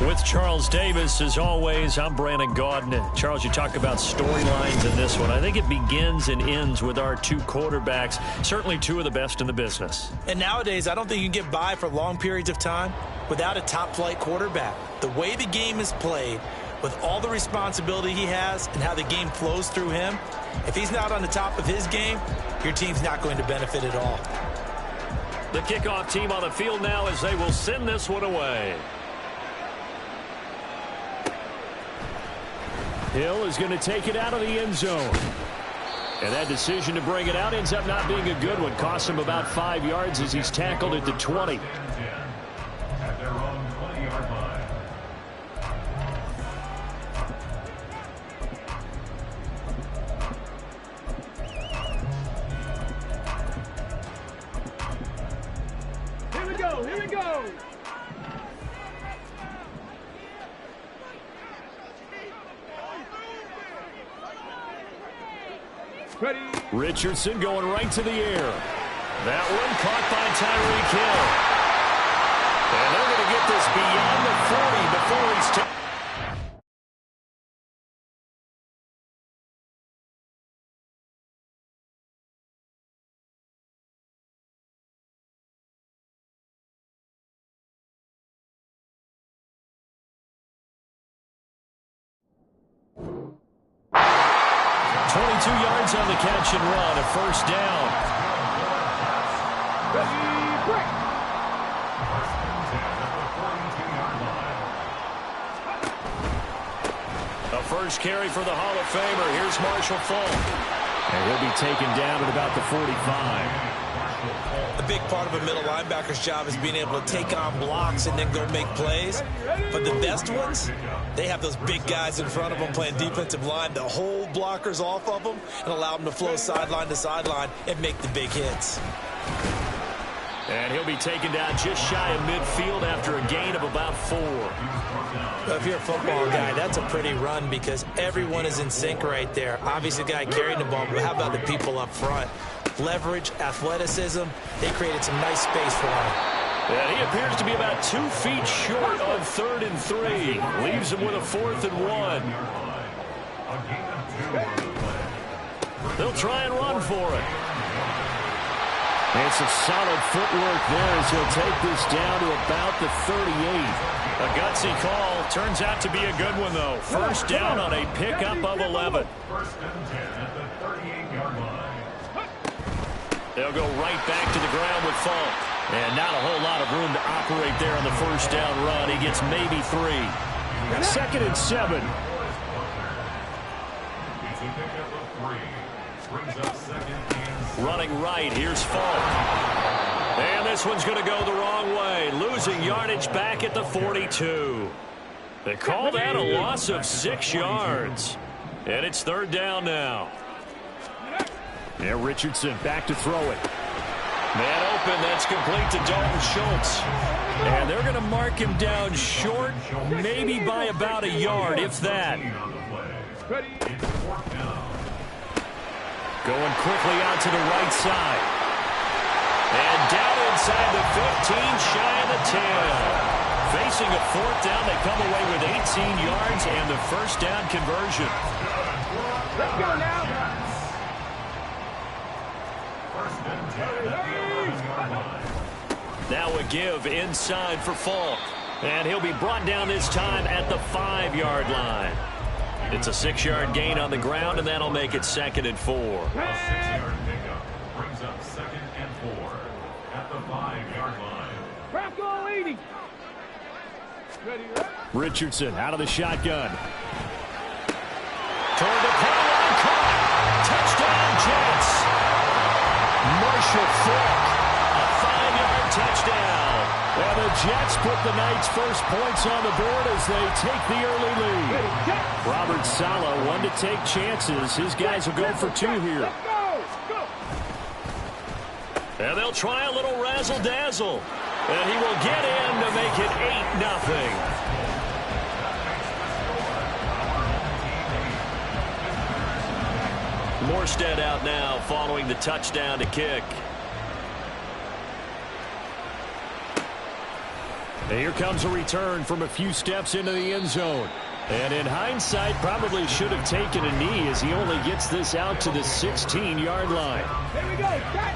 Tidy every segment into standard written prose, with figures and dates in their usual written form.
With Charles Davis, as always, I'm Brandon Gaudin. Charles, you talk about storylines in this one. I think it begins and ends with our two quarterbacks, certainly two of the best in the business. And nowadays, I don't think you can get by for long periods of time without a top-flight quarterback. The way the game is played, with all the responsibility he has and how the game flows through him, if he's not on the top of his game, your team's not going to benefit at all. The kickoff team on the field now as they will send this one away. Hill is going to take it out of the end zone. And that decision to bring it out ends up not being a good one. Costs him about 5 yards as he's tackled at the 20. At their own 20-yard line. Here we go, here we go. Ready. Richardson going right to the air. That one caught by Tyreek Hill. And they're going to get this beyond the 40 before he's taken. On the catch and run, a first down. A first carry for the Hall of Famer. Here's Marshall Faulk. And he'll be taken down at about the 45. A big part of a middle linebacker's job is being able to take on blocks and then go make plays. But the best ones, they have those big guys in front of them playing defensive line to hold blockers off of them and allow them to flow sideline to sideline and make the big hits. And he'll be taken down just shy of midfield after a gain of about 4. If you're a football guy, that's a pretty run because everyone is in sync right there. Obviously, the guy carrying the ball, but how about the people up front? Leverage, athleticism, they created some nice space for him. And he appears to be about 2 feet short of 3rd and 3. Leaves him with a 4th and 1. They'll try and run for it. And some solid footwork there as he'll take this down to about the 38. A gutsy call. Turns out to be a good one, though. First down on a pickup of 11. First and 10 at the 38-yard line. They'll go right back to the ground with Falk. And not a whole lot of room to operate there on the first down run. He gets maybe 3. 2nd and 7. It's a pickup of 3. Brings up 2nd and 7. Running right, here's Falk. And this one's going to go the wrong way. Losing yardage back at the 42. They call that a loss of 6 yards. And it's 3rd down now. Yeah, Richardson back to throw it. Man open, that's complete to Dalton Schultz. And they're going to mark him down short, maybe by about a yard, if that. Going quickly out to the right side. And down inside the 15, shy of the 10. Facing a 4th down, they come away with 18 yards and the first down conversion. Let's go now. Now a give inside for Falk. And he'll be brought down this time at the 5-yard line. It's a 6-yard gain on the ground, and that'll make it 2nd and 4. A 6-yard pickup brings up 2nd and 4 at the 5-yard line. Bronco 80. Ready, right? Richardson out of the shotgun. Toward the pylon, caught. Touchdown, Jets. Marshall Falk, a 5-yard touchdown. And the Jets put the night's first points on the board as they take the early lead. Robert Saleh, one to take chances. His guys will go for 2 here. Let's go. Go. And they'll try a little razzle-dazzle. And he will get in to make it 8-0. Morstead out now following the touchdown to kick. And here comes a return from a few steps into the end zone. And in hindsight, probably should have taken a knee as he only gets this out to the 16-yard line. Here we go. Set.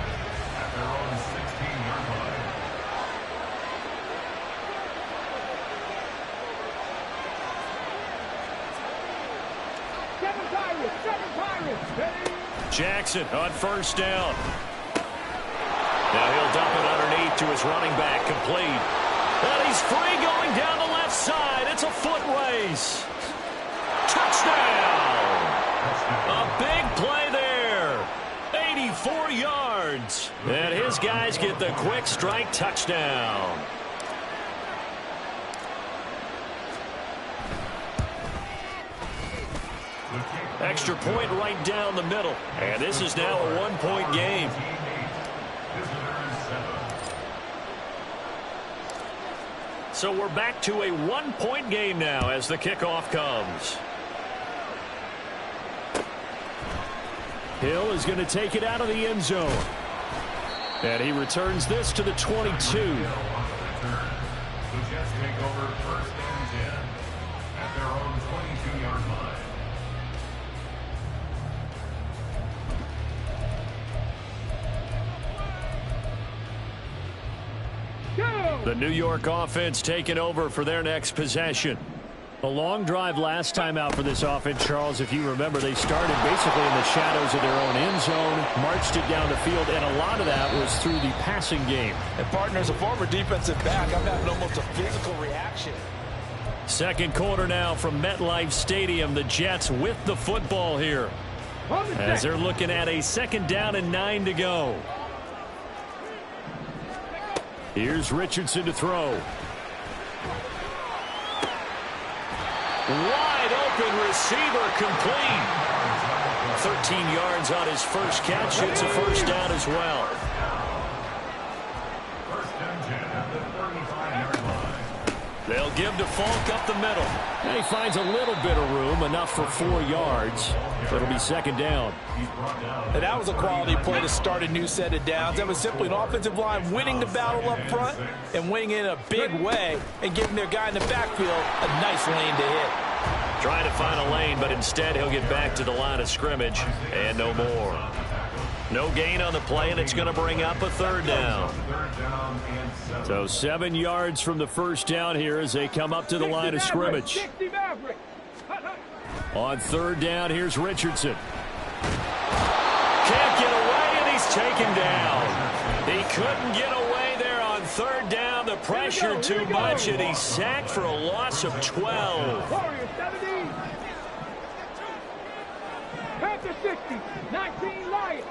At their own 16-yard line. Seven Pirates. Ready. Jackson on first down. Now he'll dump it underneath to his running back, complete. And he's free going down the left side. It's a foot race. Touchdown! A big play there. 84 yards. And his guys get the quick strike touchdown. Extra point right down the middle. And this is now a 1-point game. So we're back to a 1-point game now as the kickoff comes. Hill is going to take it out of the end zone. And he returns this to the 22. The Jets take over 1st and 10 at their own 22-yard line. The New York offense taking over for their next possession. A long drive last time out for this offense, Charles. If you remember, they started basically in the shadows of their own end zone, marched it down the field, and a lot of that was through the passing game. And partner, as a former defensive back, I'm having almost a physical reaction. Second quarter now from MetLife Stadium. The Jets with the football here as they're looking at a 2nd down and 9 to go. Here's Richardson to throw. Wide open receiver, complete. 13 yards on his first catch. It's a first down as well. 1st and 10 at the 35-yard line. They'll They'll give to Falk up the middle. And he finds a little bit of room, enough for 4 yards. So it'll be second down. And that was a quality play to start a new set of downs. That was simply an offensive line winning the battle up front and winning in a big way and giving their guy in the backfield a nice lane to hit. Trying to find a lane, but instead he'll get back to the line of scrimmage and no more. No gain on the play, and it's going to bring up a third down. So 7 yards from the first down here as they come up to the line of scrimmage. On third down, here's Richardson. Can't get away, and he's taken down. He couldn't get away there on third down. The pressure too much, and he's sacked for a loss of 12. Warriors 17. Panther 60. 19 Lions.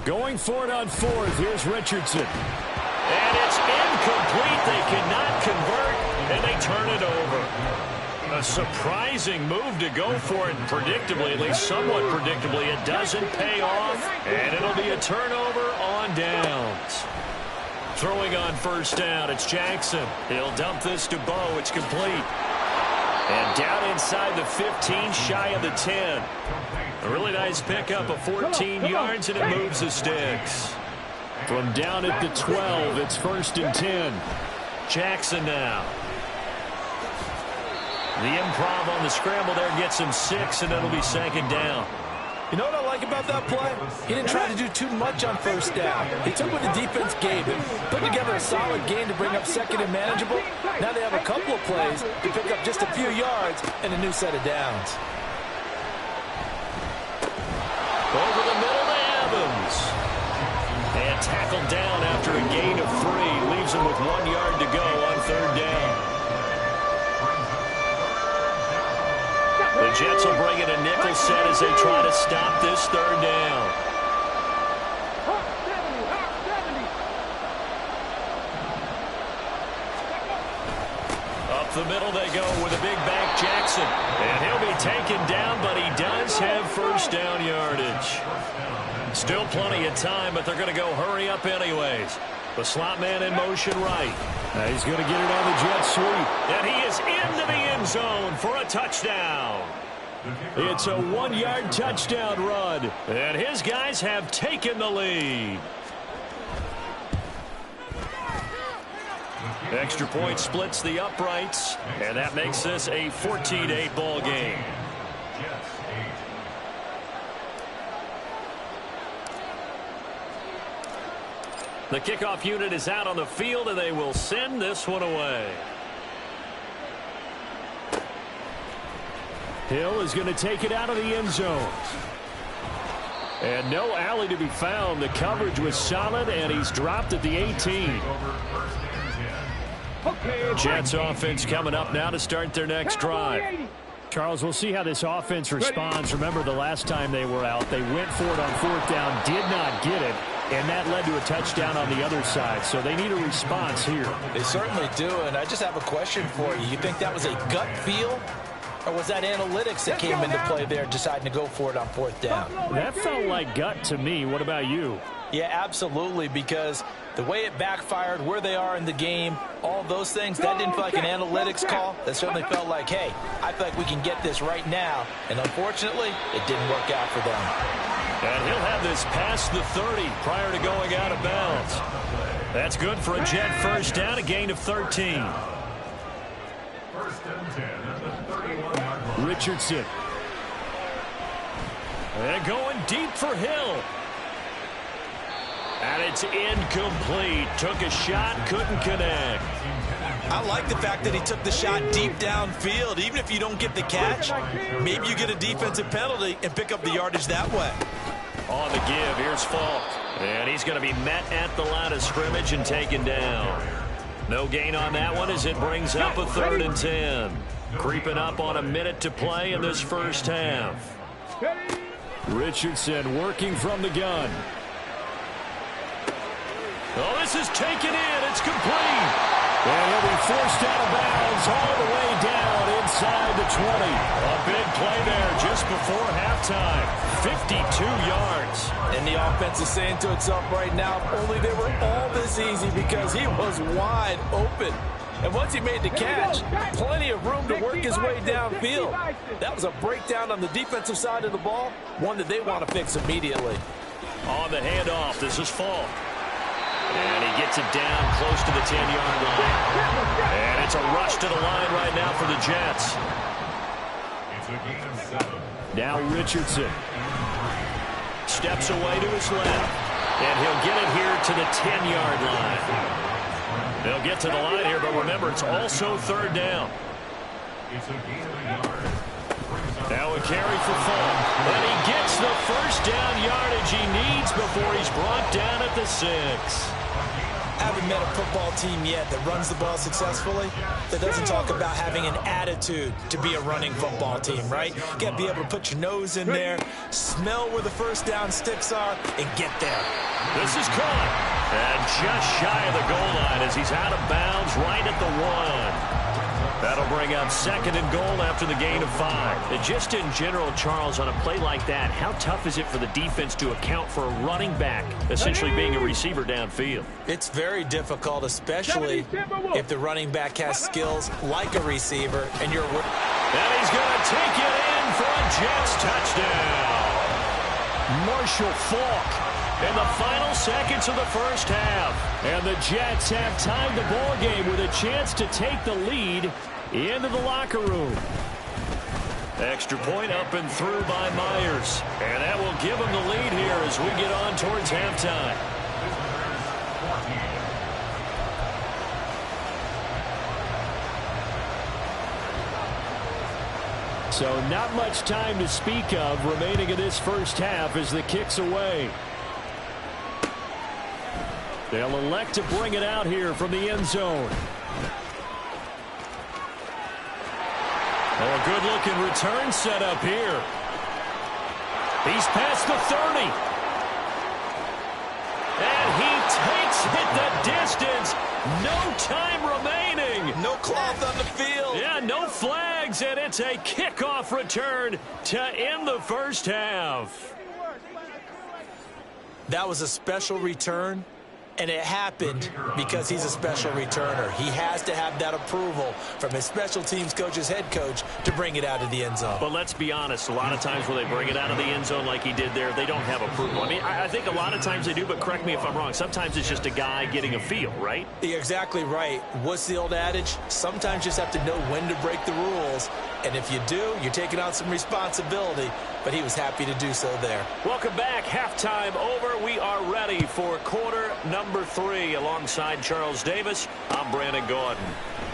Going for it on fourth. Here's Richardson. And it's incomplete. They cannot convert, and they turn it over. A surprising move to go for it, predictably, at least somewhat predictably. It doesn't pay off, and it'll be a turnover on downs. Throwing on first down, it's Jackson. He'll dump this to Bo. It's complete. And down inside the 15, shy of the 10. A really nice pickup of 14 yards, and it moves the sticks. From down at the 12, it's first and 10. Jackson now. The improv on the scramble there gets him 6, and it'll be second down. You know what I like about that play? He didn't try to do too much on first down. He took what the defense gave him, put together a solid game to bring up second and manageable. Now they have a couple of plays to pick up just a few yards and a new set of downs. Over the middle to Evans. And tackled down after a gain of 3. Leaves him with 1 yard to go on third down. The Jets will bring in a nickel set as they try to stop this third down. Up the middle they go with a big back Jackson. And he'll be taken down, but he does have first down yardage. Still plenty of time, but they're going to go hurry up anyways. The slot man in motion right. Now he's going to get it on the jet sweep. And he is into the end zone for a touchdown. It's a 1-yard touchdown run. And his guys have taken the lead. Extra point splits the uprights, and that makes this a 14-8 ball game. The kickoff unit is out on the field, and they will send this one away. Hill is going to take it out of the end zone. And no alley to be found. The coverage was solid, and he's dropped at the 18. Jets offense coming up now to start their next drive. Charles, we'll see how this offense responds. Remember the last time they were out, they went for it on fourth down, did not get it, and that led to a touchdown on the other side. So they need a response here. They certainly do, and I just have a question for you. You think that was a gut feel? Or was that analytics that came into play there, deciding to go for it on fourth down? That felt like gut to me. What about you? Yeah, absolutely, because the way it backfired, where they are in the game, all those things, that didn't feel like an analytics call. That certainly felt like, hey, I feel like we can get this right now. And unfortunately, it didn't work out for them. And he'll have this past the 30 prior to going out of bounds. That's good for a Jet first down, a gain of 13. First and 10 at the 31-yard line. Richardson. And going deep for Hill. And it's incomplete. Took a shot, couldn't connect. I like the fact that he took the shot deep downfield. Even if you don't get the catch, maybe you get a defensive penalty and pick up the yardage that way. On the give, here's Falk. And he's going to be met at the line of scrimmage and taken down. No gain on that one as it brings up a 3rd and 10. Creeping up on a minute to play in this first half. Richardson working from the gun. Oh, this is taken in. It's complete. And he'll be forced out of bounds all the way down inside the 20. A big play there just before halftime. 52 yards. And the offense is saying to itself right now, if only they were all this easy, because he was wide open. And once he made the catch, plenty of room to work his way downfield. That was a breakdown on the defensive side of the ball, one that they want to fix immediately. On the handoff, this is Falk. And he gets it down close to the 10-yard line. And it's a rush to the line right now for the Jets. It's a gain of 7. Now Richardson. Steps away to his left. And he'll get it here to the 10-yard line. They'll get to the line here, but remember, it's also third down. It's a gain of a yard. Now a carry for Falk. And he gets the first down yardage he needs before he's brought down at the 6. I haven't met a football team yet that runs the ball successfully that doesn't talk about having an attitude to be a running football team, right? You got to be able to put your nose in there, smell where the first down sticks are, and get there. This is caught. And just shy of the goal line as he's out of bounds right at the 1. That'll bring up 2nd and goal after the gain of 5. And just in general, Charles, on a play like that, how tough is it for the defense to account for a running back essentially being a receiver downfield? It's very difficult, especially if the running back has skills like a receiver and you're... And he's going to take it in for a Jets touchdown. Marshall Falk in the final seconds of the first half. And the Jets have tied the ball game with a chance to take the lead into the locker room. Extra point up and through by Myers. And that will give him the lead here as we get on towards halftime. So not much time to speak of remaining in this first half as the kick's away. They'll elect to bring it out here from the end zone. Oh, a good-looking return set up here. He's past the 30. And he takes it the distance. No time remaining. No cloth on the field. Yeah, no flags, and it's a kickoff return to end the first half. That was a special return. And it happened because he's a special returner. He has to have that approval from his special teams coach's head coach to bring it out of the end zone. But let's be honest, a lot of times when they bring it out of the end zone like he did there, they don't have approval. I mean, I think a lot of times they do, but correct me if I'm wrong. Sometimes it's just a guy getting a feel, right? You're exactly right. What's the old adage? Sometimes you just have to know when to break the rules. And if you do, you're taking on some responsibility. But he was happy to do so there. Welcome back. Halftime over. We are ready for quarter number 3 alongside Charles Davis. I'm Brandon Gordon.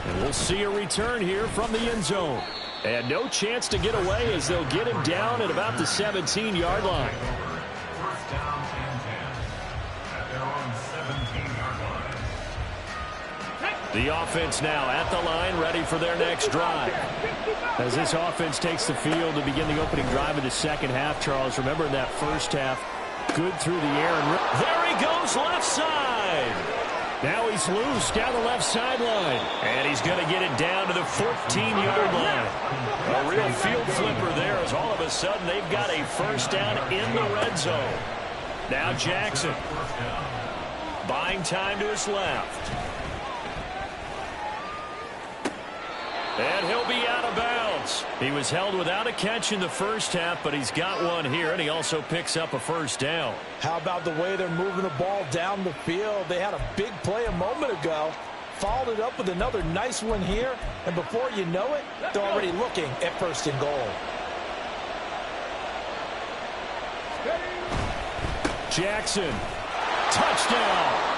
And we'll see a return here from the end zone. And no chance to get away as they'll get him down at about the 17-yard line. First down and 10 at their own 17-yard line. The offense now at the line, ready for their next drive. As this offense takes the field to begin the opening drive of the second half, Charles, remember in that first half, good through the air. And there he goes left side. Now he's loose down the left sideline. And he's going to get it down to the 14-yard line. A real field flipper there as all of a sudden they've got a first down in the red zone. Now Jackson. Buying time to his left. And he'll be out of bounds. He was held without a catch in the first half, but he's got one here, and he also picks up a first down. How about the way they're moving the ball down the field? They had a big play a moment ago, followed it up with another nice one here, and before you know it, they're already looking at first and goal. Jackson, touchdown.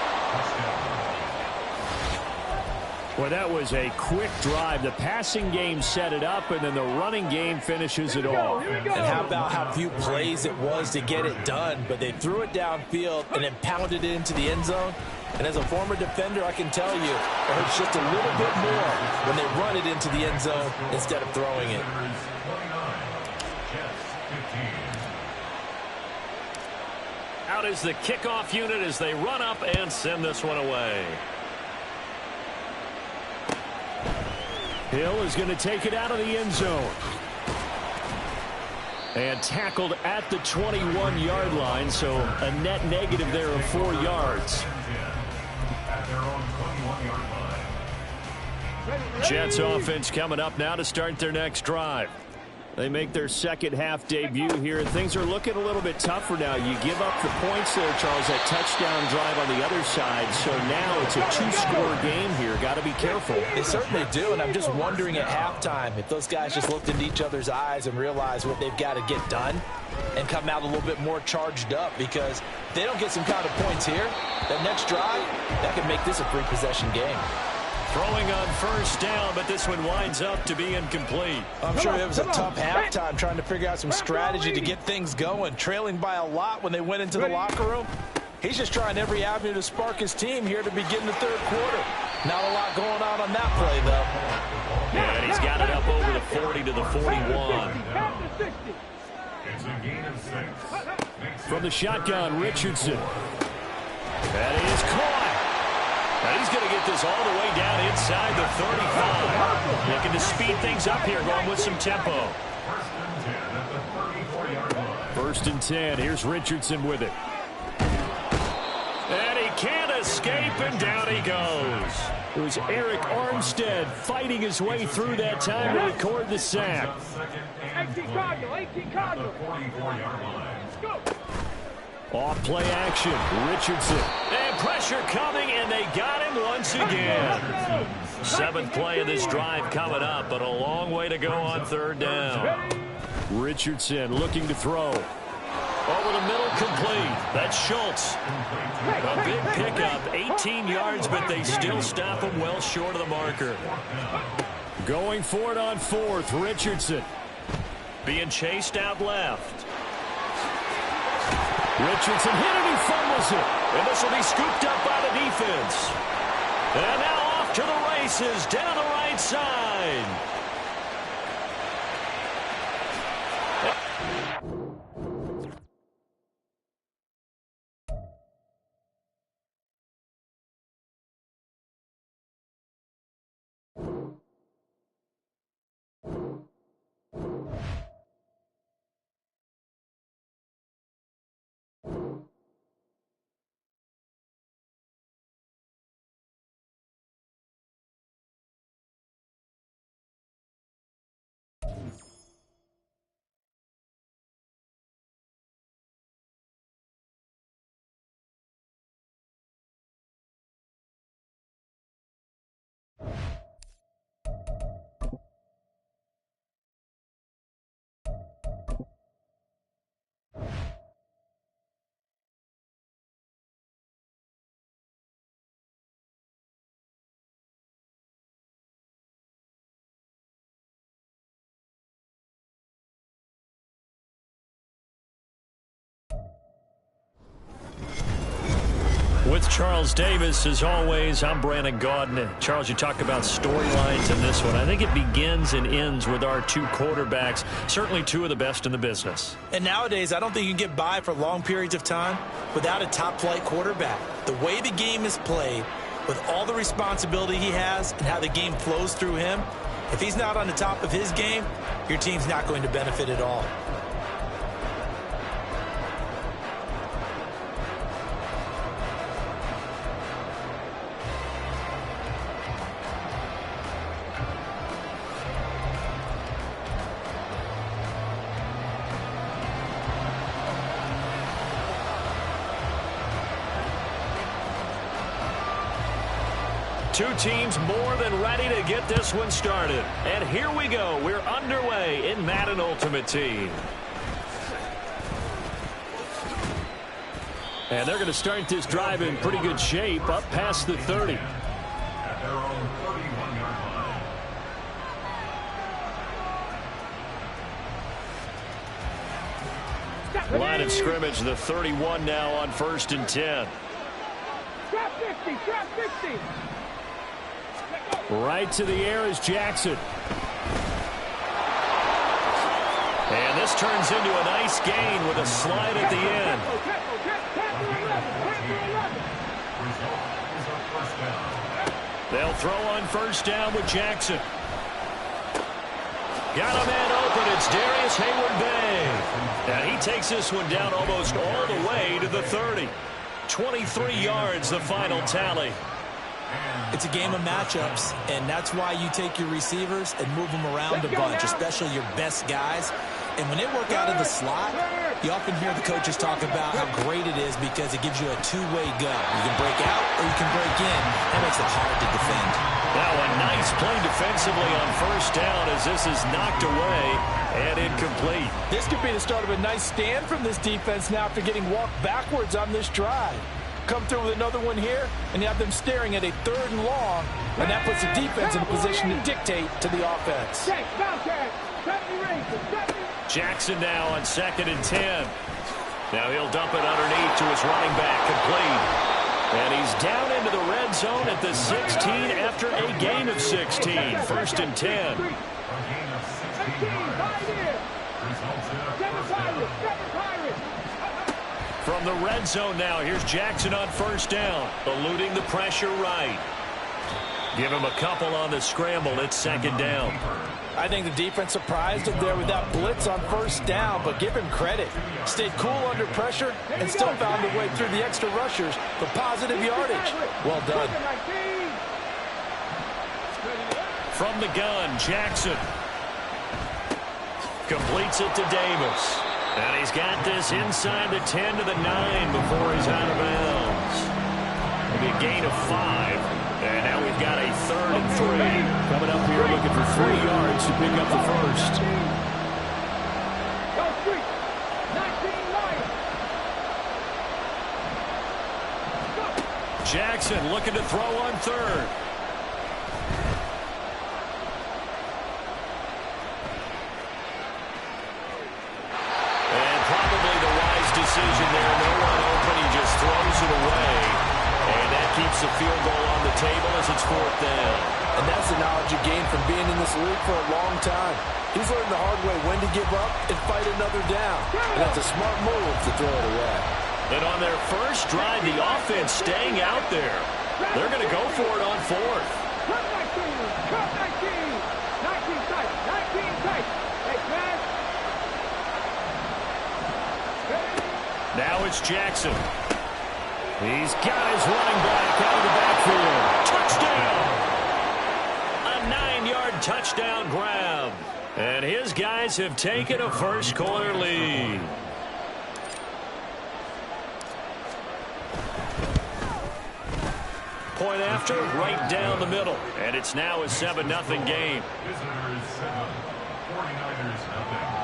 Well, that was a quick drive. The passing game set it up, and then the running game finishes it off. And how about how few plays it was to get it done, but they threw it downfield and then pounded it into the end zone. And as a former defender, I can tell you, it hurts just a little bit more when they run it into the end zone instead of throwing it. Out is the kickoff unit as they run up and send this one away. Hill is going to take it out of the end zone. And tackled at the 21-yard line, so a net negative there of 4 yards. At their own 21-yard line. Jets offense coming up now to start their next drive. They make their second half debut here. Things are looking a little bit tougher now. You give up the points there, Charles, that touchdown drive on the other side. So now it's a 2-score game here. Got to be careful. They certainly do, and I'm just wondering at halftime if those guys just looked into each other's eyes and realized what they've got to get done and come out a little bit more charged up, because if they don't get some kind of points here, that next drive, that could make this a 3-possession game. Throwing on first down, but this one winds up to be incomplete. I'm sure it was a tough halftime trying to figure out some strategy to get things going, trailing by a lot when they went into the locker room. He's just trying every avenue to spark his team here to begin the third quarter. Not a lot going on that play, though. Yeah, and he's got it up over the 40 to the 41. It's a gain of 6. From the shotgun, Richardson. That is caught. Now he's going to get this all the way down inside the 35. Looking to speed things up here, going with some tempo. First and 10. Here's Richardson with it. And he can't escape, and down he goes. It was Eric Armstead fighting his way through that time to record the sack. 18 Cardinal. Off play action, Richardson. And pressure coming, and they got him once again. 7th play of this drive coming up, but a long way to go on third down. Richardson looking to throw. Over the middle, complete. That's Schultz. A big pickup, 18 yards, but they still stop him well short of the marker. Going for it on 4th, Richardson. Being chased out left. Richardson hit it, he fumbles it. And this will be scooped up by the defense. And now off to the races down the right side. With Charles Davis, as always, I'm Brandon Gaudin. Charles, you talk about storylines in this one. I think it begins and ends with our 2 quarterbacks, certainly 2 of the best in the business. And nowadays, I don't think you can get by for long periods of time without a top-flight quarterback. The way the game is played, with all the responsibility he has and how the game flows through him, if he's not on the top of his game, your team's not going to benefit at all. Two teams more than ready to get this one started. And here we go. We're underway in Madden Ultimate Team. And they're going to start this drive in pretty good shape, up past the 30. At their own 31-yard line. Line of scrimmage, the 31 now on 1st and 10. Trap 50, trap 50. Right to the air is Jackson. And this turns into a nice gain with a slide at the end. Result is a first down. They'll throw on first down with Jackson. Got a man open. It's Darius Hayward-Bay. And he takes this one down almost all the way to the 30. 23 yards, the final tally. It's a game of matchups, and that's why you take your receivers and move them around a bunch, especially your best guys. And when they work out of the slot, you often hear the coaches talk about how great it is because it gives you a two-way go. You can break out or you can break in. That makes it hard to defend. Now a nice play defensively on first down as this is knocked away and incomplete. This could be the start of a nice stand from this defense now after getting walked backwards on this drive. Come through with another one here, and you have them staring at a 3rd and long, and that puts the defense in a position to dictate to the offense. Jackson now on 2nd and 10. Now he'll dump it underneath to his running back, complete. And he's down into the red zone at the 16 after a gain of 16. 1st and 10. From the red zone now, here's Jackson on 1st down, eluding the pressure right. Give him a couple on the scramble. It's 2nd down. I think the defense surprised him there with that blitz on 1st down, but give him credit. Stayed cool under pressure and still found a way through the extra rushers for positive yardage. Well done. From the gun, Jackson completes it to Davis. And he's got this inside the 10 to the 9 before he's out of bounds. It'll be a gain of 5. And now we've got a 3rd and 3. Coming up here looking for 3 yards to pick up the first. Jackson looking to throw on 3rd. Decision there, no one open, he just throws it away, and that keeps the field goal on the table as it's 4th down. And that's the knowledge you gain from being in this league for a long time. He's learned the hard way when to give up and fight another down, and that's a smart move to throw it away. And on their first drive, the offense staying out there. They're going to go for it on 4th. Cut 19 tight, 19 tight. Hey, man. Now it's Jackson. He's got his running back out of the backfield. Touchdown! A 9-yard touchdown grab. And his guys have taken a first-quarter lead. Point after, right down the middle. And it's now a 7-0 game. Visitors 7, 49ers nothing.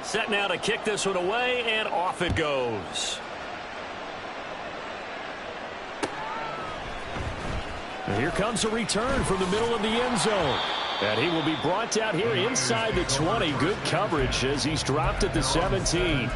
Set now to kick this one away, and off it goes. And here comes a return from the middle of the end zone. And he will be brought down here inside the 20. Good coverage as he's dropped at the 17.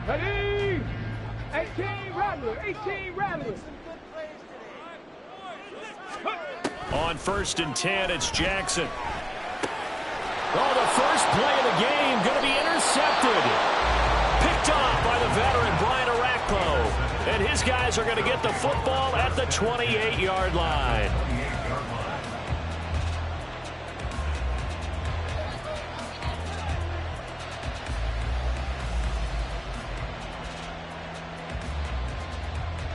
Ready? 18 Rattler, 18 Rattler. On 1st and 10, it's Jackson. Oh, the first play of the game going to be intercepted. Picked off by the veteran Brian Arakpo. And his guys are going to get the football at the 28-yard line.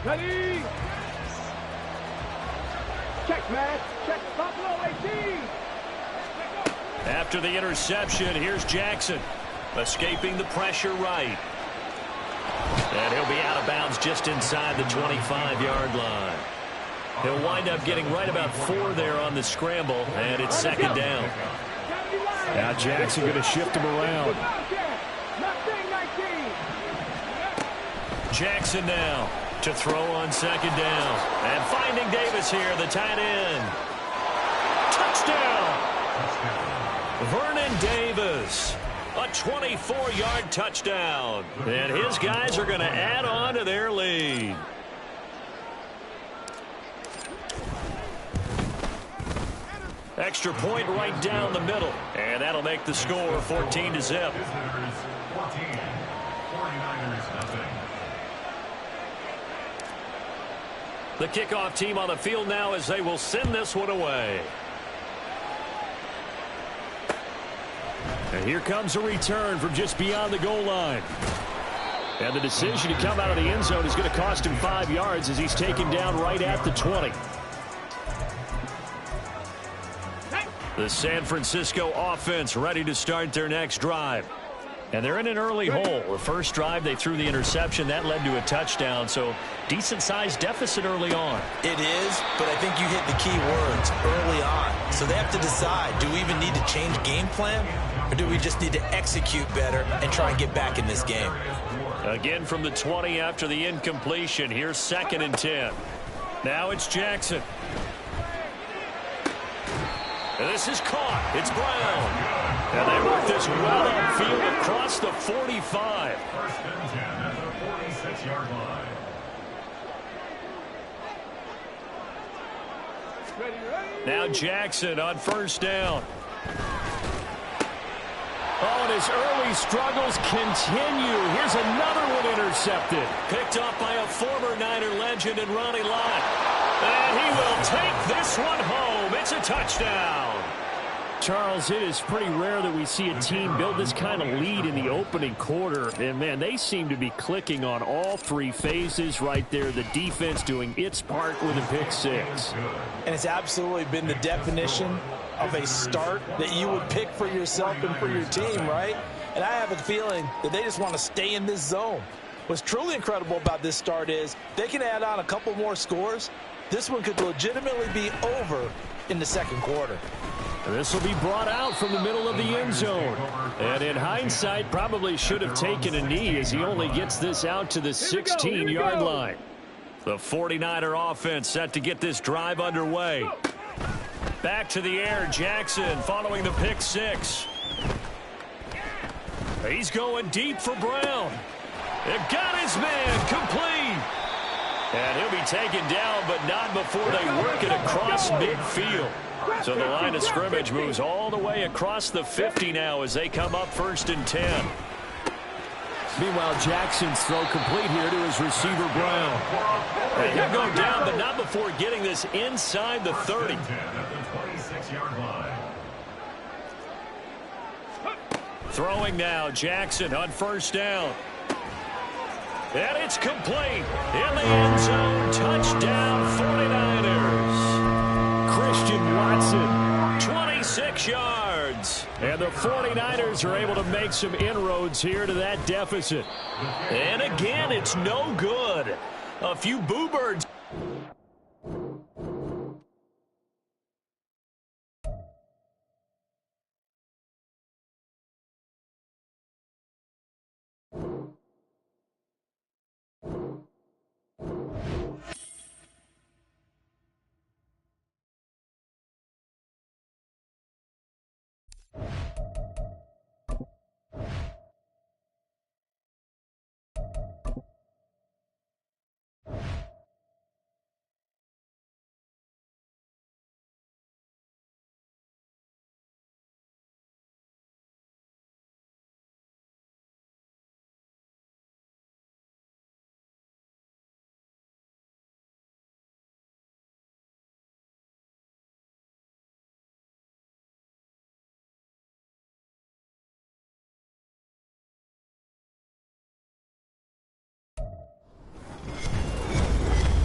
Ready? Check, man. Check. Buffalo 18. After the interception, here's Jackson. Escaping the pressure right. And he'll be out of bounds just inside the 25-yard line. He'll wind up getting right about 4 there on the scramble, and it's 2nd down. Now Jackson going to shift him around. 19. Jackson now to throw on second down. And finding Davis here, the tight end. Touchdown! Vernon Davis. A 24-yard touchdown. And his guys are going to add on to their lead. Extra point right down the middle. And that'll make the score 14-0. The kickoff team on the field now as they will send this one away. And here comes a return from just beyond the goal line. And the decision to come out of the end zone is going to cost him 5 yards as he's taken down right at the 20. The San Francisco offense ready to start their next drive. And they're in an early hole. The first drive, they threw the interception. That led to a touchdown, so decent-sized deficit early on. It is, but I think you hit the key words early on. So they have to decide, do we even need to change game plan, or do we just need to execute better and try and get back in this game? Again from the 20 after the incompletion. Here's 2nd and 10. Now it's Jackson. And this is caught. It's Brown. And they work this well upfield across the 45. First and 10 at the 46-yard line. Now Jackson on first down. Oh, and his early struggles continue. Here's another one intercepted. Picked off by a former Niner legend in Ronnie Lott. And he will take this one home. It's a touchdown. Charles, it is pretty rare that we see a team build this kind of lead in the opening quarter. And, man, they seem to be clicking on all 3 phases right there. The defense doing its part with a pick 6. And it's absolutely been the definition of a start that you would pick for yourself and for your team, right? And I have a feeling that they just want to stay in this zone. What's truly incredible about this start is they can add on a couple more scores. This one could legitimately be over in the second quarter. This will be brought out from the middle of the end zone. And in hindsight, probably should have taken a knee as he only gets this out to the 16-yard line. The 49er offense set to get this drive underway. Back to the air, Jackson following the pick 6. He's going deep for Brown. It got his man complete. And he'll be taken down, but not before they work it across midfield. So the line of scrimmage moves all the way across the 50 now as they come up 1st and 10. Meanwhile, Jackson's throw complete here to his receiver, Brown. And he'll go down, but not before getting this inside the 30. Throwing now, Jackson on first down. And it's complete. In the end zone, touchdown 49ers. Christian Watson. 26 yards. And the 49ers are able to make some inroads here to that deficit. And again, it's no good. A few boo birds.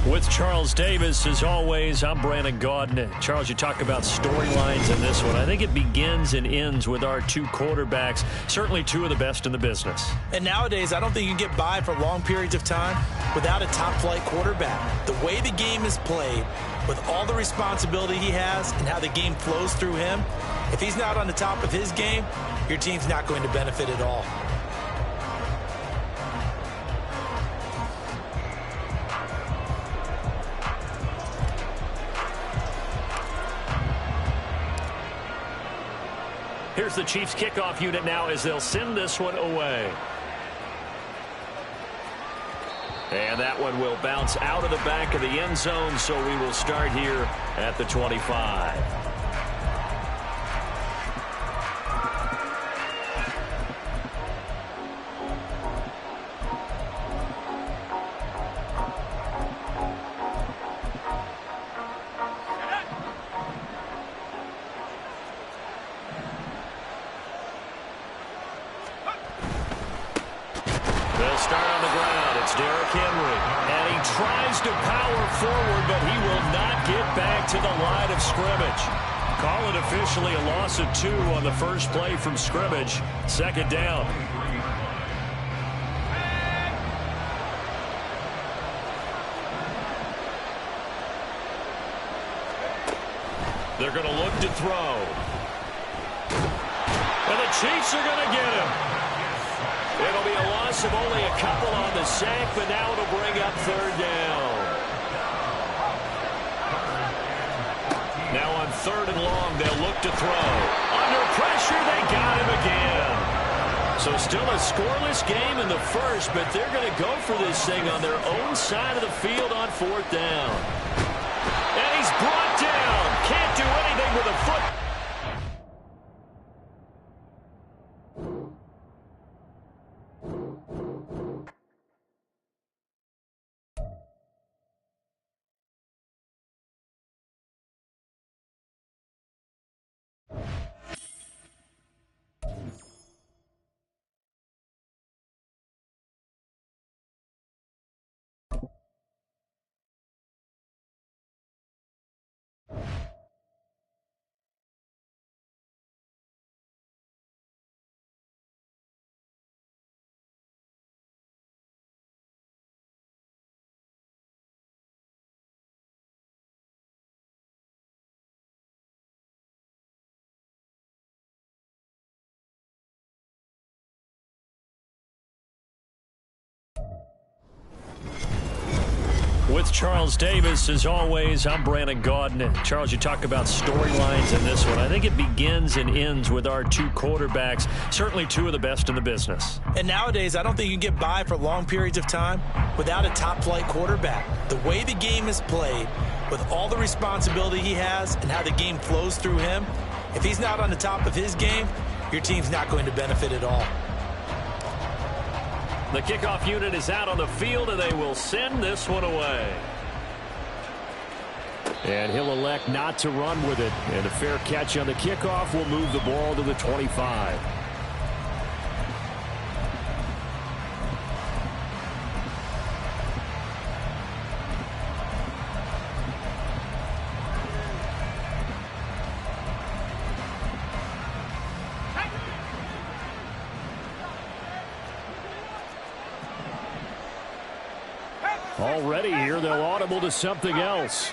With Charles Davis, as always, I'm Brandon Gaudin. Charles, you talk about storylines in this one. I think it begins and ends with our 2 quarterbacks, certainly 2 of the best in the business. And nowadays, I don't think you can get by for long periods of time without a top-flight quarterback. The way the game is played, with all the responsibility he has and how the game flows through him, if he's not on the top of his game, your team's not going to benefit at all. Here's the Chiefs kickoff unit now as they'll send this one away. And that one will bounce out of the back of the end zone, so we will start here at the 25. Call it officially a loss of 2 on the first play from scrimmage. Second down. They're going to look to throw. And the Chiefs are going to get him. It'll be a loss of only a couple on the sack, but now it'll bring up third down. Now on third and long, they'll look to throw. Under pressure, they got him again. So still a scoreless game in the first, but they're going to go for this thing on their own side of the field on fourth down. And he's brought down. Can't do anything with a foot. With Charles Davis, as always, I'm Brandon Gaudin. Charles, you talk about storylines in this one. I think it begins and ends with our 2 quarterbacks, certainly 2 of the best in the business. And nowadays, I don't think you can get by for long periods of time without a top-flight quarterback. The way the game is played, with all the responsibility he has and how the game flows through him, if he's not on the top of his game, your team's not going to benefit at all. The kickoff unit is out on the field, and they will send this one away. And he'll elect not to run with it. And a fair catch on the kickoff will move the ball to the 25. Already here, they'll audible to something else.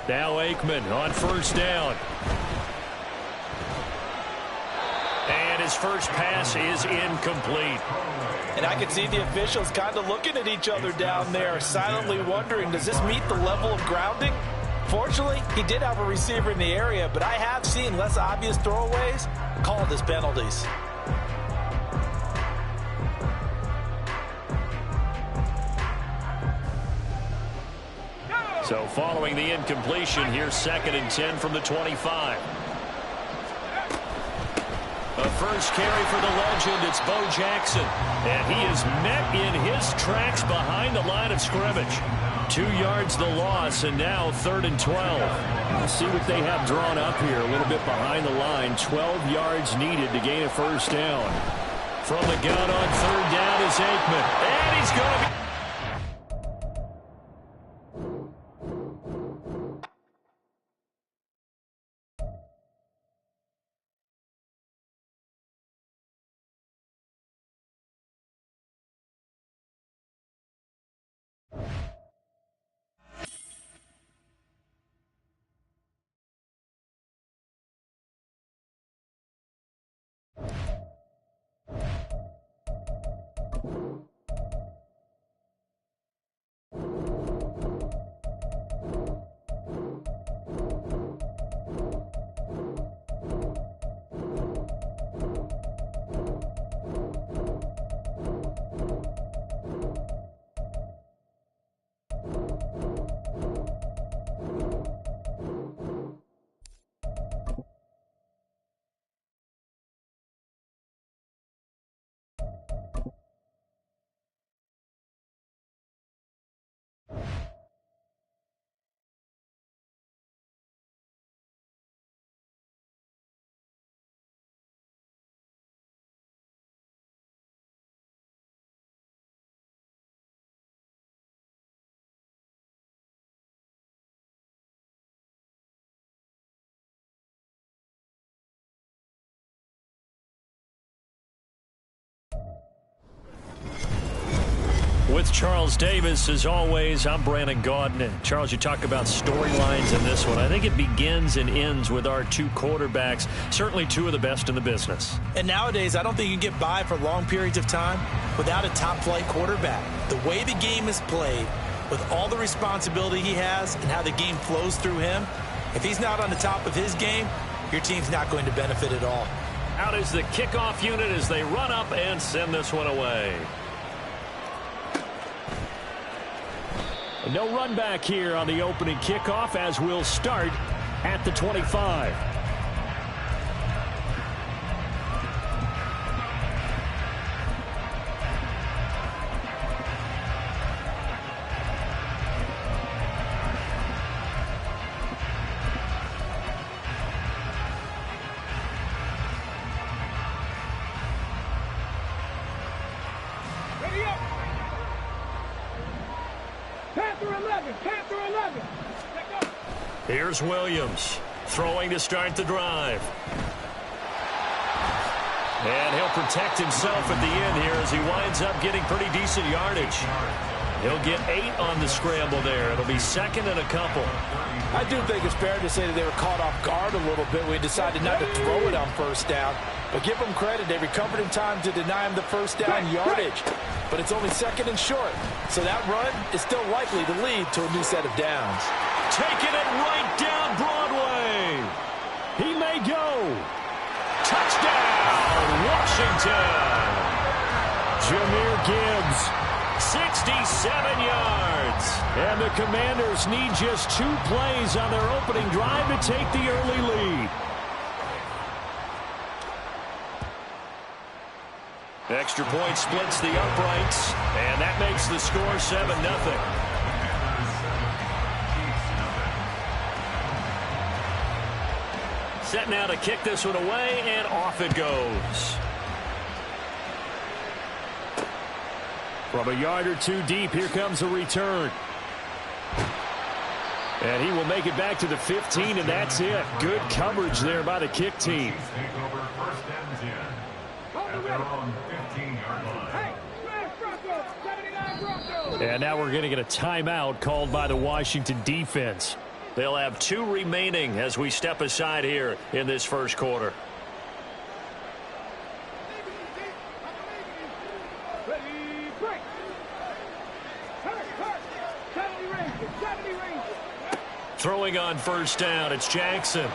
Now Aikman on first down. And his first pass is incomplete. And I can see the officials kind of looking at each other down there, silently wondering, does this meet the level of grounding? Fortunately, he did have a receiver in the area, but I have seen less obvious throwaways called as penalties. So following the incompletion, here's 2nd and 10 from the 25. A first carry for the legend, it's Bo Jackson. And he is met in his tracks behind the line of scrimmage. 2 yards the loss, and now 3rd and 12. Let's see what they have drawn up here. A little bit behind the line. 12 yards needed to gain a first down. From the gun on 3rd down is Aikman. And he's going to be... With Charles Davis, as always, I'm Brandon Gaudin. Charles, you talk about storylines in this one. I think it begins and ends with our two quarterbacks, certainly two of the best in the business. And nowadays, I don't think you can get by for long periods of time without a top-flight quarterback. The way the game is played, with all the responsibility he has and how the game flows through him, if he's not on the top of his game, your team's not going to benefit at all. Out is the kickoff unit as they run up and send this one away. No run back here on the opening kickoff as we'll start at the 25. Here's Williams throwing to start the drive. And he'll protect himself at the end here as he winds up getting pretty decent yardage. He'll get 8 on the scramble there. It'll be second and a couple. I do think it's fair to say that they were caught off guard a little bit. We decided not to throw it on first down. But give them credit. They recovered in time to deny him the first down yardage. But it's only second and short. So that run is still likely to lead to a new set of downs. Taking it right down Broadway. He may go. Touchdown, Washington. Jahmyr Gibbs. 67 yards. And the Commanders need just 2 plays on their opening drive to take the early lead. Extra point splits the uprights, and that makes the score 7-0. Set now to kick this one away, and off it goes. From a yard or 2 deep, here comes a return. And he will make it back to the 15, and that's it. Good coverage there by the kick team. And now we're going to get a timeout called by the Washington defense. They'll have 2 remaining as we step aside here in this first quarter. Throwing on first down, it's Jackson.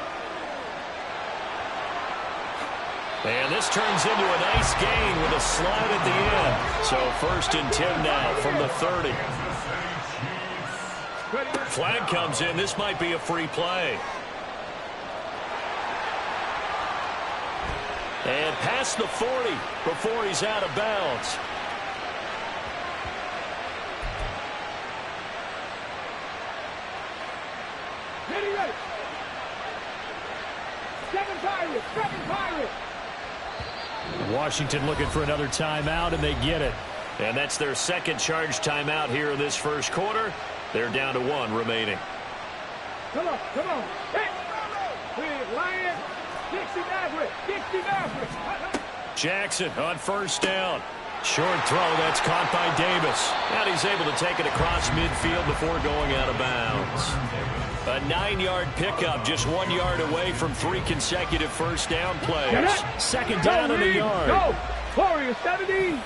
And this turns into a nice gain with a slide at the end. So first and 10 now from the 30. Flag comes in. This might be a free play. And past the 40 before he's out of bounds. Ready. 7 Pirates. Washington looking for another timeout, and they get it. And that's their second charge timeout here in this first quarter. They're down to 1 remaining. Come on. Hey! With Lions, Dixie Maverick. Jackson on first down. Short throw, that's caught by Davis. And he's able to take it across midfield before going out of bounds. A 9-yard pickup, just 1 yard away from 3 consecutive first down plays. Second down in the yard. Go! Warriors 70.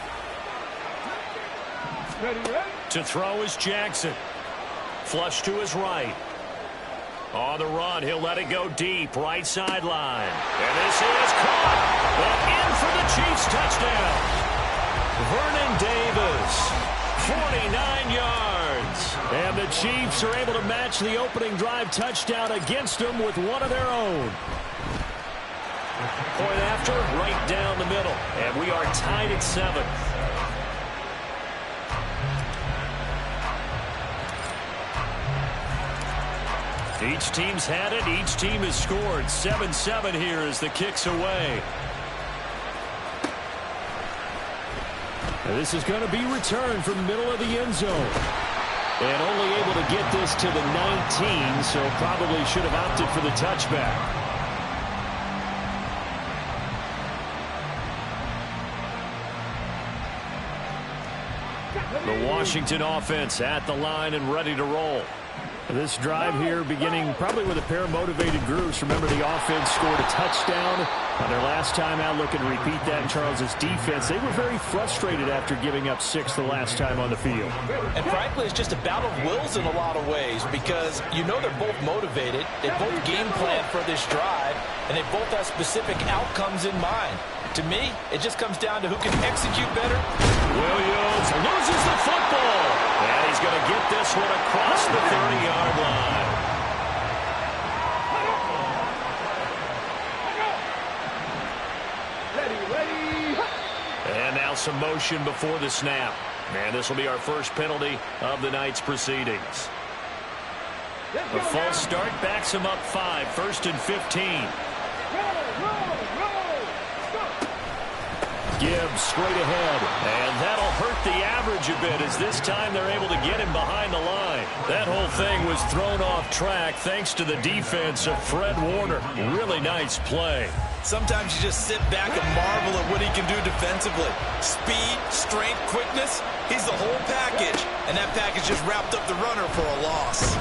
Ready. To throw is Jackson. Flush to his right. On the run, he'll let it go deep, right sideline. And this is caught. And in for the Chiefs touchdown. Vernon Davis, 49 yards. And the Chiefs are able to match the opening drive touchdown against them with one of their own. Point after, right down the middle. And we are tied at 7. Each team's had it. Each team has scored. 7-7 here as the kick's away. And this is going to be returned from the middle of the end zone. And only able to get this to the 19, so probably should have opted for the touchback. The Washington offense at the line and ready to roll. This drive here beginning probably with a pair of motivated groups. Remember, the offense scored a touchdown on their last time out. Looking to repeat that in Charles's defense. They were very frustrated after giving up 6 the last time on the field. And frankly, it's just a battle of wills in a lot of ways because you know they're both motivated. They both game plan for this drive, and they both have specific outcomes in mind. To me, it just comes down to who can execute better. Williams loses the football. And he's going to get this one across the 30-yard line. And now some motion before the snap. And this will be our first penalty of the night's proceedings. A false start backs him up 5, 1st and 15. Gibbs straight ahead. And that'll hurt the average a bit as this time they're able to get him behind the line. That whole thing was thrown off track thanks to the defense of Fred Warner. Really nice play. Sometimes you just sit back and marvel at what he can do defensively. Speed, strength, quickness, he's the whole package. And that package just wrapped up the runner for a loss.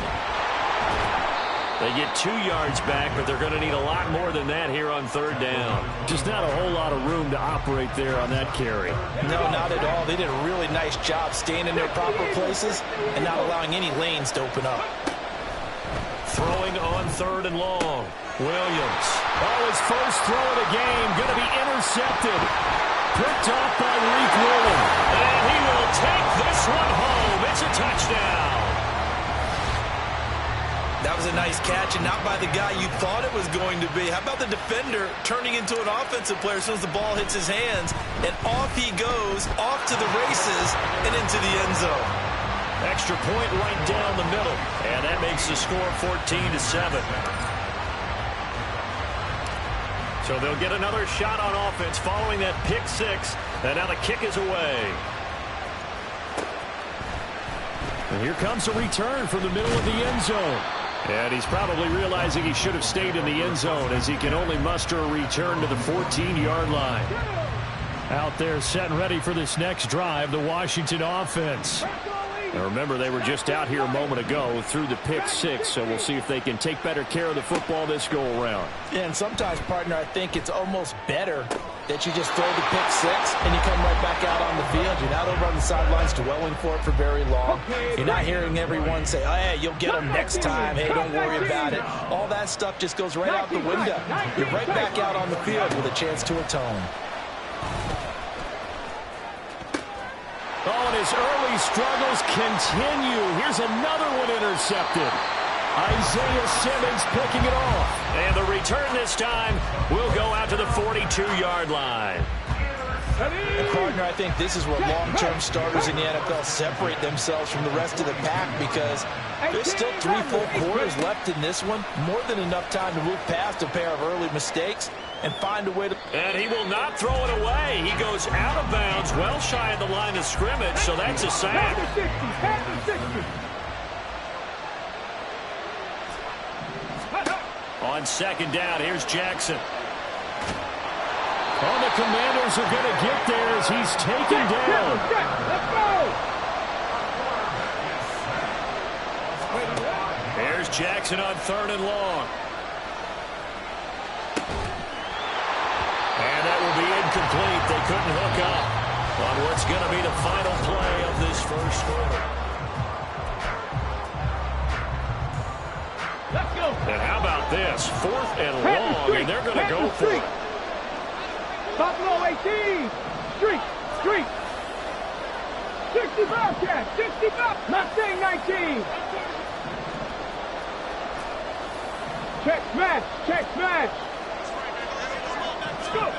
They get 2 yards back, but they're going to need a lot more than that here on 3rd down. Just not a whole lot of room to operate there on that carry. No, not at all. They did a really nice job staying in their proper places and not allowing any lanes to open up. Throwing on 3rd and long. Williams. Oh, his first throw of the game. Going to be intercepted. Picked off by Leek Williams. And he will take this one home. It's a touchdown. That was a nice catch, and not by the guy you thought it was going to be. How about the defender turning into an offensive player as soon as the ball hits his hands, and off he goes, off to the races, and into the end zone. Extra point right down the middle, and that makes the score 14-7. So they'll get another shot on offense following that pick 6, and now the kick is away. And here comes a return from the middle of the end zone. And he's probably realizing he should have stayed in the end zone as he can only muster a return to the 14-yard line. Out there set and ready for this next drive, the Washington offense. Now remember, they were just out here a moment ago through the pick 6, so we'll see if they can take better care of the football this go-around. Yeah, and sometimes, partner, I think it's almost better that you just throw the pick 6 and you come right back out on the field. You're not over on the sidelines dwelling for it for very long. You're not hearing everyone say, oh, hey, you'll get them next time. Hey, don't worry about it. All that stuff just goes right out the window. You're right back out on the field with a chance to atone. Oh, and his early struggles continue. Here's another one intercepted. Isaiah Simmons picking it off. And the return this time will go out to the 42-yard line. And partner, I think this is where long-term starters in the NFL separate themselves from the rest of the pack because there's still 3 full quarters left in this one. More than enough time to move past a pair of early mistakes and find a way to... And he will not throw it away. He goes out of bounds, well shy of the line of scrimmage, so that's a sack. On 2nd down, here's Jackson. Oh, the Commanders are going to get there as he's taken down. Let's go! Here's Jackson on 3rd and long. And that will be incomplete. They couldn't hook up on what's going to be the final play of this first quarter. Let's go! And how about this? 4th and long, and they're going to go for it. Buffalo 18! Streak! Streak! 60 Bobcats! 60 Bobcats! Mustang 19! Check smash! Check smash! Let's go!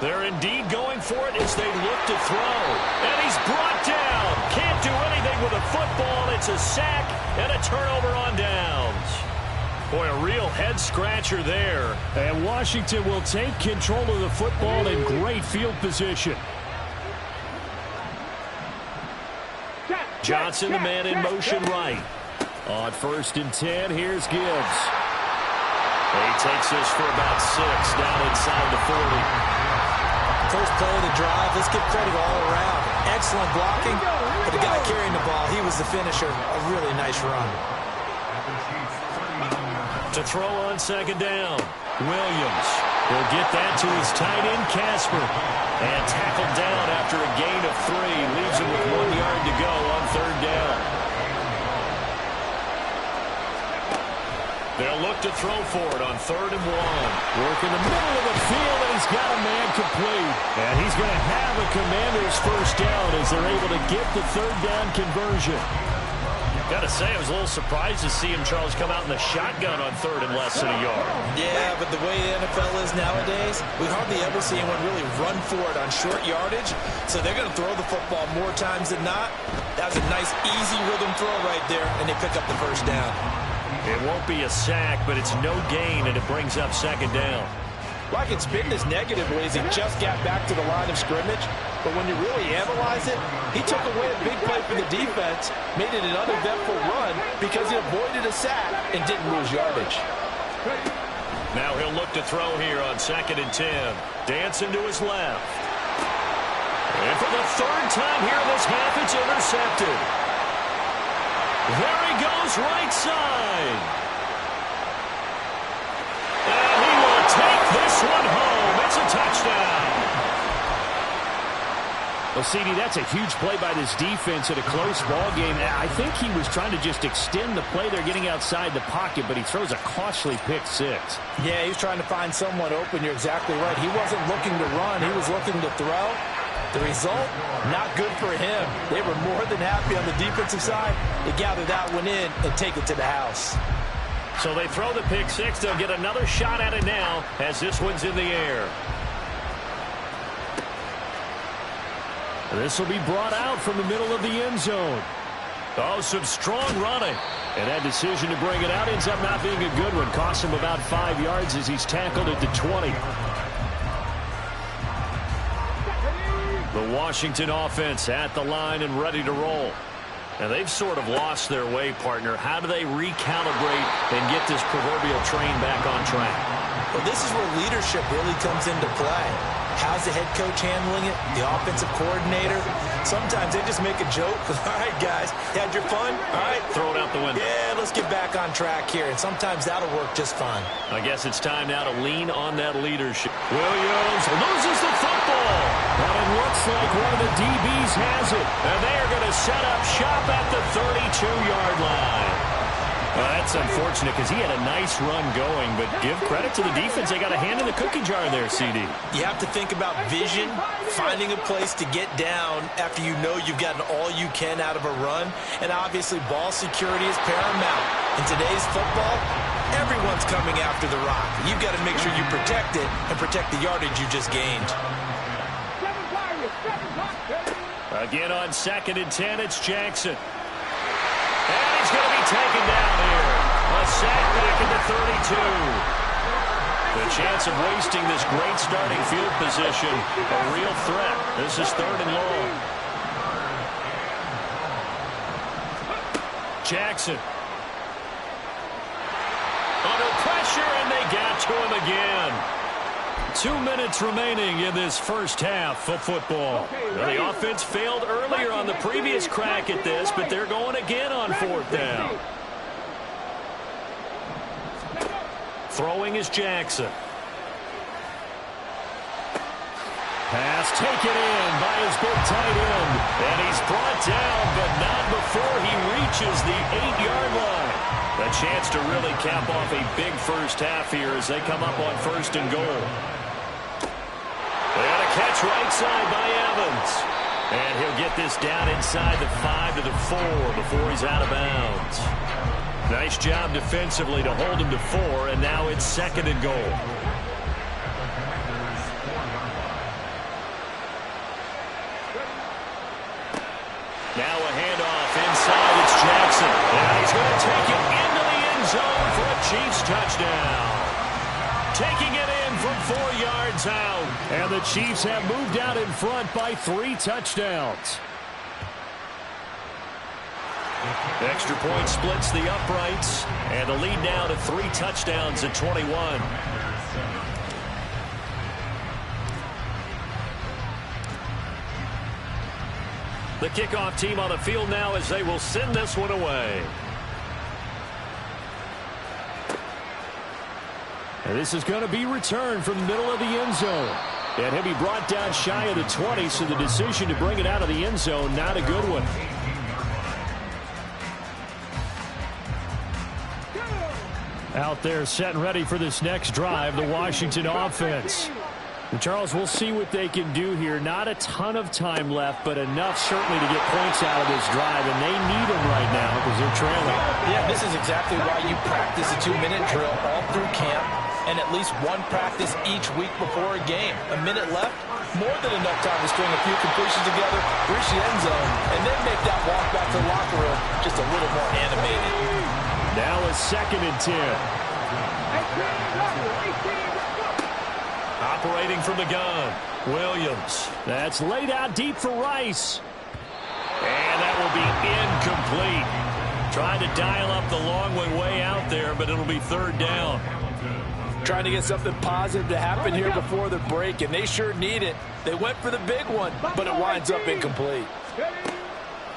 They're indeed going for it as they look to throw. And he's brought down. Can't do anything with a football. It's a sack and a turnover on downs. Boy, a real head-scratcher there. And Washington will take control of the football in great field position. Johnson, the man in motion right. On 1st and 10, here's Gibbs. He takes this for about 6 down inside the 40. first play of the drive. Let's give credit all around. Excellent blocking, but the guy carrying the ball, he was the finisher. A really nice run. To throw on second down, Williams will get that to his tight end, Casper. And tackled down after a gain of 3. Leaves him with 1 yard to go on third down. They'll look to throw for it on 3rd and 1. Work in the middle of the field, and he's got a man complete. And he's going to have a Commander's first down as they're able to get the third down conversion. Got to say, I was a little surprised to see him, Charles, come out in the shotgun on 3rd and less than a yard. Yeah, but the way the NFL is nowadays, we hardly ever see anyone really run for it on short yardage. So they're going to throw the football more times than not. That was a nice, easy rhythm throw right there, and they pick up the first down. It won't be a sack, but it's no gain, and it brings up second down. Like it's been this negatively as he just got back to the line of scrimmage. But when you really analyze it, he took away a big play for the defense, made it an uneventful run because he avoided a sack and didn't lose yardage. Now he'll look to throw here on 2nd and 10. Dancing to his left. And for the 3rd time here in this half, it's intercepted. There he goes, right side. And he will take this one home. It's a touchdown. Well, CD, that's a huge play by this defense in a close ball game. I think he was trying to just extend the play. They're getting outside the pocket, but he throws a costly pick 6. Yeah, he was trying to find someone open. You're exactly right. He wasn't looking to run. He was looking to throw. The result, not good for him. They were more than happy on the defensive side to gather that one in and take it to the house. So they throw the pick 6. They'll get another shot at it now as this one's in the air. This will be brought out from the middle of the end zone. Oh, some strong running. And that decision to bring it out ends up not being a good one. Costs him about 5 yards as he's tackled at the 20. The Washington offense at the line and ready to roll. And they've sort of lost their way, partner. How do they recalibrate and get this proverbial train back on track? Well, this is where leadership really comes into play. How's the head coach handling it? The offensive coordinator? Sometimes they just make a joke. All right, guys, you had your fun? All right. Throw it out the window. Yeah, let's get back on track here. And sometimes that'll work just fine. I guess it's time now to lean on that leadership. Williams loses the football. And it looks like one of the DBs has it. And they are going to set up shop at the 32-yard line. Well, that's unfortunate because he had a nice run going, but give credit to the defense. They got a hand in the cookie jar there, CD. You have to think about vision, finding a place to get down after you know you've gotten all you can out of a run, and obviously ball security is paramount. In today's football, everyone's coming after the rock. You've got to make sure you protect it and protect the yardage you just gained. Again on 2nd and 10, it's Jackson. And he's going to be taken down here. A sack back at the 32. The chance of wasting this great starting field position, a real threat. This is 3rd and long. Jackson. Under pressure, and they got to him again. 2 minutes remaining in this first half of football. Now, the offense failed earlier on the previous crack at this, but they're going again on 4th down. Throwing is Jackson. Pass taken in by his big tight end. And he's brought down, but not before he reaches the 8-yard line. A chance to really cap off a big first half here as they come up on 1st and goal. And a catch right side by Evans. And he'll get this down inside the 5 to the 4 before he's out of bounds. Nice job defensively to hold him to 4, and now it's 2nd and goal. Now a handoff inside. It's Jackson. And he's going to take it into the end zone for a Chiefs touchdown. Taking it in from 4 yards out. And the Chiefs have moved out in front by 3 touchdowns. Extra point splits the uprights. And the lead now to 3 touchdowns at 21. The kickoff team on the field now as they will send this one away. And this is going to be returned from the middle of the end zone. And he'll be brought down shy of the 20, so the decision to bring it out of the end zone, not a good one. Out there set and ready for this next drive, the Washington offense. And Charles, we'll see what they can do here. Not a ton of time left, but enough certainly to get points out of this drive, and they need them right now because they're trailing. Yeah, this is exactly why you practice a 2-minute drill all through camp and at least one practice each week before a game. A minute left, more than enough time to string a few completions together, reach the end zone, and then make that walk back to the locker room just a little more animated. Now a 2nd and 10. Operating from the gun, Williams. That's laid out deep for Rice. And that will be incomplete. Trying to dial up the long way out there, but it'll be 3rd down. Trying to get something positive to happen here before the break, and they sure need it. They went for the big one, but it winds up incomplete.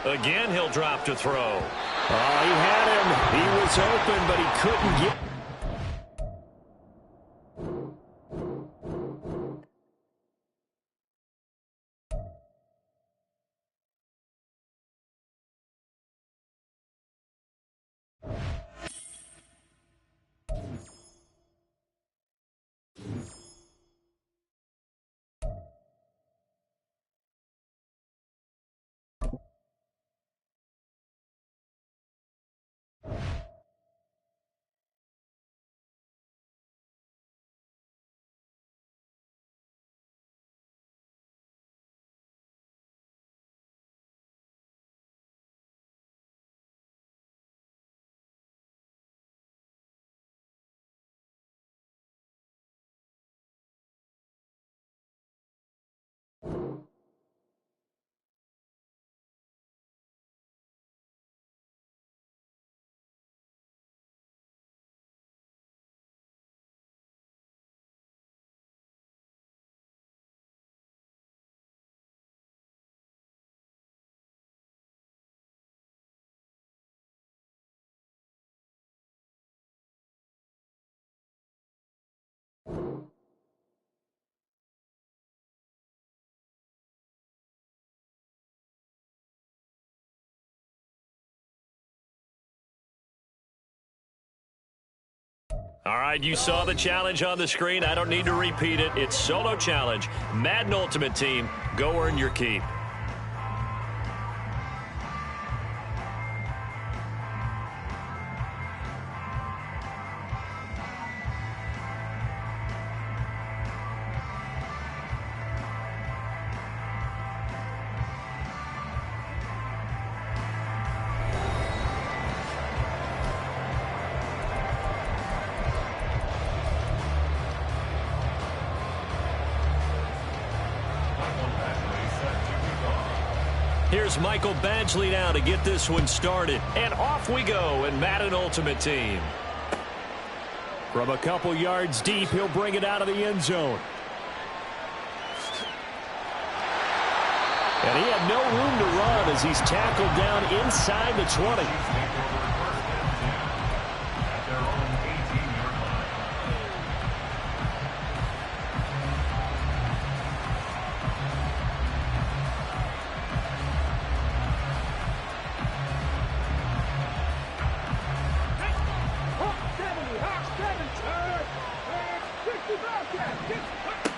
Again, he'll drop to throw. Oh, he had him. He was open, but he couldn't get. All right, you saw the challenge on the screen. I don't need to repeat it. It's solo challenge. Madden Ultimate Team, go earn your keep. Here's Michael Badgley now to get this one started. And off we go in Madden Ultimate Team. From a couple yards deep, he'll bring it out of the end zone. And he had no room to run as he's tackled down inside the 20.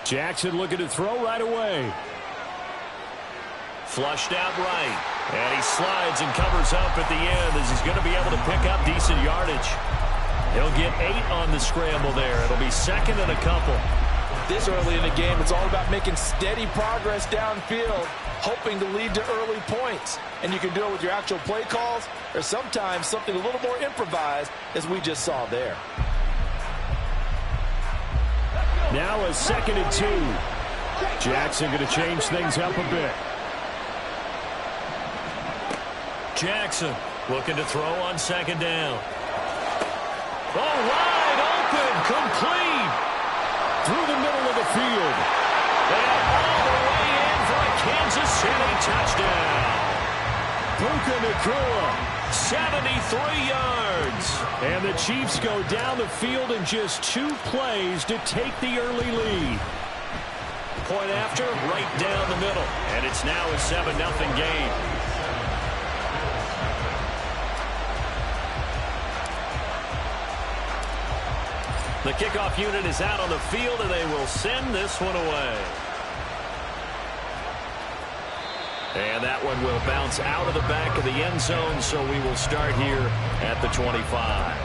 Jackson looking to throw right away. Flushed out right. And he slides and covers up at the end as he's going to be able to pick up decent yardage. He'll get 8 on the scramble there. It'll be 2nd and a couple. This early in the game, it's all about making steady progress downfield, hoping to lead to early points. And you can do it with your actual play calls or sometimes something a little more improvised, as we just saw there. Now a 2nd and 2. Jackson going to change things up a bit. Jackson looking to throw on 2nd down. Oh, wide open, complete. Through the middle of the field. And all the way in for a Kansas City touchdown. Puka Nacua, 73 yards. And the Chiefs go down the field in just 2 plays to take the early lead. Point after, right down the middle. And it's now a 7-0 game. The kickoff unit is out on the field, and they will send this one away. And that one will bounce out of the back of the end zone, so we will start here at the 25.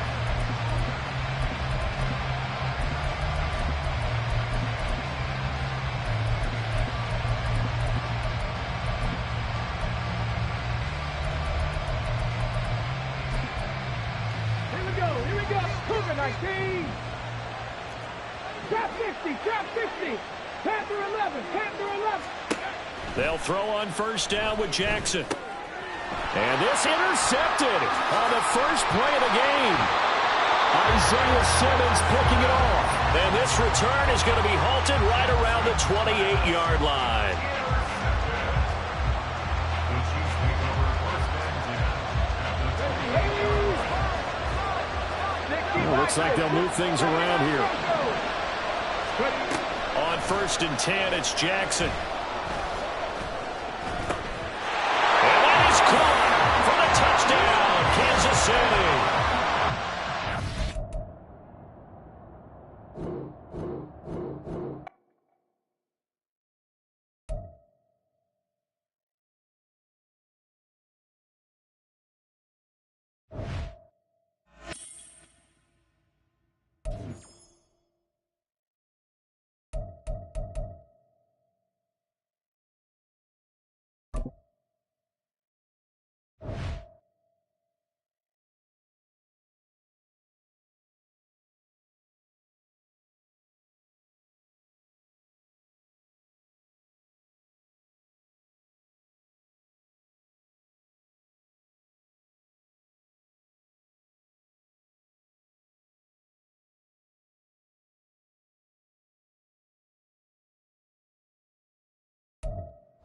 Here we go. Cougar 19. Trap 60, trap 60. Panther 11, Panther 11. They'll throw on first down with Jackson. And this intercepted on the first play of the game. Isaiah Simmons picking it off. And this return is going to be halted right around the 28-yard line. Well, looks like they'll move things around here. On 1st and 10, it's Jackson. And that is caught for the touchdown, Kansas City.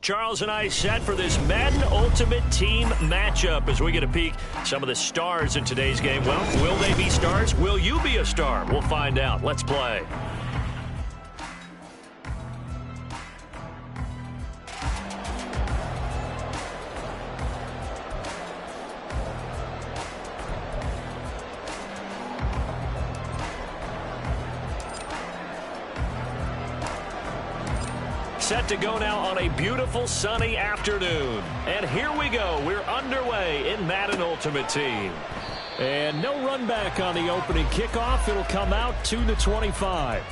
Charles and I set for this Madden Ultimate Team matchup as we get a peek some of the stars in today's game. Well, will they be stars? Will you be a star? We'll find out. Let's play. Set to go now on a beautiful sunny afternoon. And here we go. We're underway in Madden Ultimate Team. And no run back on the opening kickoff. It'll come out to the 25.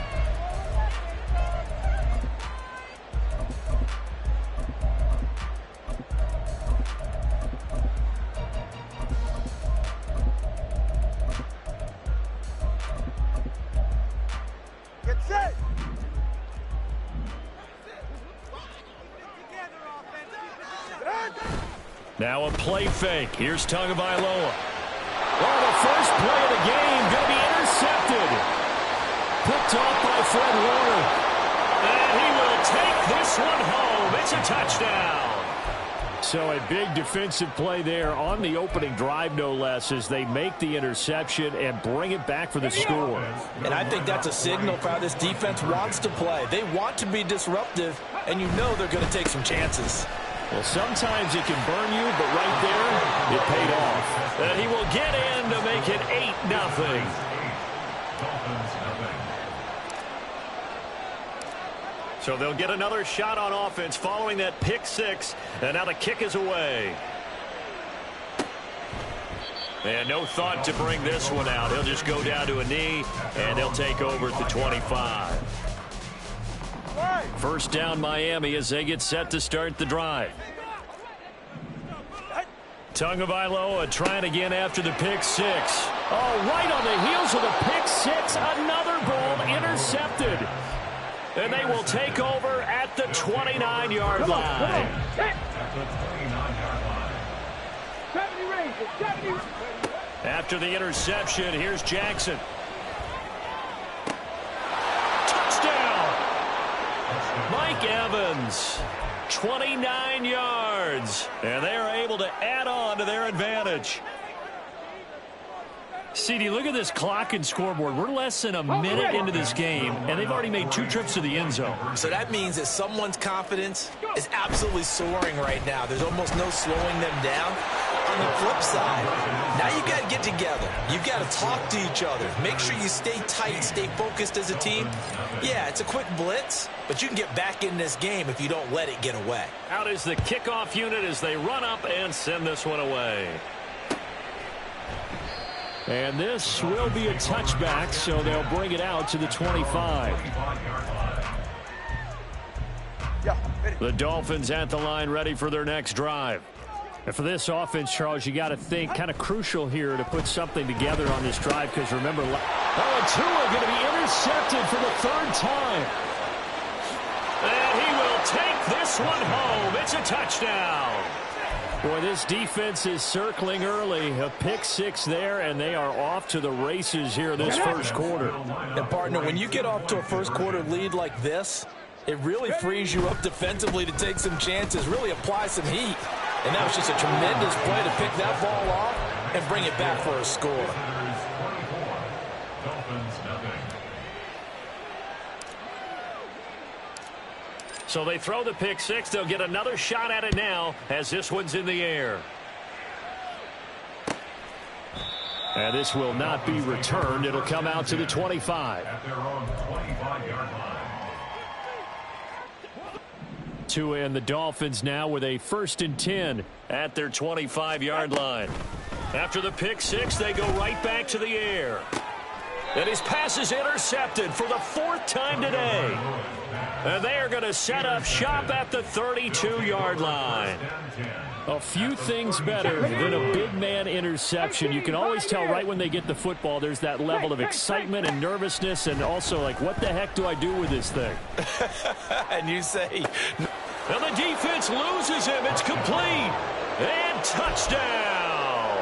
Get set. Now a play fake. Here's Tagovailoa. Oh, the first play of the game going to be intercepted. Picked off by Fred Warner. And he will take this one home. It's a touchdown. So a big defensive play there on the opening drive, no less, as they make the interception and bring it back for the score. And I think that's a signal for how this defense wants to play. They want to be disruptive, and you know they're going to take some chances. Well, sometimes it can burn you, but right there, it paid off. And he will get in to make it 8-0. So they'll get another shot on offense following that pick six. And now the kick is away. And no thought to bring this one out. He'll just go down to a knee, and they'll take over at the 25. First down Miami as they get set to start the drive. Tagovailoa trying again after the pick six. Oh, right on the heels of the pick six, another ball intercepted. And they will take over at the 29-yard line. 70 Rangers, 70. After the interception, here's Jackson. Touchdown! Mike Evans. 29 yards. And they are able to add on to their advantage. CD, look at this clock and scoreboard. We're less than a minute into this game, and they've already made 2 trips to the end zone. So that means that someone's confidence is absolutely soaring right now. There's almost no slowing them down. On the flip side, now you got to get together. You've got to talk to each other. Make sure you stay tight, stay focused as a team. Yeah, it's a quick blitz, but you can get back in this game if you don't let it get away. Out is the kickoff unit as they run up and send this one away. And this will be a touchback, so they'll bring it out to the 25. The Dolphins at the line ready for their next drive. And for this offense, Charles, you got to think kind of crucial here to put something together on this drive because remember, Tua going to be intercepted for the 3rd time. And he will take this one home. It's a touchdown. Boy, this defense is circling early. A pick 6 there, and they are off to the races here this first quarter. And, partner, when you get off to a first-quarter lead like this, it really frees you up defensively to take some chances, really apply some heat. And that was just a tremendous play to pick that ball off and bring it back for a score. So they throw the pick 6. They'll get another shot at it now as this one's in the air. And this will not be returned. It'll come out to the 25. At their own 25-yard line. Tua and the Dolphins now with a 1st and 10 at their 25-yard line. After the pick 6, they go right back to the air. And his pass is intercepted for the 4th time today. And they are going to set up shop at the 32-yard line. A few things better than a big man interception. You can always tell right when they get the football, there's that level of excitement and nervousness and also like, what the heck do I do with this thing? And you say... And the defense loses him. It's complete. And touchdown.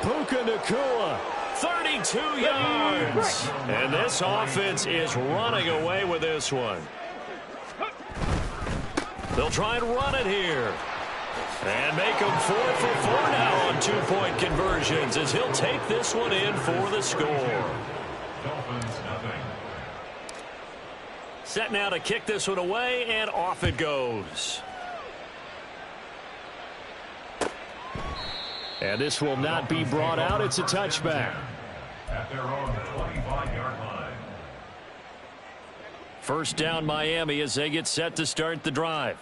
Puka Nacua. 32 yards. And this offense is running away with this one. They'll try and run it here. And make them 4 for 4 now on 2-point conversions as he'll take this one in for the score. Dolphins nothing. Set now to kick this one away, and off it goes. And this will not be brought out. It's a touchback. At their own 25-yard line. First down Miami as they get set to start the drive.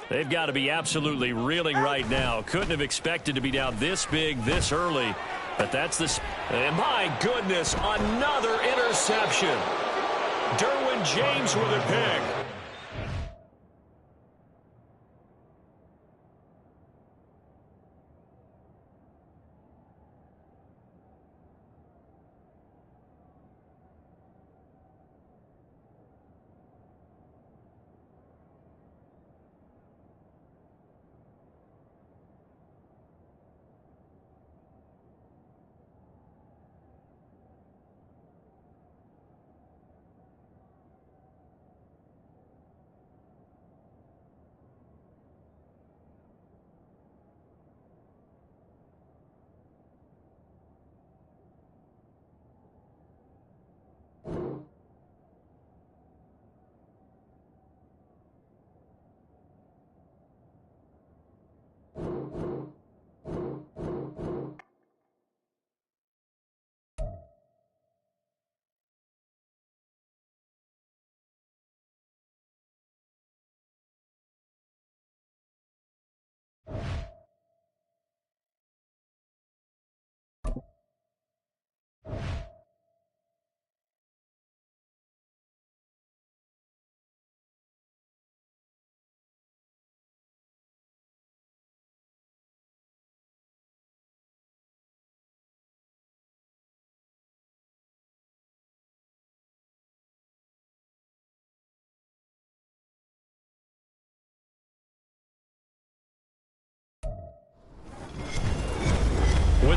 They've got to be absolutely reeling right now. Couldn't have expected to be down this big this early. But that's the... And my goodness, another interception. Derwin James with a pick.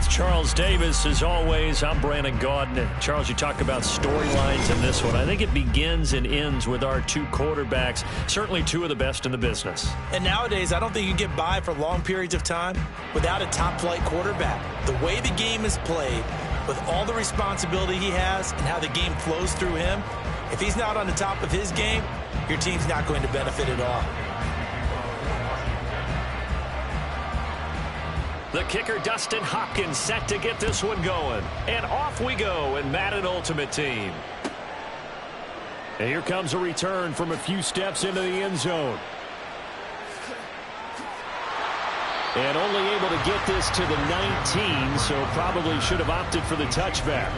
Charles Davis, as always, I'm Brandon Gaudin. Charles, you talk about storylines in this one. I think it begins and ends with our two quarterbacks, certainly two of the best in the business. And nowadays, I don't think you can get by for long periods of time without a top-flight quarterback. The way the game is played, with all the responsibility he has and how the game flows through him, if he's not on the top of his game, your team's not going to benefit at all. The kicker, Dustin Hopkins, set to get this one going. And off we go in Madden Ultimate Team. And here comes a return from a few steps into the end zone. And only able to get this to the 19, so probably should have opted for the touchback.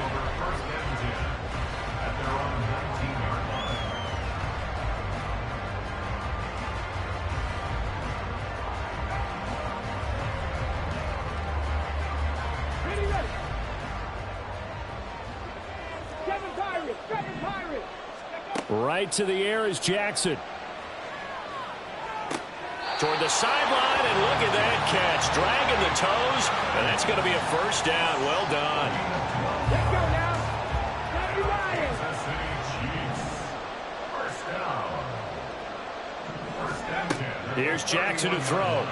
Right to the air is Jackson. Toward the sideline, and look at that catch. Dragging the toes, and that's going to be a first down. Well done. Let's go now. Let's Ryan. First down. Here's Jackson to throw.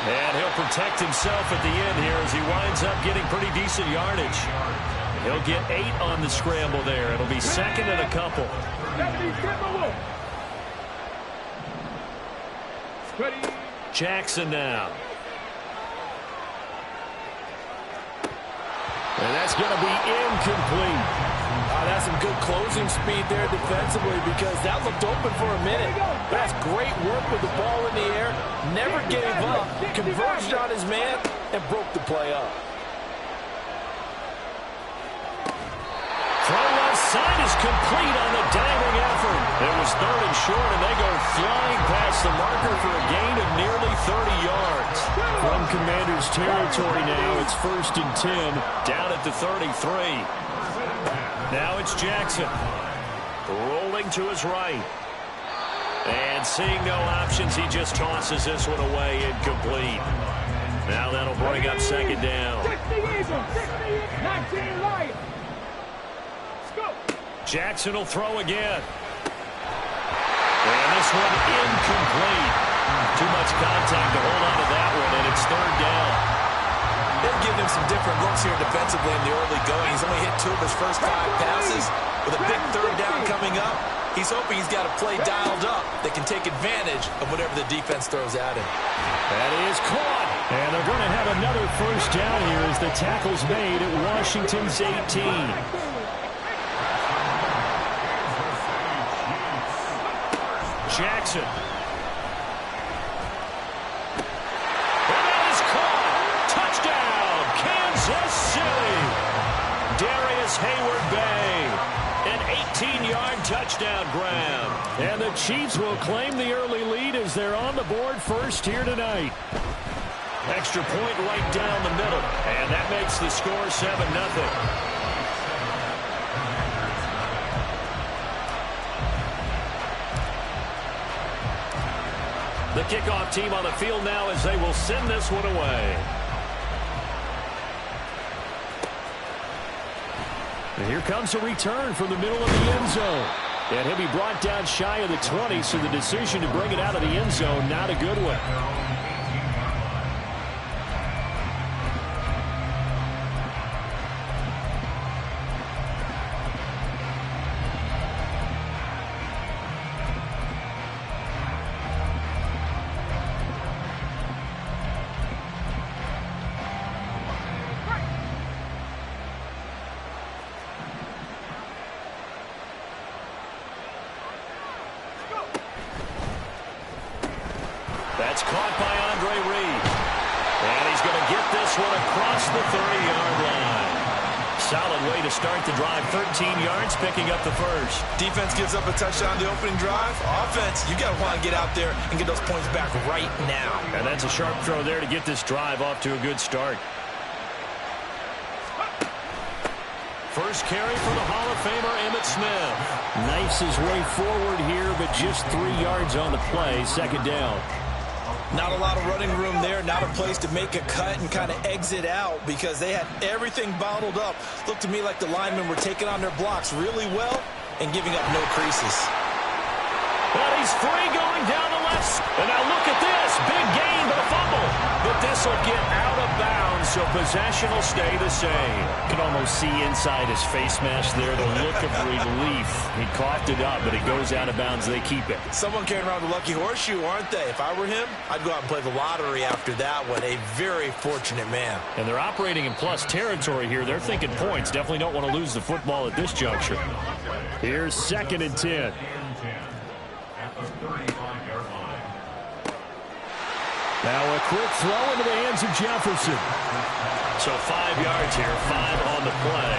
And he'll protect himself at the end here as he winds up getting pretty decent yardage. He'll get 8 on the scramble there. It'll be second and a couple. Jackson now. And that's going to be incomplete. That's some good closing speed there defensively because that looked open for a minute. That's great work with the ball in the air. Never gave up. Converged on his man and broke the play up. Throw left side is complete on the diving effort. It was third and short, and they go flying past the marker for a gain of nearly 30 yards. From Commander's territory now, it's 1st and 10. Down at the 33. Now it's Jackson. Rolling to his right. And seeing no options, he just tosses this one away, incomplete. Now that'll bring up second down. 19 Lions. Jackson will throw again. And this one incomplete. Too much contact to hold on to that one, and it's third down. They've given him some different looks here defensively in the early going. He's only hit 2 of his first 5 passes. With a big third down coming up, he's hoping he's got a play dialed up that can take advantage of whatever the defense throws at him. That is caught. And they're going to have another first down here as the tackle's made at Washington's 18. Jackson. And that is caught. Touchdown, Kansas City. Darius Hayward-Bay. An 18-yard touchdown grab. And the Chiefs will claim the early lead as they're on the board first here tonight. Extra point right down the middle. And that makes the score 7-0. The kickoff team on the field now as they will send this one away. And here comes a return from the middle of the end zone. And he'll be brought down shy of the 20, so the decision to bring it out of the end zone, not a good one. That's caught by Andre Reed. And he's going to get this one across the 30-yard line. Solid way to start the drive. 13 yards, picking up the first. Defense gives up a touchdown on the opening drive. Offense, you got to want to get out there and get those points back right now. And that's a sharp throw there to get this drive off to a good start. First carry for the Hall of Famer Emmitt Smith. Knifes his way forward here, but just 3 yards on the play. Second down. Not a lot of running room there, not a place to make a cut and kind of exit out because they had everything bottled up. Looked to me like the linemen were taking on their blocks really well and giving up no creases. Well, he's free going down the left. And now look at this. Big gain, but a fumble. But this will get out of bounds, so possession will stay the same. You can almost see inside his face mask there the look of relief. He coughed it up, but it goes out of bounds. They keep it. Someone carrying around the lucky horseshoe, aren't they? If I were him, I'd go out and play the lottery after that one. A very fortunate man. And they're operating in plus territory here. They're thinking points. Definitely don't want to lose the football at this juncture. Here's 2nd and 10. Now a quick throw into the hands of Jefferson. So 5 yards here, 5 on the play.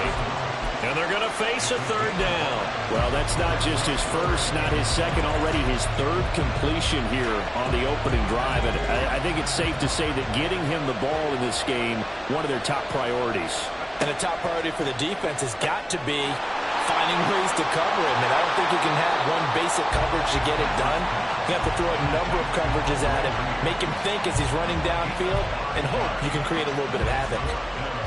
And they're going to face a 3rd down. Well, that's not just his first, not his second, already his 3rd completion here on the opening drive. And I think it's safe to say that getting him the ball in this game, one of their top priorities. And a top priority for the defense has got to be finding ways to cover him. And I don't think you can have one basic coverage to get it done. You have to throw a number of coverages at him, make him think as he's running downfield, and hope you can create a little bit of havoc.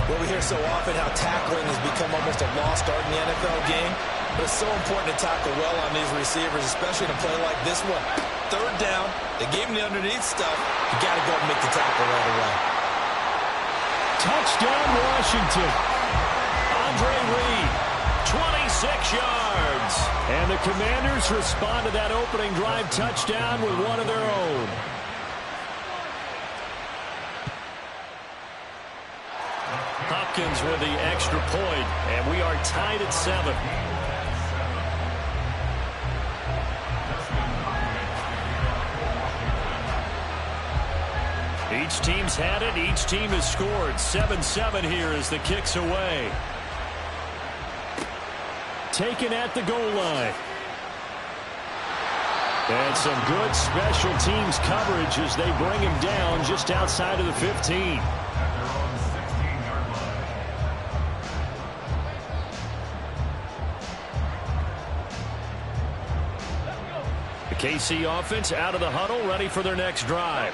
Well, we hear so often how tackling has become almost a lost art in the NFL game, but it's so important to tackle well on these receivers, especially in a play like this one. 3rd down, they gave him the underneath stuff. You got to go and make the tackle right away. Touchdown, Washington. Andre Reed, 26 yards. And the Commanders respond to that opening drive touchdown with one of their own. Hopkins with the extra point, and we are tied at 7. Each team's had it. Each team has scored. 7-7 here as the kick's away. Taken at the goal line. And some good special teams coverage as they bring him down just outside of the 15. The KC offense out of the huddle, ready for their next drive.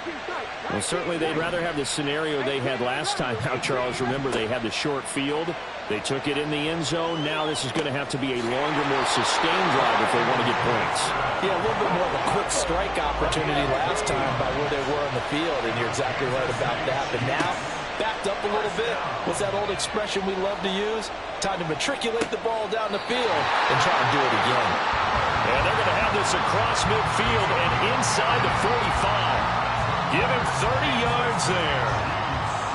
Well, certainly they'd rather have the scenario they had last time out, Charles. Remember, they had the short field. They took it in the end zone. Now this is going to have to be a longer, more sustained drive if they want to get points. Yeah, a little bit more of a quick strike opportunity last time by where they were on the field, and you're exactly right about that. But now, backed up a little bit. What's that old expression we love to use? Time to matriculate the ball down the field and try and do it again. And they're going to have this across midfield and inside the 45. Give him 30 yards there.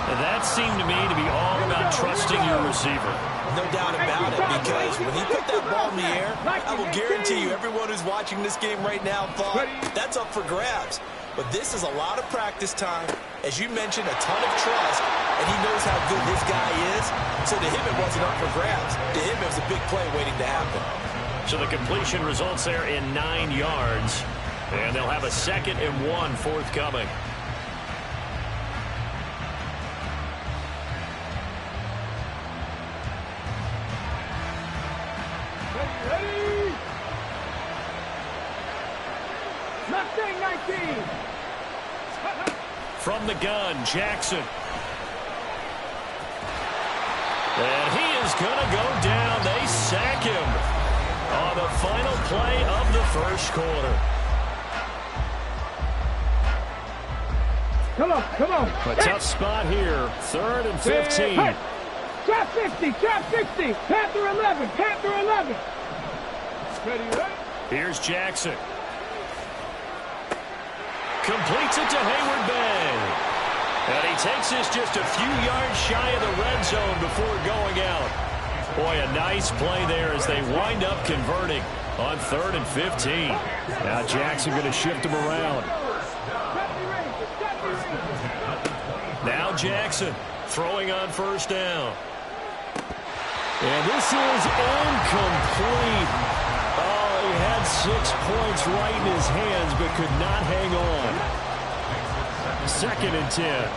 And that seemed to me to be all about trusting your receiver. No doubt about it, because when he put that ball in the air, I will guarantee you everyone who's watching this game right now thought that's up for grabs. But this is a lot of practice time. As you mentioned, a ton of trust, and he knows how good this guy is. So to him, it wasn't up for grabs. To him, it was a big play waiting to happen. So the completion results there in 9 yards. And they'll have a 2nd and 1 forthcoming. Ready? Mustang 19. From the gun, Jackson. And he is going to go down. They sack him on the final play of the first quarter. Come on, come on. A tough spot here. 3rd and 15. Hey. Trap 60, trap 60. Panther 11, Panther 11. Ready? Here's Jackson. Completes it to Hayward Bay. And he takes this just a few yards shy of the red zone before going out. Boy, a nice play there as they wind up converting on 3rd and 15. Now Jackson going to shift him around. Now Jackson throwing on 1st down. And this is incomplete. Oh, he had 6 points right in his hands but could not hang on. 2nd and 10.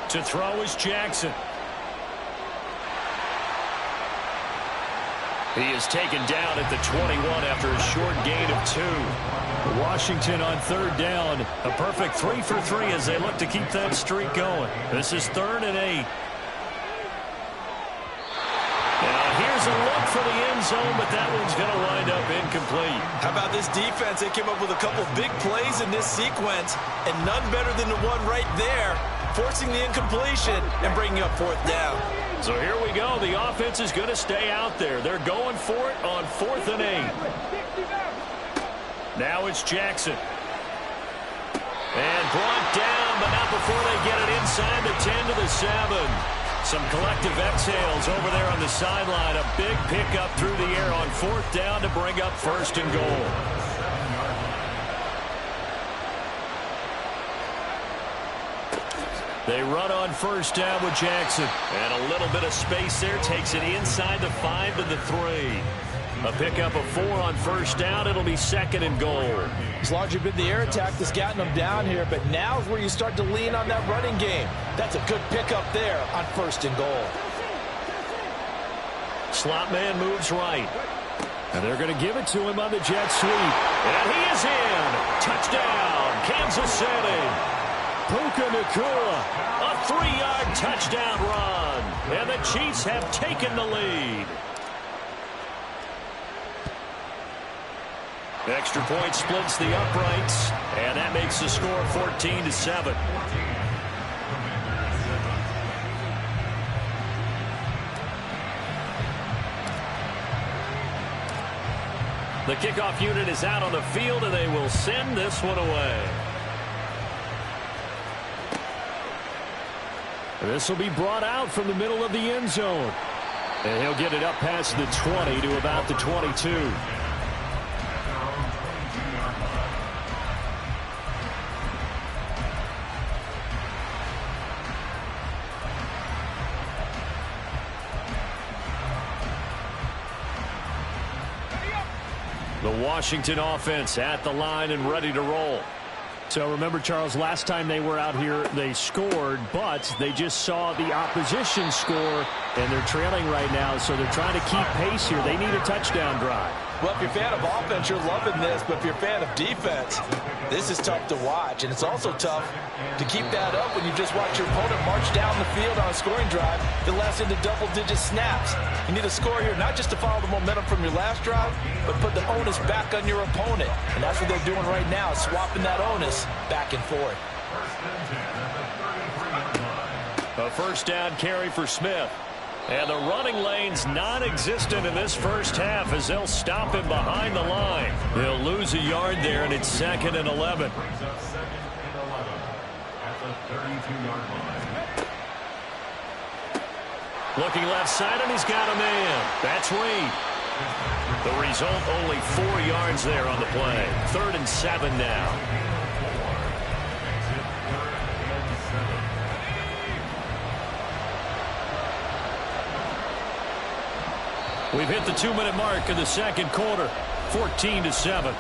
To throw is Jackson. He is taken down at the 21 after a short gain of 2. Washington on third down. A perfect 3 for 3 as they look to keep that streak going. This is 3rd and 8. Now here's a look for the end zone, but that one's going to wind up incomplete. How about this defense? They came up with a couple big plays in this sequence, and none better than the one right there, forcing the incompletion and bringing up 4th down. So here we go. The offense is going to stay out there. They're going for it on 4th and 8. Now it's Jackson. And brought down, but not before they get it inside the 10 to the 7. Some collective exhales over there on the sideline. A big pickup through the air on 4th down to bring up 1st and goal. They run on 1st down with Jackson. And a little bit of space there. Takes it inside the 5 to the 3. A pickup of 4 on 1st down. It'll be 2nd and goal. It's largely been the air attack that's gotten them down here, but now is where you start to lean on that running game. That's a good pickup there on 1st and goal. Slot man moves right. And they're going to give it to him on the jet sweep. And he is in. Touchdown, Kansas City. Puka Nacua, a 3-yard touchdown run. And the Chiefs have taken the lead. Extra point splits the uprights, and that makes the score 14-7. The kickoff unit is out on the field, and they will send this one away. This will be brought out from the middle of the end zone. And he'll get it up past the 20 to about the 22. The Washington offense at the line and ready to roll. So remember, Charles, last time they were out here, they scored, but they just saw the opposition score, and they're trailing right now, so they're trying to keep pace here. They need a touchdown drive. Well, if you're a fan of offense, you're loving this, but if you're a fan of defense, this is tough to watch, and it's also tough to keep that up when you just watch your opponent march down the field on a scoring drive that lasts into double-digit snaps. You need a score here, not just to follow the momentum from your last drive, but put the onus back on your opponent, and that's what they're doing right now, swapping that onus back and forth. A 1st down carry for Smith. And the running lane's non-existent in this first half as they'll stop him behind the line. They'll lose a yard there, and it's 2nd and 11. Looking left side, and he's got a man. That's Reed. The result, only 4 yards there on the play. 3rd and 7 now. We've hit the 2-minute mark in the second quarter. 14-7.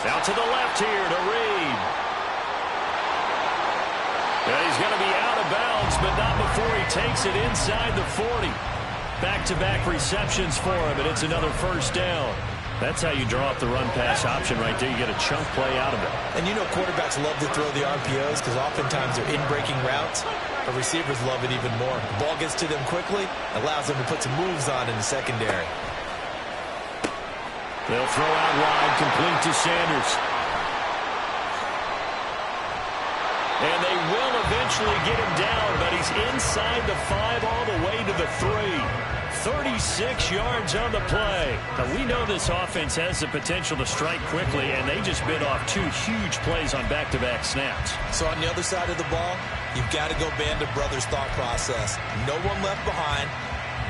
Out to the left here to Reed. And he's going to be out of bounds, but not before he takes it inside the 40. Back-to-back receptions for him, and it's another 1st down. That's how you draw up the run-pass option right there. You get a chunk play out of it. And you know quarterbacks love to throw the RPOs because oftentimes they're in-breaking routes. But receivers love it even more. The ball gets to them quickly, allows them to put some moves on in the secondary. They'll throw out wide, complete to Sanders. And they will eventually get him down, but he's inside the 5 all the way to the 3. 36 yards on the play. Now, we know this offense has the potential to strike quickly, and they just bit off 2 huge plays on back-to-back snaps. So on the other side of the ball, you've got to go Band of Brothers thought process. No one left behind,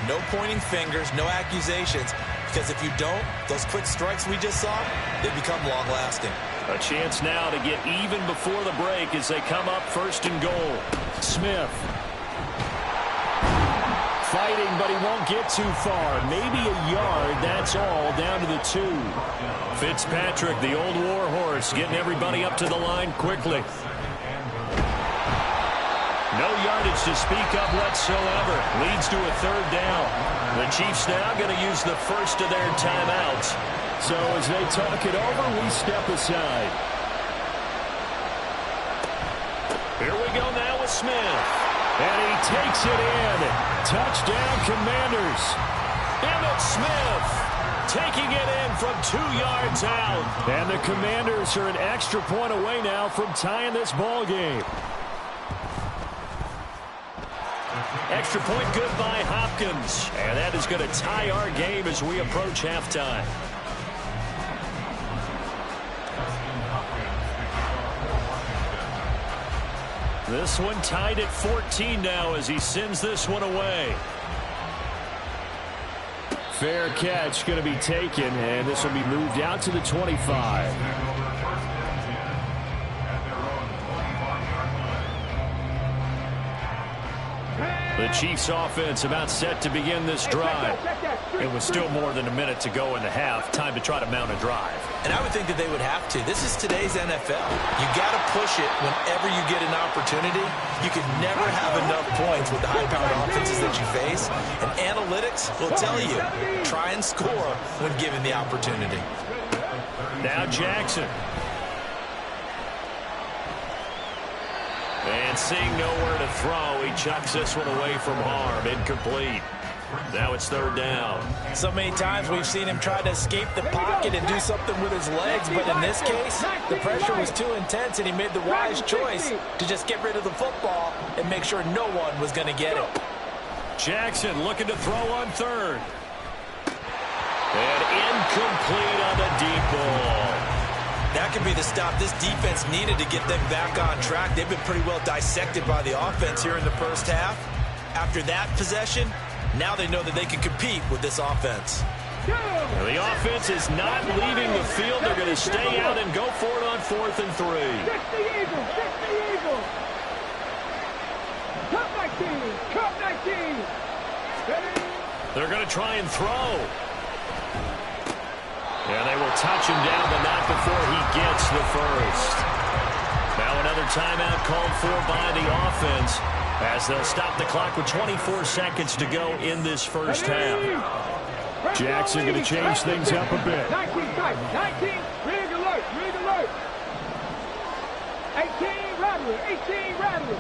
no pointing fingers, no accusations, because if you don't, those quick strikes we just saw, they become long-lasting. A chance now to get even before the break as they come up 1st and goal. Smith fighting, but he won't get too far. Maybe a yard, that's all, down to the 2. Fitzpatrick, the old war horse, getting everybody up to the line quickly. No yardage to speak of whatsoever. Leads to a 3rd down. The Chiefs now going to use the first of their timeouts. So as they talk it over, we step aside. Here we go now with Smith. And he takes it in. Touchdown, Commanders. Emmitt Smith taking it in from 2 yards out. And the Commanders are an extra point away now from tying this ball game. Extra point good by Hopkins. And that is going to tie our game as we approach halftime. This one tied at 14 now as he sends this one away. Fair catch going to be taken, and this will be moved out to the 25. The Chiefs offense about set to begin this drive. It was still more than a minute to go in the half. Time to try to mount a drive. And I would think that they would have to. This is today's NFL. You got to push it whenever you get an opportunity. You can never have enough points with the high-powered offenses that you face. And analytics will tell you, try and score when given the opportunity. Now Jackson. And seeing nowhere to throw, he chucks this one away from harm. Incomplete. Now it's 3rd down. So many times we've seen him try to escape the pocket and do something with his legs, but in this case, the pressure was too intense, and he made the wise choice to just get rid of the football and make sure no one was going to get it. Jackson looking to throw on 3rd. And incomplete on the deep ball. That could be the stop this defense needed to get them back on track. They've been pretty well dissected by the offense here in the first half. After that possession, now they know that they can compete with this offense. Well, the offense is not leaving the field. They're going to stay out and go for it on 4th and 3. 60 Eagles, 60 Eagles. Cup 19, Cup 19. They're going to try and throw. And they will touch him down, but not before he gets the first. Now another timeout called for by the offense as they'll stop the clock with 24 seconds to go in this first half. Jackson going to change things up a bit. 19 tight, 19, rig alert, rig alert. 18 Rattler, 18 Rattler.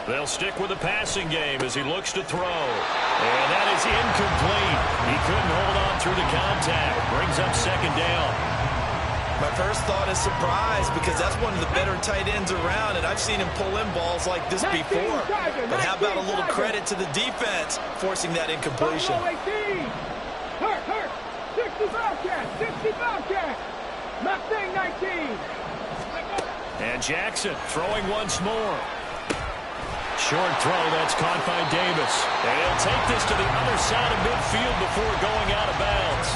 They'll stick with the passing game as he looks to throw. And that is incomplete. He couldn't hold on through the contact. Brings up 2nd down. My first thought is surprise because that's one of the better tight ends around, and I've seen him pull in balls like this before. But how about a little credit to the defense forcing that incompletion? Hurt, 60 Bobcat, 60 Bobcat. Mustang 19. And Jackson throwing once more. Short throw, that's caught by Davis. And he'll take this to the other side of midfield before going out of bounds.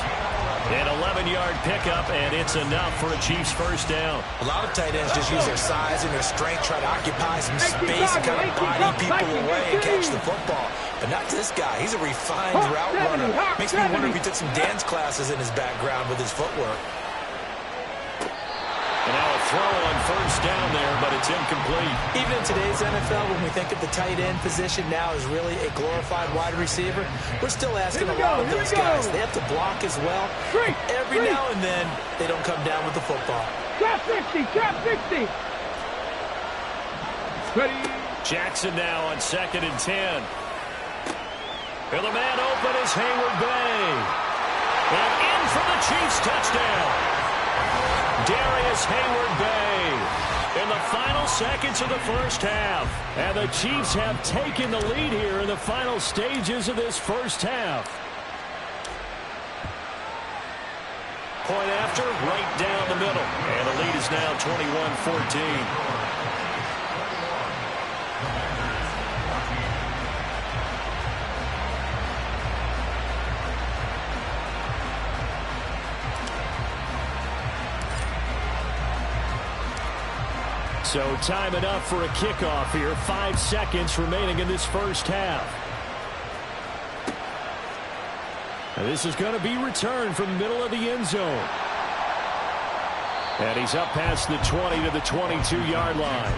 An 11-yard pickup, and it's enough for a Chiefs first down. A lot of tight ends just use their size and their strength, try to occupy some space and kind of body people away and catch the football. But not this guy. He's a refined route runner. Makes me wonder if he took some dance classes in his background with his footwork. And now a throw on first down there, but it's incomplete. Even in today's NFL, when we think of the tight end position now as really a glorified wide receiver, we're still asking a lot of those guys. They have to block as well. Every now and then, they don't come down with the football. Trap 60, trap 60. Ready. Jackson now on 2nd and 10. And the man open is Hayward Bay. And in for the Chiefs touchdown. Darius Hayward-Bay in the final seconds of the first half. And the Chiefs have taken the lead here in the final stages of this first half. Point after, right down the middle. And the lead is now 21-14. So time enough for a kickoff here. 5 seconds remaining in this first half. And this is going to be returned from the middle of the end zone. And he's up past the 20 to the 22-yard line.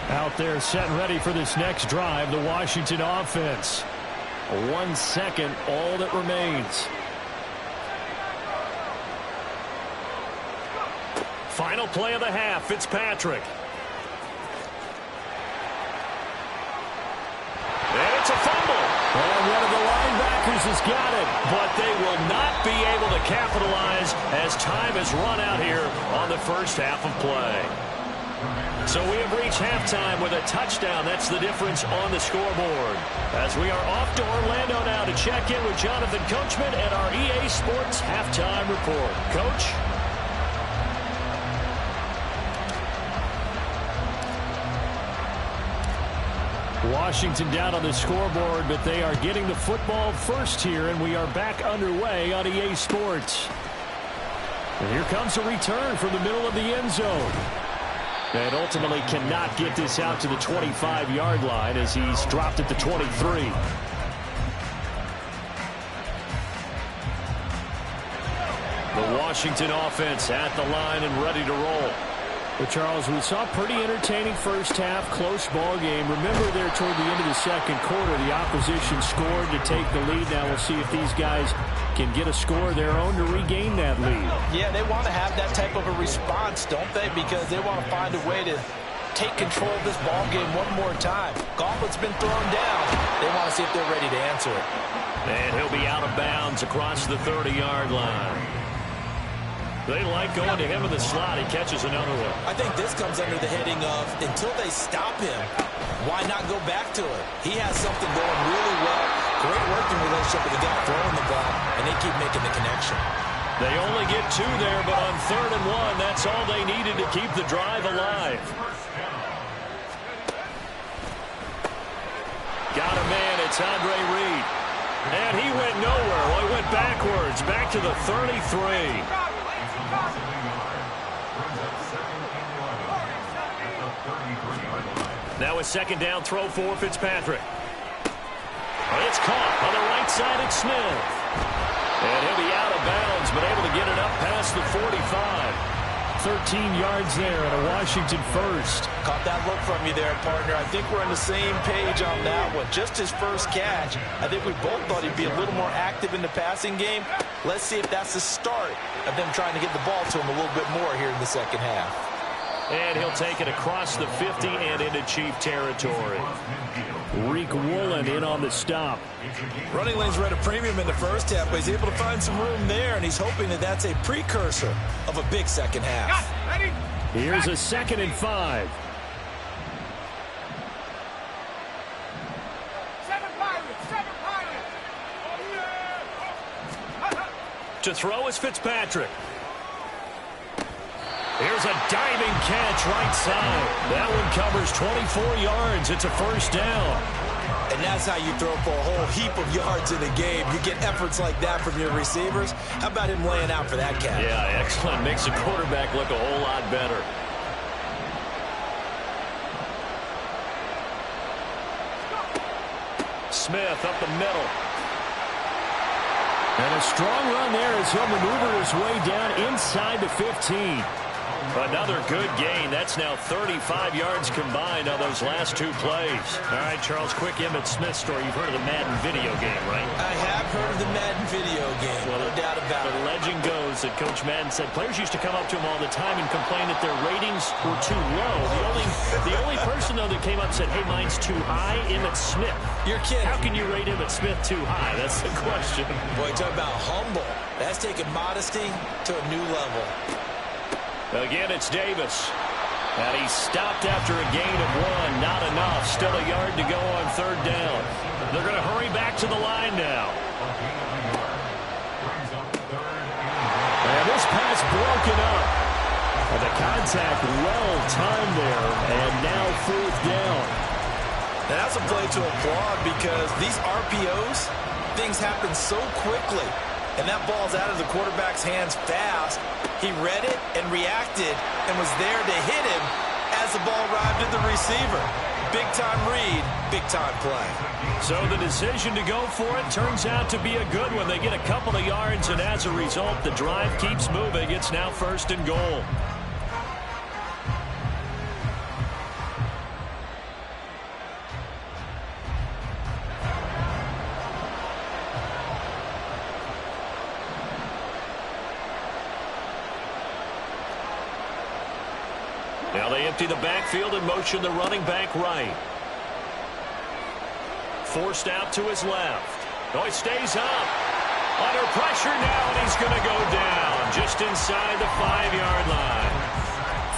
Out there set and ready for this next drive, the Washington offense. 1 second, all that remains. Final play of the half, Fitzpatrick. And it's a fumble. And one of the linebackers has got it. But they will not be able to capitalize as time has run out here on the first half of play. So we have reached halftime with a touchdown. That's the difference on the scoreboard. As we are off to Orlando now to check in with Jonathan Coachman at our EA Sports Halftime Report. Coach? Washington down on the scoreboard, but they are getting the football first here, and we are back underway on EA Sports. And here comes a return from the middle of the end zone. And ultimately cannot get this out to the 25-yard line as he's dropped at the 23. The Washington offense at the line and ready to roll. But, Charles, we saw a pretty entertaining first half, close ball game. Remember there toward the end of the second quarter, the opposition scored to take the lead. Now we'll see if these guys can get a score of their own to regain that lead. Yeah, they want to have that type of a response, don't they? Because they want to find a way to take control of this ball game one more time. Gauntlet's been thrown down. They want to see if they're ready to answer it. And he'll be out of bounds across the 30-yard line. They like going to him in the slot. He catches another one. I think this comes under the heading of until they stop him, why not go back to it? He has something going really well. Great working relationship with the guy throwing the ball, and they keep making the connection. They only get 2 there, but on 3rd and 1, that's all they needed to keep the drive alive. Got a man. It's Andre Reed. And he went nowhere. Well, he went backwards, back to the 33. Now a second down throw for Fitzpatrick. It's caught on the right side at Smith. And he'll be out of bounds, but able to get it up past the 45. 13 yards there and a Washington first. Caught that look from you there, partner. I think we're on the same page on that one. Just his first catch. I think we both thought he'd be a little more active in the passing game. Let's see if that's the start of them trying to get the ball to him a little bit more here in the second half. And he'll take it across the 50 and into Chief territory. Reek Woolen in on the stop. Running lanes were at a premium in the first half, but he's able to find some room there, and he's hoping that that's a precursor of a big second half. Here's a 2nd and 5. To throw is Fitzpatrick. Here's a diving catch right side. That one covers 24 yards. It's a first down. And that's how you throw for a whole heap of yards in a game. You get efforts like that from your receivers. How about him laying out for that catch? Yeah, excellent. Makes the quarterback look a whole lot better. Smith up the middle. And a strong run there as he'll maneuver his way down inside the 15. Another good gain. That's now 35 yards combined on those last 2 plays. All right, Charles, quick Emmitt Smith story. You've heard of the Madden video game, right? I have heard of the Madden video game. Well, no doubt about it. The legend goes that Coach Madden said players used to come up to him all the time and complain that their ratings were too low. The only person, though, that came up and said, hey, mine's too high, Emmitt Smith. You're kidding. How can you rate Emmitt Smith too high? That's the question. Boy, talk about humble. That's taking modesty to a new level. Again, it's Davis. And he's stopped after a gain of 1. Not enough. Still a yard to go on 3rd down. They're going to hurry back to the line now. And this pass broken up. And the contact well timed there. And now 4th down. And that's a play to applaud because these RPOs, things happen so quickly. And that ball's out of the quarterback's hands fast. He read it and reacted and was there to hit him as the ball arrived at the receiver. big-time read, big-time play. So the decision to go for it turns out to be a good one. They get a couple of yards, and as a result, the drive keeps moving. It's now 1st and goal. Now they empty the backfield and motion the running back right. Forced out to his left. Oh, he stays up. Under pressure now, and he's going to go down just inside the 5-yard line.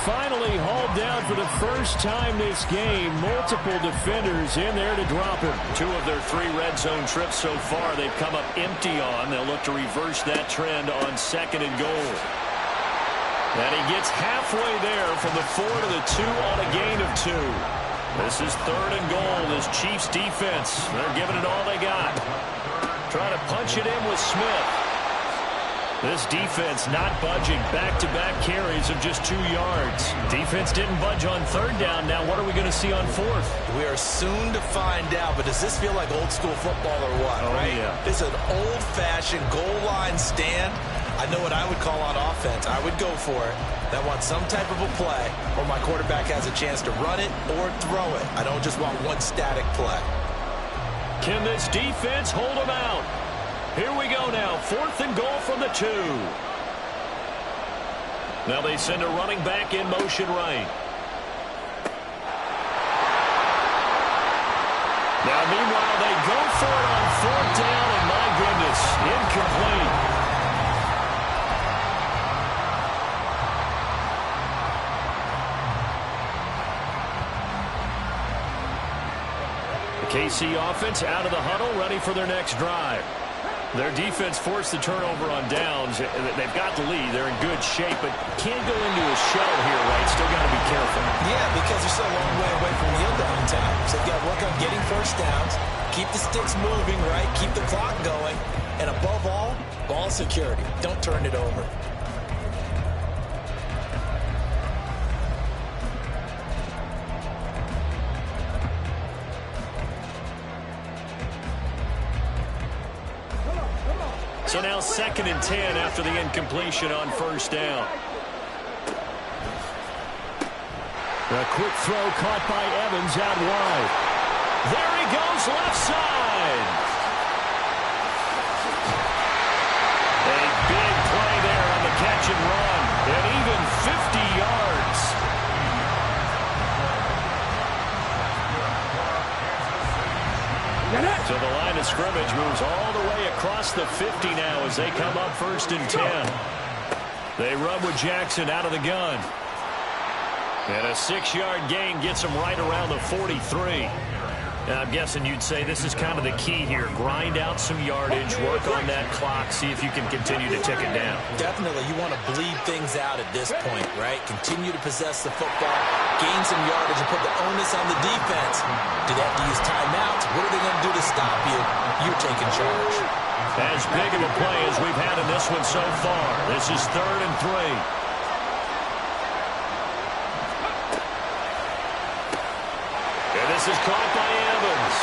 Finally hauled down for the first time this game. Multiple defenders in there to drop him. 2 of their 3 red zone trips so far they've come up empty on. They'll look to reverse that trend on 2nd and goal. And he gets halfway there from the 4 to the 2 on a gain of 2. This is 3rd and goal. This Chiefs defense, they're giving it all they got. Trying to punch it in with Smith. This defense not budging. Back-to-back carries of just 2 yards. Defense didn't budge on 3rd down. Now what are we going to see on 4th? We are soon to find out, but does this feel like old school football or what, right? Yeah. This is an old-fashioned goal line stand. I know what I would call on offense. I would go for it. I want some type of a play where my quarterback has a chance to run it or throw it. I don't just want one static play. Can this defense hold them out? Here we go now. 4th and goal from the 2. Now they send a running back in motion right. Now meanwhile they go for it on 4th down, and my goodness, incomplete. KC offense out of the huddle, ready for their next drive. Their defense forced the turnover on downs. They've got the lead. They're in good shape, but can't go into a shell here, right? Still got to be careful. Yeah, because they're still a long way away from kneel down time. So they've got to work on getting first downs, keep the sticks moving, right? Keep the clock going. And above all, ball security. Don't turn it over. So now 2nd and 10 after the incompletion on 1st down. A quick throw caught by Evans out wide. There he goes, left side. A big play there on the catch and run. And even 50 yards. So the line of scrimmage moves all the way across the 50 now as they come up 1st and 10. They run with Jackson out of the gun. And a 6-yard gain gets them right around the 43. And I'm guessing you'd say this is kind of the key here. Grind out some yardage, work on that clock, see if you can continue to tick it down. Definitely. You want to bleed things out at this point, right? Continue to possess the football, gain some yardage, and put the onus on the defense. Do they have to use timeouts? What are they going to do to stop you? You're taking charge. As big of a play as we've had in this one so far. This is 3rd and 3. This is caught by Evans.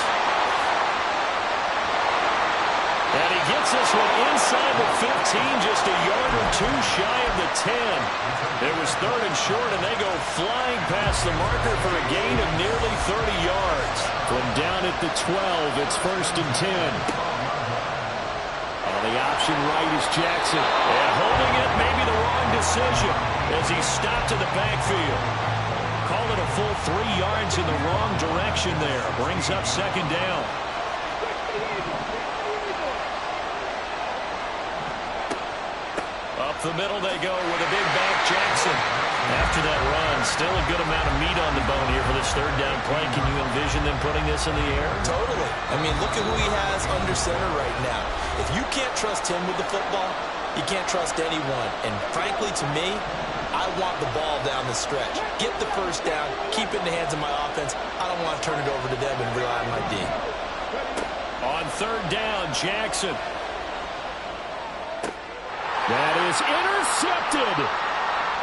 And he gets this one inside the 15, just a yard or 2 shy of the 10. It was 3rd and short, and they go flying past the marker for a gain of nearly 30 yards. From down at the 12, it's 1st and 10. On the option right is Jackson. And holding it may be the wrong decision as he stopped in the backfield. Called it a full 3 yards in the wrong direction there. Brings up 2nd down. Up the middle they go with a big back Jackson. After that run, still a good amount of meat on the bone here for this 3rd down play. Can you envision them putting this in the air? Totally. I mean, look at who he has under center right now. If you can't trust him with the football, you can't trust anyone. And frankly, to me, I want the ball down the stretch. Get the first down, keep it in the hands of my offense. I don't want to turn it over to them and rely on my D. On 3rd down, Jackson. That is intercepted.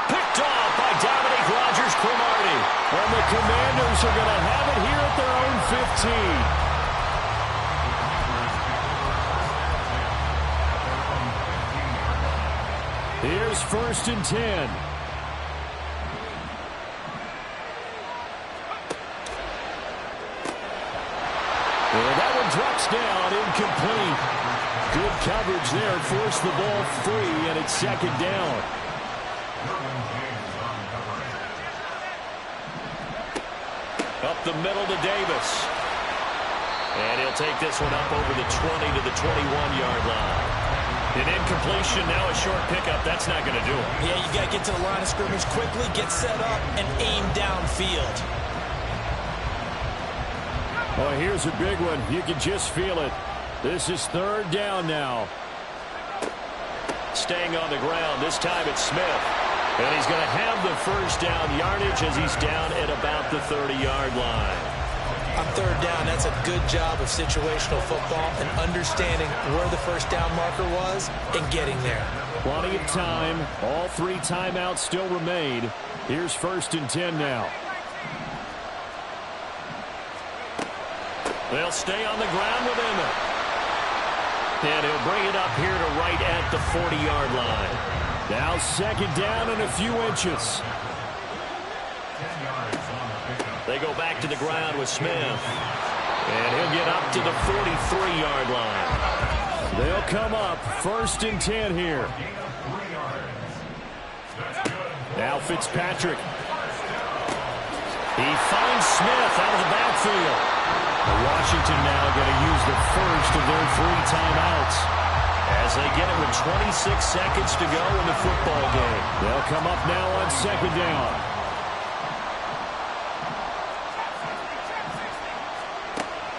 Picked off by Dominique Rodgers-Cromartie. And the Commanders are going to have it here at their own 15. Here's 1st and 10. And that one drops down, incomplete. Good coverage there, forced the ball free, and it's 2nd down. Up the middle to Davis. And he'll take this one up over the 20 to the 21-yard line. An incompletion, now a short pickup. That's not going to do it. Yeah, you got to get to the line of scrimmage quickly, get set up, and aim downfield. Oh, here's a big one. You can just feel it. This is 3rd down now. Staying on the ground. This time it's Smith. And he's going to have the 1st down yardage as he's down at about the 30-yard line. On 3rd down, that's a good job of situational football and understanding where the 1st down marker was and getting there. Plenty of time. All 3 timeouts still remain. Here's 1st and 10 now. They'll stay on the ground with him. And he'll bring it up here to right at the 40-yard line. Now 2nd down and a few inches. They go back to the ground with Smith. And he'll get up to the 43-yard line. They'll come up 1st and 10 here. Now Fitzpatrick. He finds Smith out of the backfield. Washington now going to use the first of their 3 timeouts. As they get it with 26 seconds to go in the football game. They'll come up now on 2nd down.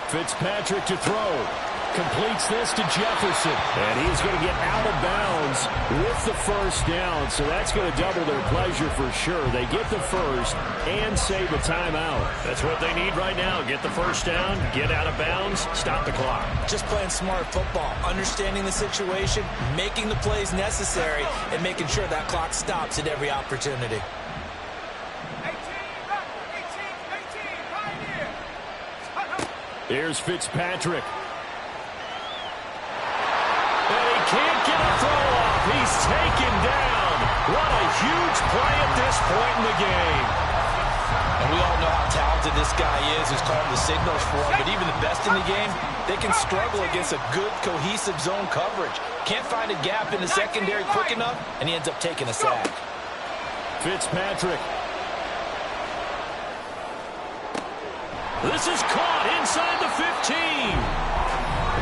Fitzpatrick to throw. Completes this to Jefferson. And he's going to get out of bounds with the 1st down. So that's going to double their pleasure for sure. They get the 1st and save a timeout. That's what they need right now. Get the 1st down, get out of bounds, stop the clock. Just playing smart football, understanding the situation, making the plays necessary, and making sure that clock stops at every opportunity. Here's Fitzpatrick. And he can't get a throw off. He's taken down. What a huge play at this point in the game. And we all know how talented this guy is who's calling the signals for him. But even the best in the game, they can struggle against a good, cohesive zone coverage. Can't find a gap in the secondary quick enough, and he ends up taking a sack. Fitzpatrick. This is caught inside the 15.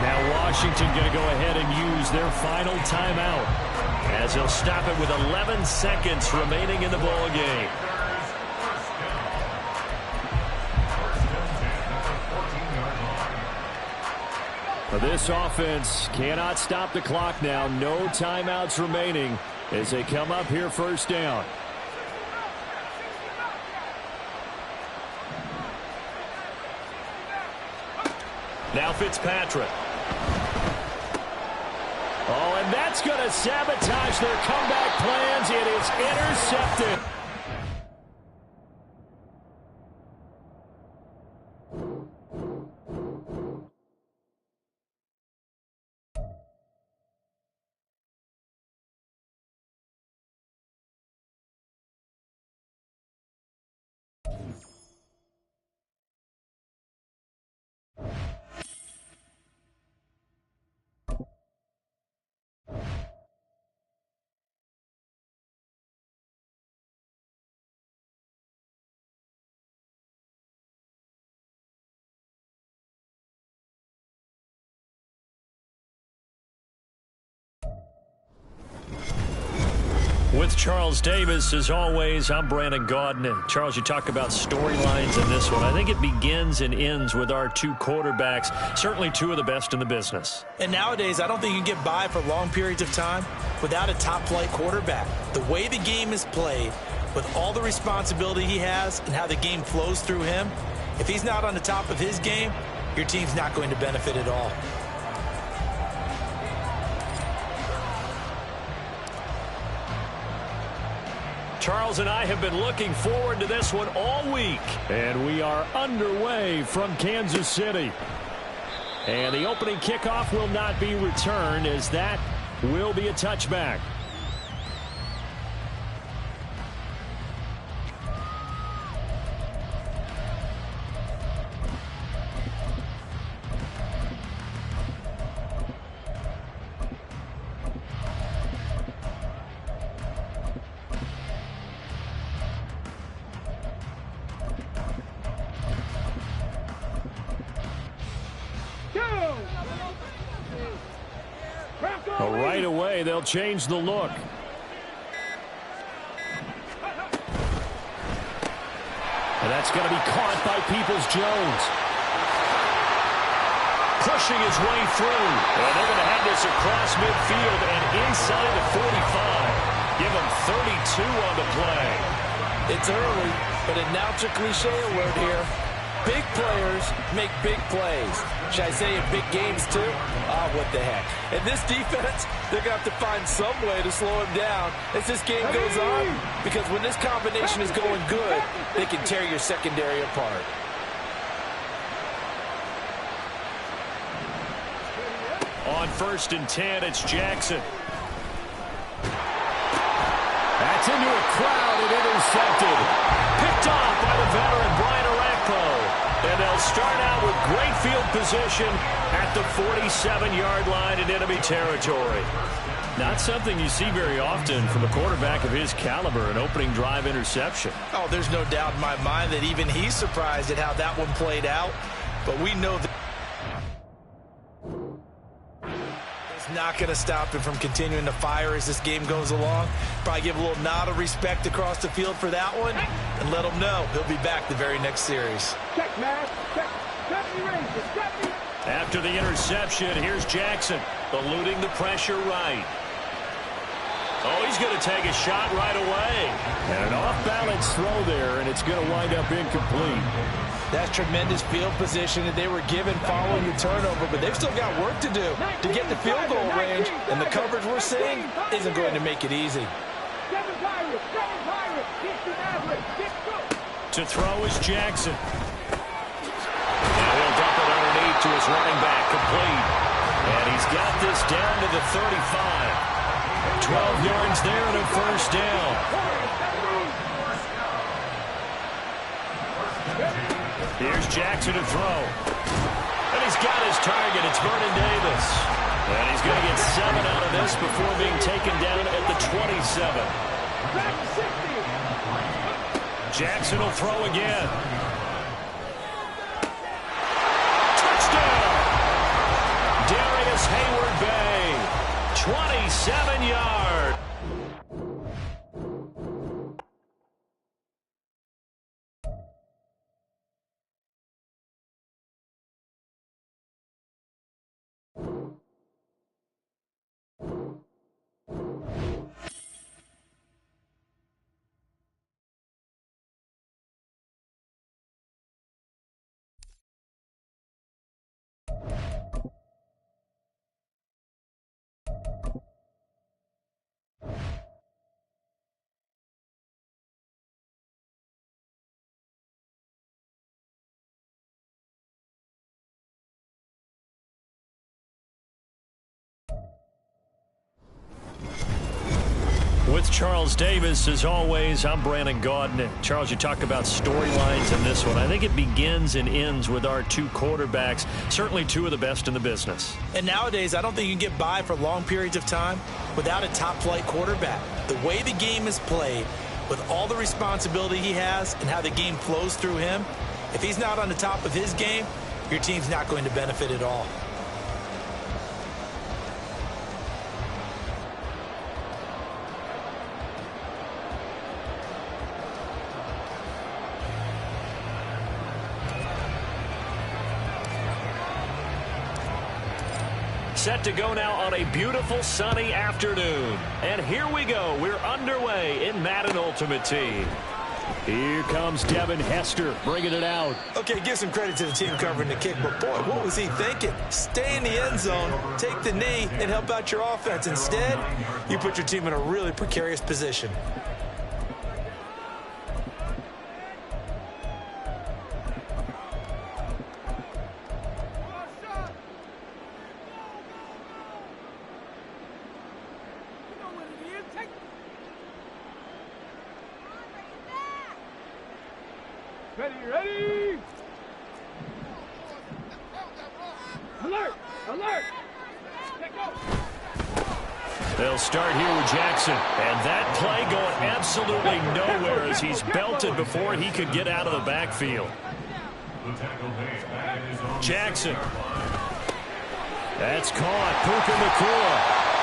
Now Washington going to go ahead and use their final timeout. As he'll stop it with 11 seconds remaining in the ball game. This offense cannot stop the clock now. No timeouts remaining as they come up here 1st down. Now Fitzpatrick. Oh, and that's going to sabotage their comeback plans. It is intercepted. With Charles Davis, as always, I'm Brandon Gaudin. Charles, you talk about storylines in this one. I think it begins and ends with our 2 quarterbacks, certainly 2 of the best in the business. And nowadays, I don't think you can get by for long periods of time without a top-flight quarterback. The way the game is played, with all the responsibility he has and how the game flows through him, if he's not on the top of his game, your team's not going to benefit at all. Charles and I have been looking forward to this one all week. And we are underway from Kansas City. And the opening kickoff will not be returned, as that will be a touchback. Right away, they'll change the look. And that's going to be caught by Peoples-Jones. Pushing his way through. And they're going to have this across midfield and inside the 45. Give him 32 on the play. It's early, but announcer cliche alert here. Big players make big plays. Should I say in big games too? Ah, what the heck. And this defense, they're going to have to find some way to slow him down as this game goes on, because when this combination is going good, they can tear your secondary apart. On 1st and 10, it's Jackson. That's into a crowd and intercepted. Picked off by the veteran Brian Orakpo. And they'll start out with great field position at the 47-yard line in enemy territory. Not something you see very often from a quarterback of his caliber, an opening drive interception. Oh, there's no doubt in my mind that even he's surprised at how that one played out. But we know that it's not going to stop him from continuing to fire as this game goes along. Probably give a little nod of respect across the field for that one and let him know he'll be back the very next series. Check, man. Check. After the interception, here's Jackson, eluding the pressure right. Oh, he's going to take a shot right away. And an off-balance throw there, and it's going to wind up incomplete. That's tremendous field position that they were given following the turnover, but they've still got work to do to get the field goal range, and the coverage we're seeing isn't going to make it easy. To throw is Jackson. And he'll dump it underneath to his running back, complete. And he's got this down to the 35. 12 yards there and a first down. Here's Jackson to throw. And he's got his target. It's Vernon Davis. And he's going to get 7 out of this before being taken down at the 27. Jackson will throw again. Touchdown! Darius Hayward-Bay, 27 yards. With Charles Davis, as always, I'm Brandon Gaudin. Charles, you talk about storylines in this one. I think it begins and ends with our two quarterbacks, certainly two of the best in the business. And nowadays, I don't think you can get by for long periods of time without a top-flight quarterback. The way the game is played, with all the responsibility he has and how the game flows through him, if he's not on the top of his game, your team's not going to benefit at all. Set to go now on a beautiful sunny afternoon. And here we go. We're underway in Madden Ultimate Team. Here comes Devin Hester bringing it out. Okay, give some credit to the team covering the kick, but boy, what was he thinking? Stay in the end zone, take the knee, and help out your offense. Instead, you put your team in a really precarious position. Ready. Alert! Alert! Let go! They'll start here with Jackson. And that play going absolutely nowhere as he's belted before he could get out of the backfield. Jackson. That's caught. Puka Nacua.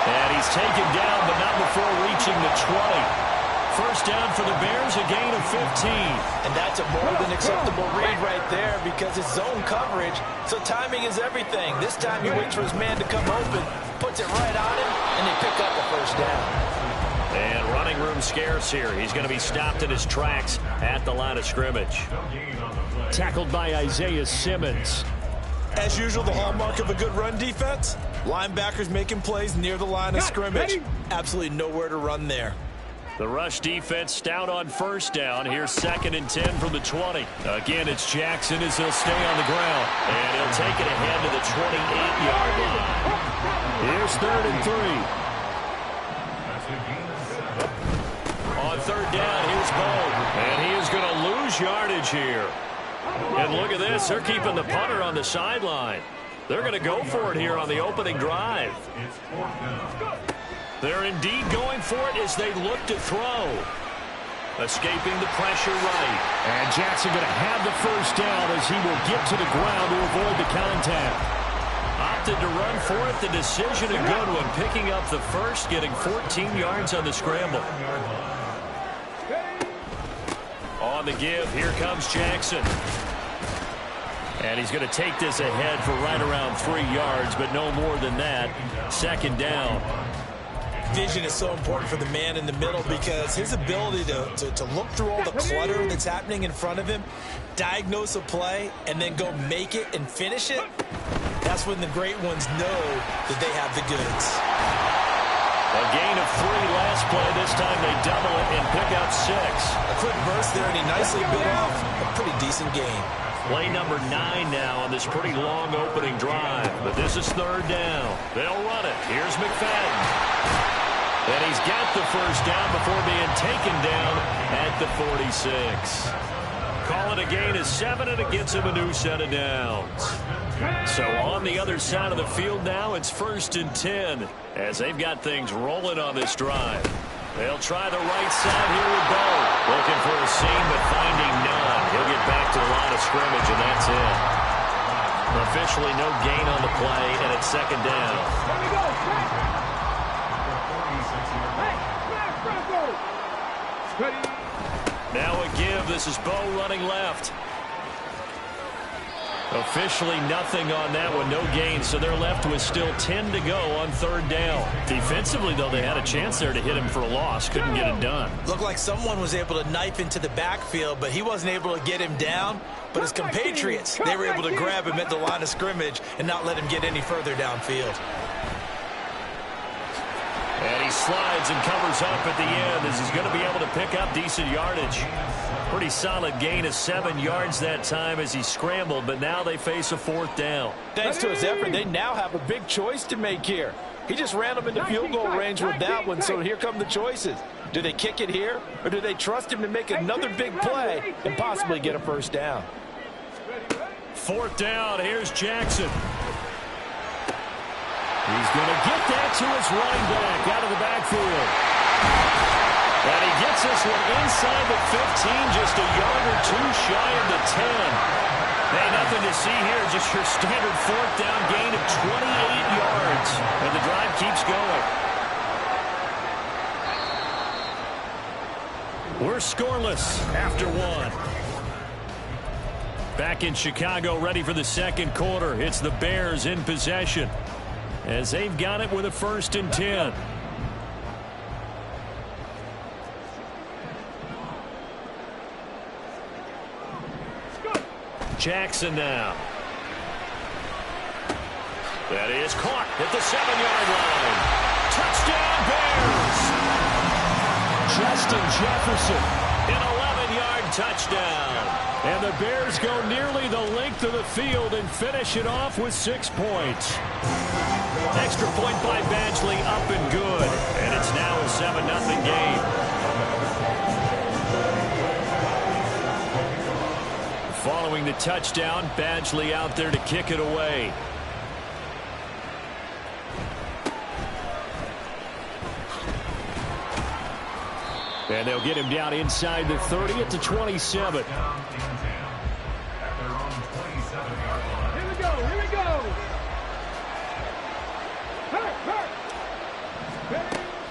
And he's taken down, but not before reaching the 20. First down for the Bears, a gain of 15. And that's a more than acceptable read right there because it's zone coverage, so timing is everything. This time he waits for his man to come open, puts it right on him, and they pick up a first down. And running room scarce here. He's going to be stopped in his tracks at the line of scrimmage. Tackled by Isaiah Simmons. As usual, the hallmark of a good run defense, linebackers making plays near the line of scrimmage. Absolutely nowhere to run there. The rush defense stout on first down. Here's 2nd and 10 from the 20. Again, it's Jackson as he'll stay on the ground. And he'll take it ahead to the 28-yard line. Here's 3rd and 3. On 3rd down, here's Bo. And he is going to lose yardage here. And look at this. They're keeping the punter on the sideline. They're going to go for it here on the opening drive. They're indeed going for it as they look to throw. Escaping the pressure right. And Jackson going to have the first down as he will get to the ground to avoid the contact. Opted to run for it. The decision a good one. Picking up the first, getting 14 yards on the scramble. On the give, here comes Jackson. And he's going to take this ahead for right around 3 yards, but no more than that. 2nd down. Vision is so important for the man in the middle because his ability to look through all the clutter that's happening in front of him, diagnose a play, and then go make it and finish it, that's when the great ones know that they have the goods. A gain of 3 last play. This time they double it and pick up 6. A quick burst there, and he nicely bit off a pretty decent gain. Play number 9 now on this pretty long opening drive. But this is 3rd down. They'll run it. Here's McFadden. And he's got the first down before being taken down at the 46. Call it a gain of 7, and it gets him a new set of downs. So on the other side of the field now, it's 1st and 10 as they've got things rolling on this drive. They'll try the right side here with Bo. Looking for a seam, but finding none. He'll get back to the line of scrimmage, and that's it. Officially no gain on the play, and it's 2nd down. Here we go. Ready. Now a give. This is Bo running left. Officially nothing on that one. No gain, so they're left with still 10 to go on 3rd down. Defensively, though, they had a chance there to hit him for a loss. Couldn't get it done. Looked like someone was able to knife into the backfield, but he wasn't able to get him down. But his compatriots, they were able to grab him at the line of scrimmage and not let him get any further downfield. And he slides and covers up at the end as he's going to be able to pick up decent yardage. Pretty solid gain of 7 yards that time as he scrambled, but now they face a 4th down. Thanks to his effort, they now have a big choice to make here. He just ran them into field goal range with that one, so here come the choices. Do they kick it here, or do they trust him to make another big play and possibly get a first down? 4th down, here's Jackson. He's going to get that to his running back out of the backfield. And he gets this one inside the 15, just a yard or 2 shy of the 10. Hey, nothing to see here, just your standard 4th down gain of 28 yards. And the drive keeps going. We're scoreless after 1. Back in Chicago, ready for the 2nd quarter. It's the Bears in possession, as they've got it with a 1st and 10. Jackson now. That is caught at the 7-yard line. Touchdown, Bears! Justin Jefferson, an 11-yard touchdown. And the Bears go nearly the length of the field and finish it off with 6 points. Extra point by Badgley, up and good. And it's now a 7-0 game. scoring the touchdown. Badgley out there to kick it away. And they'll get him down inside the 30 at the 27. Here we go. Here we go.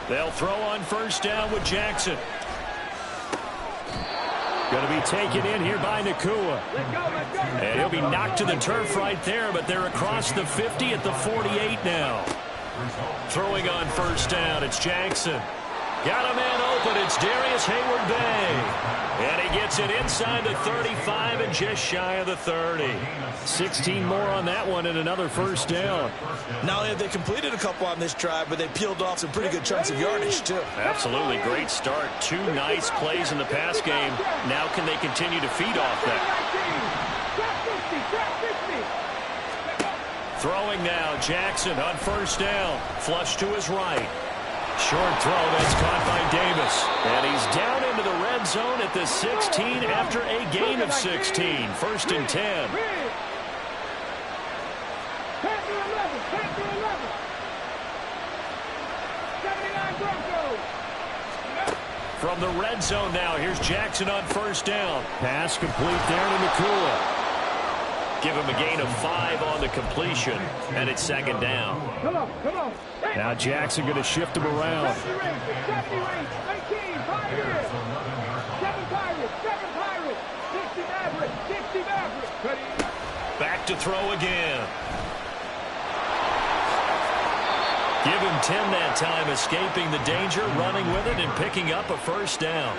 They'll throw on first down with Jackson. Going to be taken in here by Nakua. And he'll be knocked to the turf right there, but they're across the 50 at the 48 now. Throwing on first down, it's Jackson. Got a man open, it's Darius Hayward-Bay. And he gets it inside the 35 and just shy of the 30. 16 more on that one and another first down. Not only have they completed a couple on this drive, but they peeled off some pretty good chunks of yardage, too. Absolutely great start. 2 nice plays in the pass game. Now can they continue to feed off that? Throwing now, Jackson on first down. Flush to his right. Short throw that's caught by Davis. And he's down into the red zone at the 16 after a gain of 16. First and 10. From the red zone now, here's Jackson on first down. Pass complete there to Nakua. Give him a gain of 5 on the completion, and it's second down. Come on. Now Jackson going to shift him around. 70 range, 19, Pirates. 7 Pirates, 60 Mavericks. Back to throw again. Give him 10 that time, escaping the danger, running with it, and picking up a first down.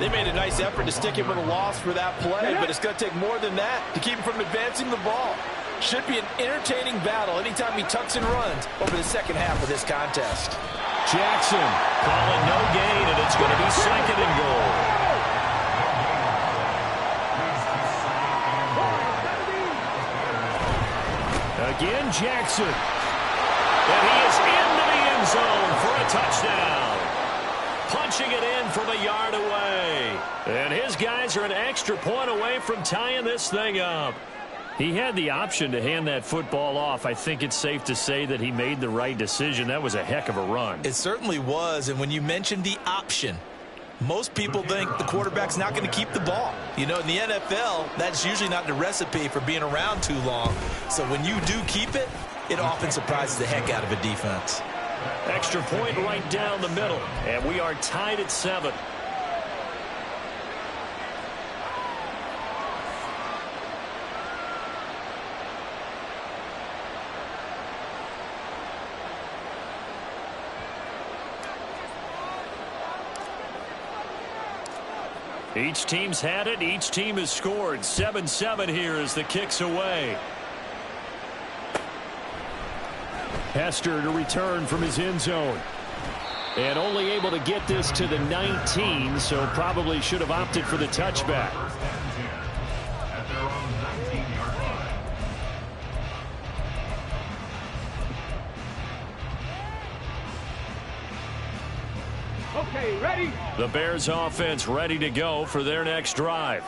They made a nice effort to stick him with a loss for that play, but it's going to take more than that to keep him from advancing the ball. Should be an entertaining battle anytime he tucks and runs over the second half of this contest. Jackson calling no gain, and it's going to be second and goal. Again, Jackson. And he is into the end zone for a touchdown. Punching it in from a yard away. And his guys are an extra point away from tying this thing up. He had the option to hand that football off. I think it's safe to say that he made the right decision. That was a heck of a run. It certainly was. And when you mentioned the option, most people think the quarterback's not going to keep the ball. You know, in the NFL, that's usually not the recipe for being around too long. So when you do keep it, it often surprises the heck out of a defense. Extra point right down the middle. And we are tied at 7. Each team's had it. Each team has scored. 7-7 here as the kick's away. Hester to return from his end zone. And only able to get this to the 19, so probably should have opted for the touchback. At their own 19-yard line. Okay, ready? The Bears offense ready to go for their next drive.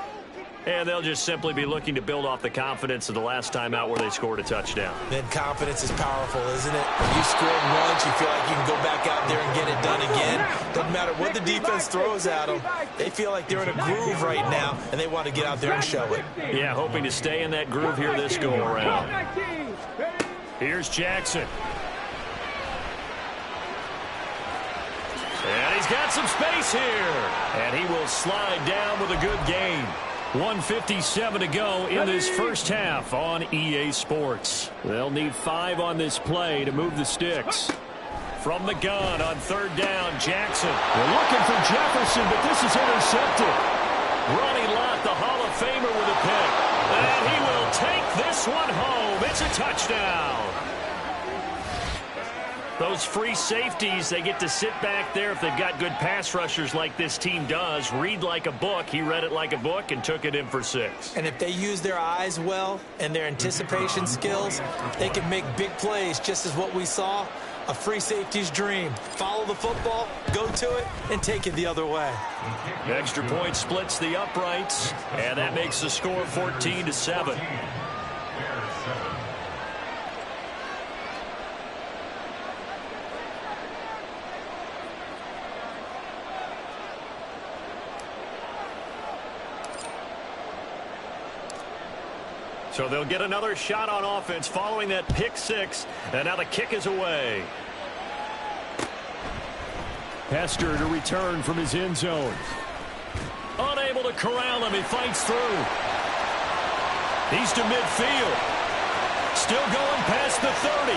And they'll just simply be looking to build off the confidence of the last time out where they scored a touchdown. Then confidence is powerful, isn't it? You scored once, you feel like you can go back out there and get it done again. Doesn't matter what the defense throws at them. They feel like they're in a groove right now, and they want to get out there and show it. Yeah, hoping to stay in that groove here this go-around. Here's Jackson. And he's got some space here. And he will slide down with a good gain. 1:57 to go in this first half on EA Sports. They'll need 5 on this play to move the sticks. From the gun on third down, Jackson. They're looking for Jefferson, but this is intercepted. Ronnie Lott, the Hall of Famer, with a pick. And he will take this one home. It's a touchdown. Those free safeties, they get to sit back there if they've got good pass rushers like this team does. Read like a book. He read it like a book and took it in for 6. And if they use their eyes well and their anticipation skills, they can make big plays, just as what we saw. A free safety's dream. Follow the football, go to it, and take it the other way. The extra point splits the uprights, and that makes the score 14-7. So they'll get another shot on offense following that pick 6, and now the kick is away. Hester to return from his end zone. Unable to corral him. He fights through. He's to midfield. Still going past the 30.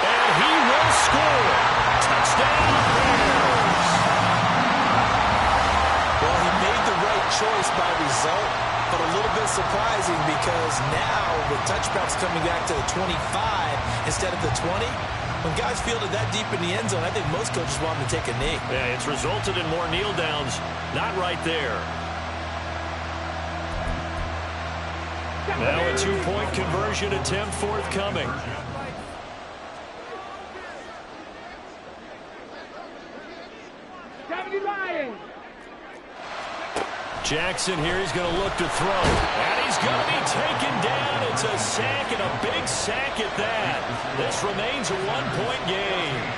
And he will score. Touchdown, Bears. Well, he made the right choice by result, but a little bit surprising because now the touchback's coming back to the 25 instead of the 20. When guys fielded that deep in the end zone, I think most coaches want them to take a knee. Yeah, it's resulted in more kneel downs. Not right there. Now a 2-point conversion attempt forthcoming. Jackson here, he's going to look to throw. And he's going to be taken down. It's a sack, and a big sack at that. This remains a 1-point game.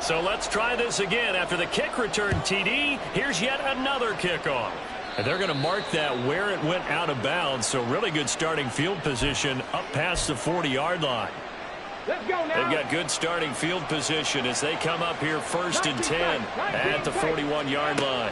So let's try this again. After the kick return TD, here's yet another kickoff. And they're going to mark that where it went out of bounds. So really good starting field position up past the 40-yard line. Let's go now. They've got good starting field position as they come up here 1st and 10 at the 41-yard line.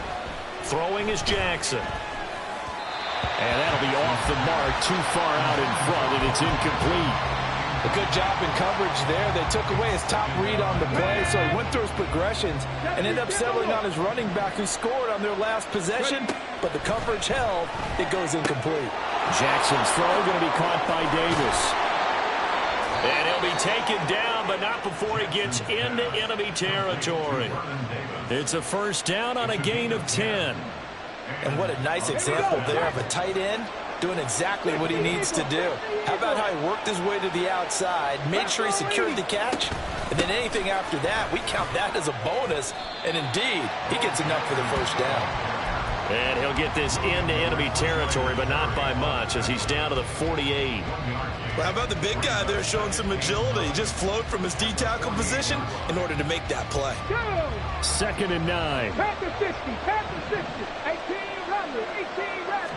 Throwing is Jackson. And that'll be off the mark, too far out in front, and it's incomplete. A good job in coverage there. They took away his top read on the play, so he went through his progressions and ended up settling on his running back who scored on their last possession, but the coverage held. It goes incomplete. Jackson's throw going to be caught by Davis. And he'll be taken down, but not before he gets into enemy territory. It's a first down on a gain of 10. And what a nice example there of a tight end doing exactly what he needs to do. How about how he worked his way to the outside, made sure he secured the catch, and then anything after that, we count that as a bonus, and indeed, he gets enough for the first down. And he'll get this into enemy territory, but not by much, as he's down to the 48. Well, how about the big guy there showing some agility? He just flowed from his D-tackle position in order to make that play. 2nd and 9. Past the 60, past the 60. 18 runners, 18 runners.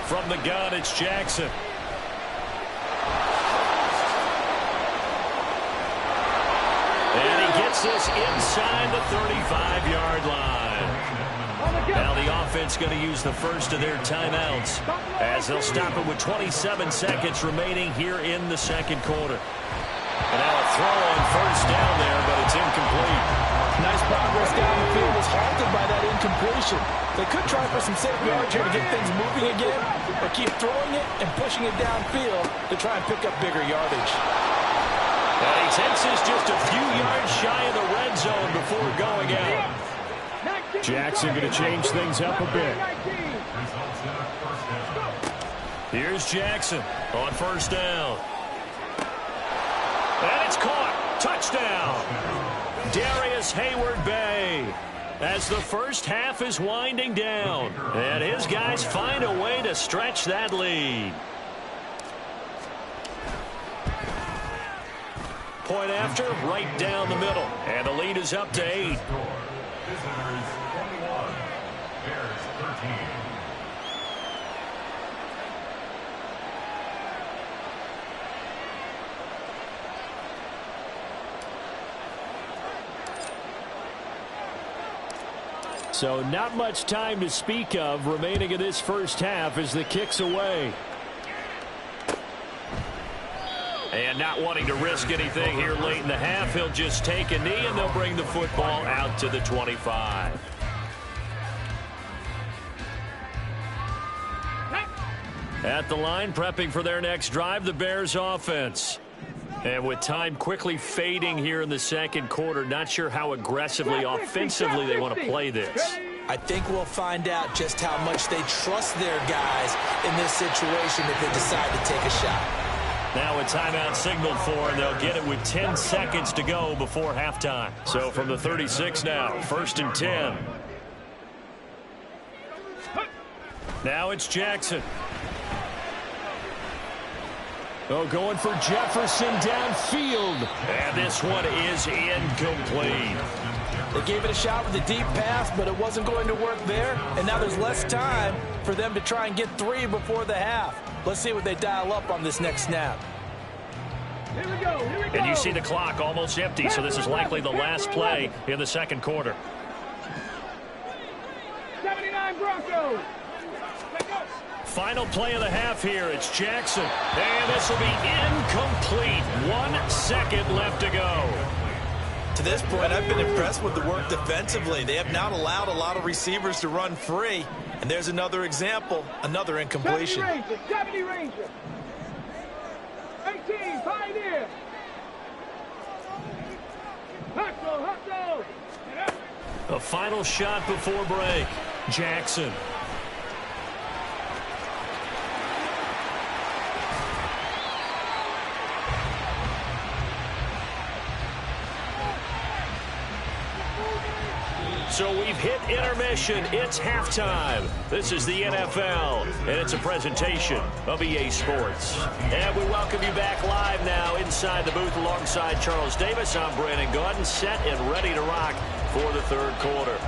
From the gun, it's Jackson. And he gets this inside the 35-yard line. Now the offense going to use the first of their timeouts as they'll stop it with 27 seconds remaining here in the second quarter. And now a throw on first down there, but it's incomplete. Nice progress down the field was halted by that incompletion. They could try for some safe yards here to get things moving again, or keep throwing it and pushing it downfield to try and pick up bigger yardage. And he takes this just a few yards shy of the red zone before going out. Jackson going to change things up a bit. Here's Jackson on first down. And it's caught. Touchdown. Darius Hayward-Bay as the first half is winding down. And his guys find a way to stretch that lead. Point after, right down the middle. And the lead is up to 8. Visitors 21, Bears 13. So not much time to speak of remaining in this first half as the kick's away. And not wanting to risk anything here late in the half, he'll just take a knee, and they'll bring the football out to the 25. At the line, prepping for their next drive, the Bears offense. And with time quickly fading here in the second quarter, not sure how aggressively, offensively they want to play this. I think we'll find out just how much they trust their guys in this situation if they decide to take a shot. Now a timeout signaled for, and they'll get it with 10 seconds to go before halftime. So from the 36 now, 1st and 10. Now it's Jackson. Oh, going for Jefferson downfield. And this one is incomplete. They gave it a shot with a deep pass, but it wasn't going to work there. And now there's less time for them to try and get 3 before the half. Let's see what they dial up on this next snap. Here we go. Here we go. And you see the clock almost empty, so this is likely the last play in the second quarter. 79 Broncos. Let's go. Final play of the half here. It's Jackson. And this will be incomplete. 1 second left to go. To this point, I've been impressed with the work defensively. They have not allowed a lot of receivers to run free. And there's another example, another incompletion. 70 Rangers. 18 Pioneer. Hustle. A final shot before break. Jackson. So we've hit intermission. It's halftime. This is the NFL, and it's a presentation of EA Sports. And we welcome you back live now inside the booth alongside Charles Davis. I'm Brandon Gaudin, set and ready to rock for the third quarter.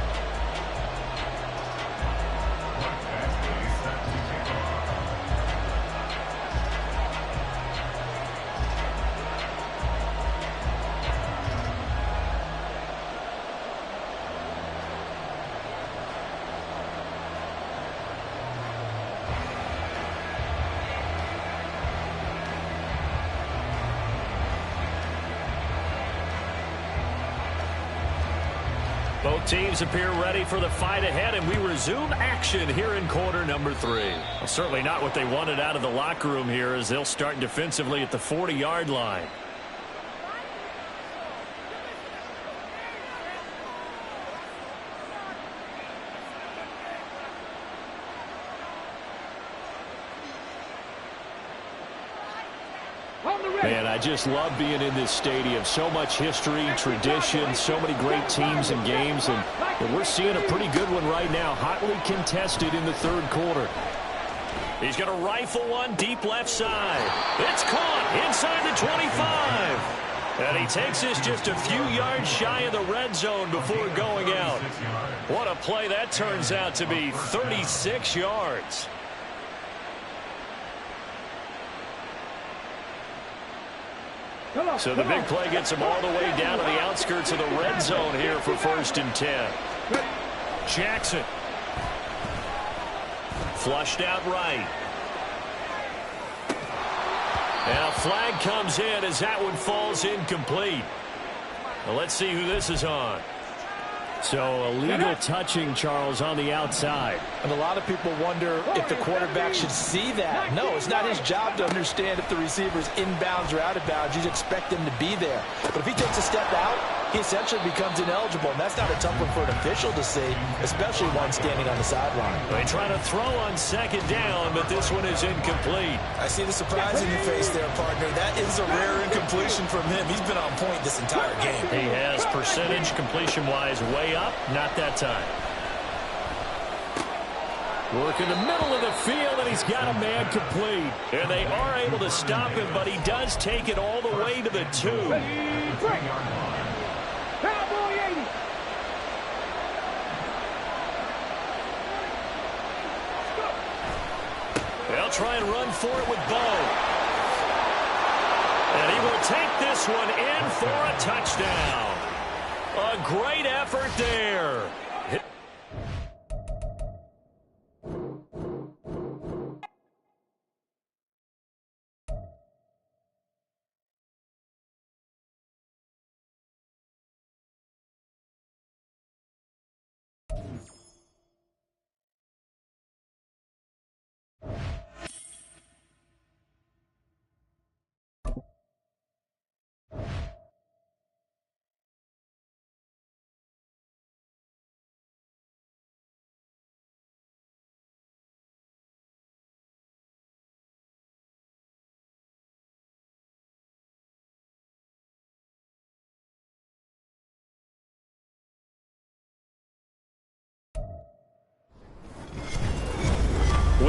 Both teams appear ready for the fight ahead, and we resume action here in quarter number 3. Well, certainly not what they wanted out of the locker room here, as they'll start defensively at the 40-yard line. Man, I just love being in this stadium. So much history, tradition, so many great teams and games, and we're seeing a pretty good one right now, hotly contested in the third quarter. He's going to rifle one deep left side. It's caught inside the 25. And he takes this just a few yards shy of the red zone before going out. What a play that turns out to be, 36 yards. So the big play gets him all the way down to the outskirts of the red zone here for 1st and 10. Jackson. Flushed out right. And a flag comes in as that one falls incomplete. Well, let's see who this is on. So illegal touching, Charles, on the outside. And a lot of people wonder if the quarterback should see that. No, it's not his job to understand if the receiver's inbounds or out of bounds. You expect him to be there. But if he takes a step out, he essentially becomes ineligible. And that's not a tough one for an official to see, especially one standing on the sideline. They try to throw on second down, but this one is incomplete. I see the surprise in your face there, partner. That is a rare incompletion from him. He's been on point this entire game. He has percentage completion-wise way up, not that time. Work in the middle of the field, and he's got a man complete. And they are able to stop him, but he does take it all the way to the 2. Cowboy 80. They'll try and run for it with Bo. And he will take this one in for a touchdown. A great effort there.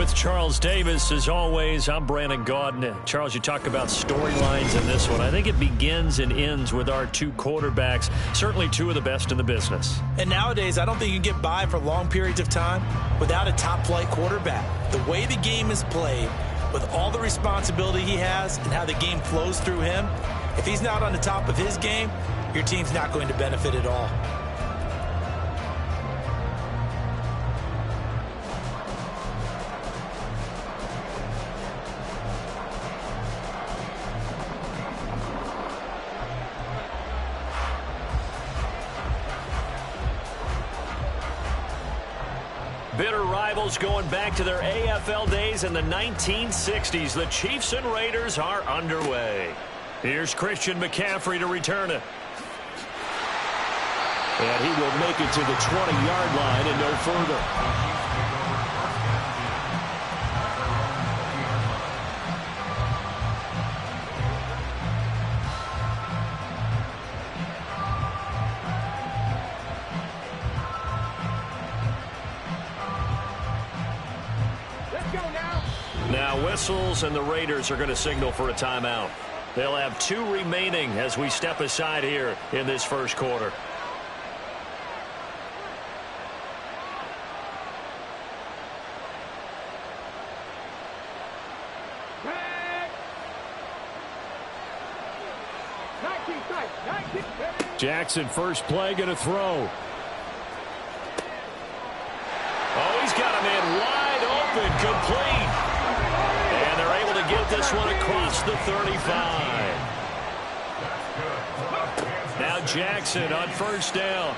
With Charles Davis, as always, I'm Brandon Gaudin. Charles, you talk about storylines in this one. I think it begins and ends with our two quarterbacks, certainly two of the best in the business. And nowadays, I don't think you can get by for long periods of time without a top-flight quarterback. The way the game is played, with all the responsibility he has and how the game flows through him, if he's not on the top of his game, your team's not going to benefit at all. Bitter rivals going back to their AFL days in the 1960s. The Chiefs and Raiders are underway. Here's Christian McCaffrey to return it. And he will make it to the 20-yard line and no further. Now whistles, and the Raiders are going to signal for a timeout. They'll have 2 remaining as we step aside here in this first quarter. Jackson, first play, going to throw. Oh, he's got a man wide open, complete. And they're able to get this one across the 35. Now Jackson on first down.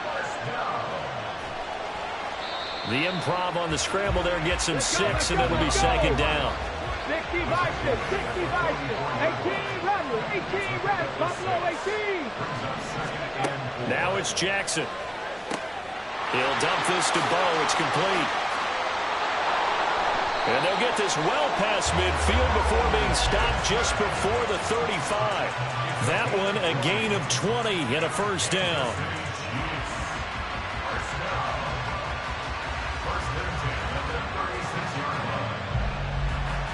The improv on the scramble there gets him 6, and it'll be second down. 60 Vikings, 60 Vikings, 18 Rebels, 18 Reds, Buffalo 18. Now it's Jackson. He'll dump this to Bo. It's complete. And they'll get this well past midfield before being stopped just before the 35. That one a gain of 20 and a first down.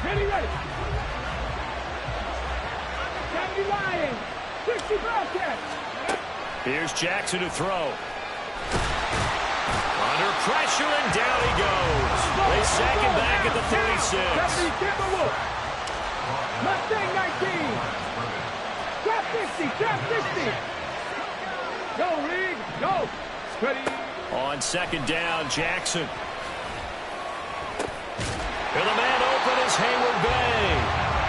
Ready. 70 Lions, 60 Bobcats. Here's Jackson to throw. Under pressure, and down he goes. They sack him back at the 36. Mustang 19. Trap 50, trap 60. Go, Reed, go. Ready. On second down, Jackson. And the man open is Hayward Bay.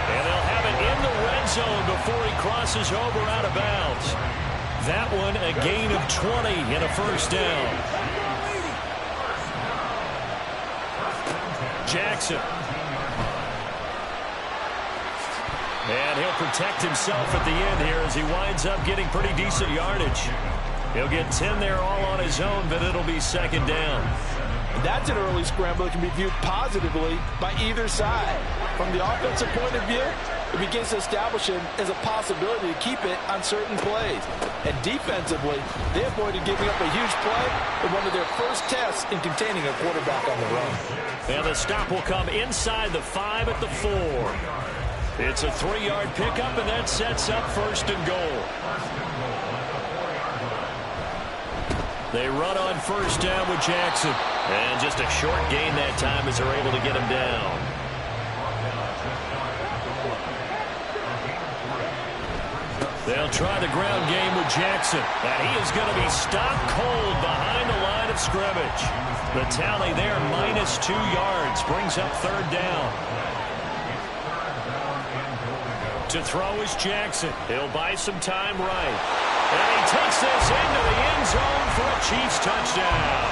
And they'll have it in the red zone before he crosses over out of bounds. That one a gain of 20 and a first down. Jackson. And he'll protect himself at the end here as he winds up getting pretty decent yardage. He'll get 10 there all on his own, but it'll be second down. That's an early scramble that can be viewed positively by either side. From the offensive point of view, it begins to establish him as a possibility to keep it on certain plays. And defensively, they avoided giving up a huge play in one of their first tests in containing a quarterback on the run. And the stop will come inside the 5 at the 4. It's a 3-yard pickup, and that sets up first and goal. They run on first down with Jackson. And just a short gain that time as they're able to get him down. They'll try the ground game with Jackson. And he is going to be stopped cold behind the line of scrimmage. The tally there, -2 yards, brings up third down. To throw is Jackson. He'll buy some time right. And he takes this into the end zone for a Chiefs touchdown.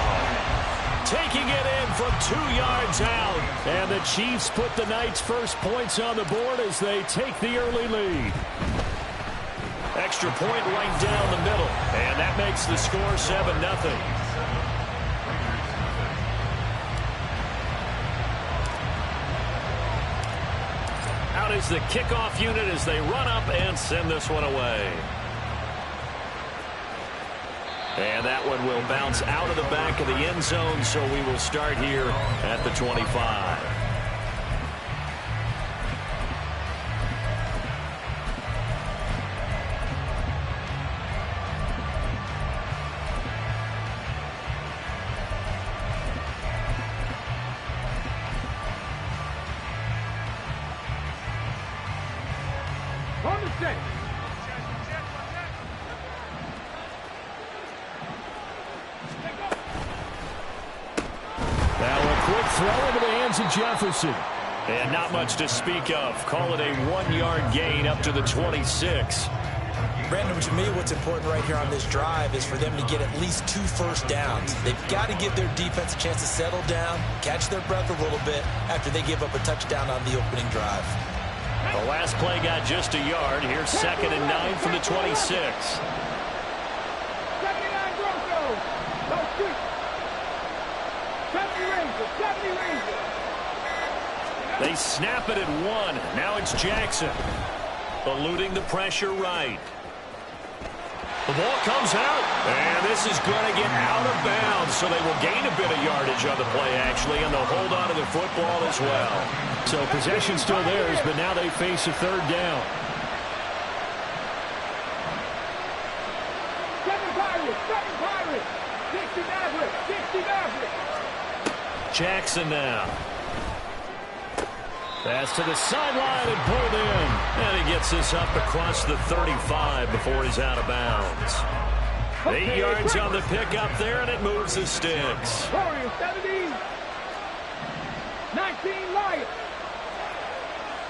Taking it in from 2 yards out. And the Chiefs put the Knights' first points on the board as they take the early lead. Extra point right down the middle. And that makes the score 7-0. Out is the kickoff unit as they run up and send this one away. And that one will bounce out of the back of the end zone, so we will start here at the 25. Set. Now a quick throw into the hands of Jefferson. And not much to speak of. Call it a 1-yard gain up to the 26. Brandon, to me, what's important right here on this drive is for them to get at least 2 first downs. They've got to give their defense a chance to settle down, catch their breath a little bit after they give up a touchdown on the opening drive. The last play got just a yard. Here's 2nd and 9 from the 26. 79 Broncos. No street. 70 Rangers. 70 Rangers. They snap it at 1. Now it's Jackson. Eluding the pressure right. The ball comes out, and this is going to get out of bounds, so they will gain a bit of yardage on the play, actually, and they'll hold on to the football as well. So possession still theirs, but now they face a 3rd down. 7 Pirates. 7 Pirates. 60 Mavericks. 60 Mavericks. Jackson now. Pass to the sideline and pulled in. And he gets this up across the 35 before he's out of bounds. 8 yards on the pickup there, and it moves the sticks. Warriors 70. 19 Lions.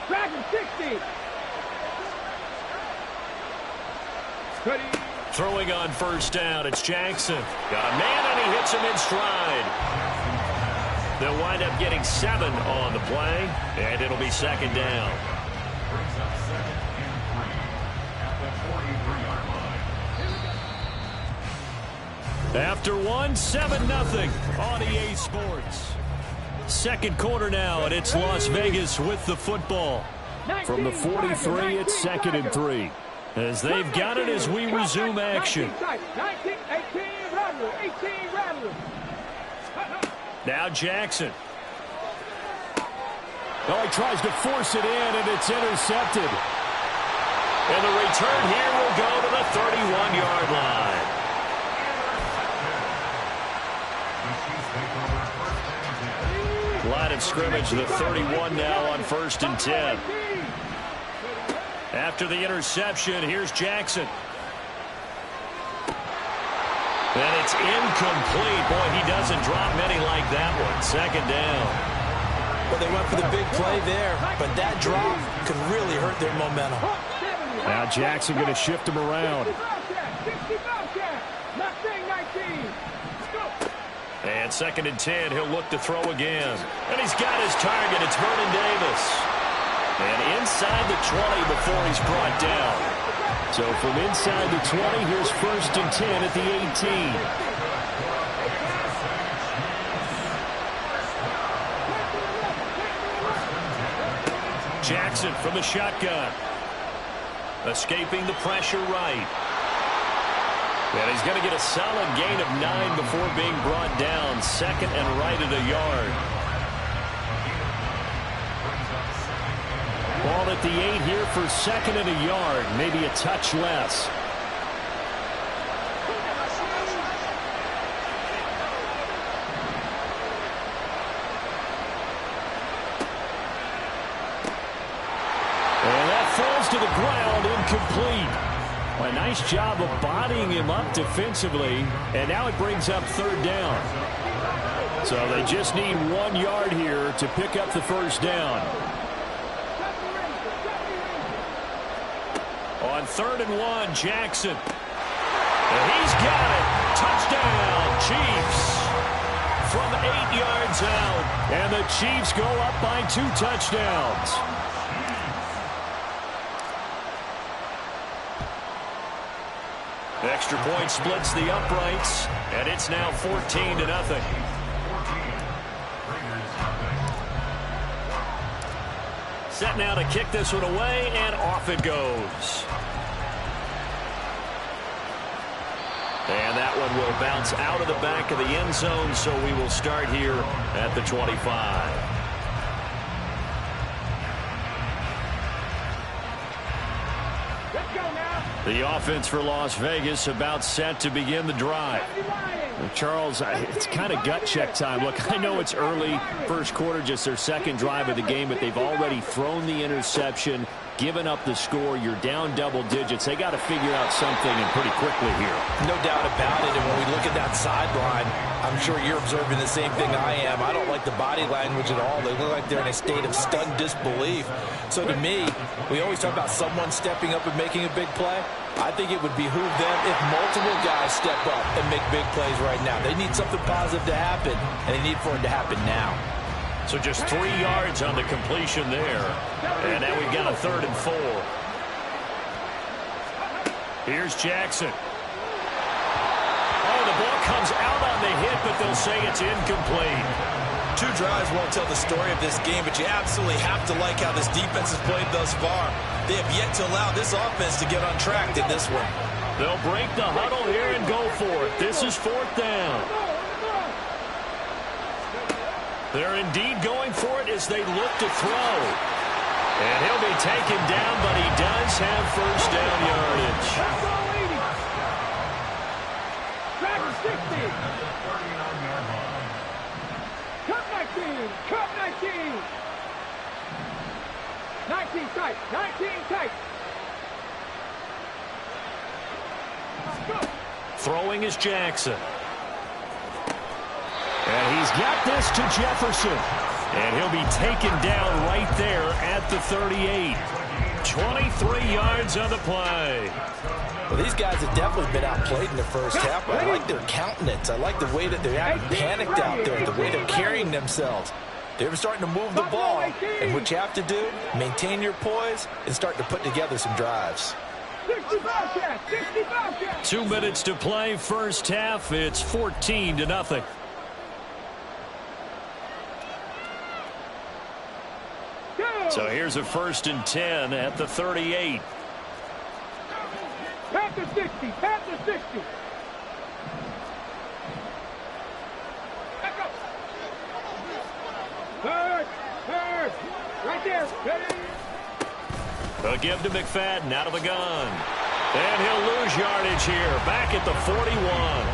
Dragons 60. 30. Throwing on first down, it's Jackson. Got a man, and he hits him in stride. They'll wind up getting 7 on the play, and it'll be 2nd down. Brings up 2nd and 3 at the 43-yard line. After 1, 7-0 on EA Sports. 2nd quarter now, and it's Las Vegas with the football. From the 43, it's 2nd and 3. As they've got it as we resume action. 19, 18 Rattlers. 18 Rattlers. Now Jackson. Oh, he tries to force it in, and it's intercepted. And the return here will go to the 31-yard line. Line of scrimmage, the 31 now on 1st and 10. After the interception, here's Jackson. And it's incomplete. Boy, he doesn't drop many like that one. 2nd down. Well, they went for the big play there, but that drop could really hurt their momentum. Now Jackson going to shift him around. And 2nd and 10, he'll look to throw again. And he's got his target. It's Vernon Davis. And inside the 20 before he's brought down. So from inside the 20, here's 1st and 10 at the 18. Jackson from the shotgun. Escaping the pressure right. And he's going to get a solid gain of 9 before being brought down. 2nd and right at a yard. Ball at the 8 here for 2nd and a yard. Maybe a touch less. And that falls to the ground, incomplete. A nice job of bodying him up defensively. And now it brings up 3rd down. So they just need 1 yard here to pick up the 1st down. On 3rd and 1, Jackson. And he's got it. Touchdown, Chiefs. From 8 yards out. And the Chiefs go up by 2 touchdowns. Extra point splits the uprights, and it's now 14-0. Set now to kick this one away, and off it goes. And that one will bounce out of the back of the end zone, so we will start here at the 25. The offense for Las Vegas about set to begin the drive. Charles, it's kind of gut check time. Look, I know it's early, first quarter, just their second drive of the game, but they've already thrown the interception, given up the score. You're down double digits. They got to figure out something, and pretty quickly here. No doubt about it. And when we look at that sideline, I'm sure you're observing the same thing I am. I don't like the body language at all. They look like they're in a state of stunned disbelief. So to me, we always talk about someone stepping up and making a big play. I think it would behoove them if multiple guys step up and make big plays right now. They need something positive to happen, and they need for it to happen now. So just 3 yards on the completion there. And now we've got a 3rd and 4. Here's Jackson. Oh, the ball comes out on the hit, but they'll say it's incomplete. 2 drives won't tell the story of this game, but you absolutely have to like how this defense has played thus far. They have yet to allow this offense to get on track in this one. They'll break the huddle here and go for it. This is 4th down. They're indeed going for it as they look to throw. And he'll be taken down, but he does have first down yardage. Cut 19! Cut 19! 19 tight! 19 tight! Go! Throwing is Jackson. And he's got this to Jefferson. And he'll be taken down right there at the 38. 23 yards on the play. Well, these guys have definitely been outplayed in the first half, but I like their countenance. I like the way that they're acting panicked out there, the way they're carrying themselves. They're starting to move the ball, and what you have to do, maintain your poise and start to put together some drives. 2 minutes to play first half. It's 14-0. So here's a 1st and 10 at the 38. Panther 60! Panther 60! Back up! Third! Right there! Ready? They'll give to McFadden out of the gun. And he'll lose yardage here. Back at the 41.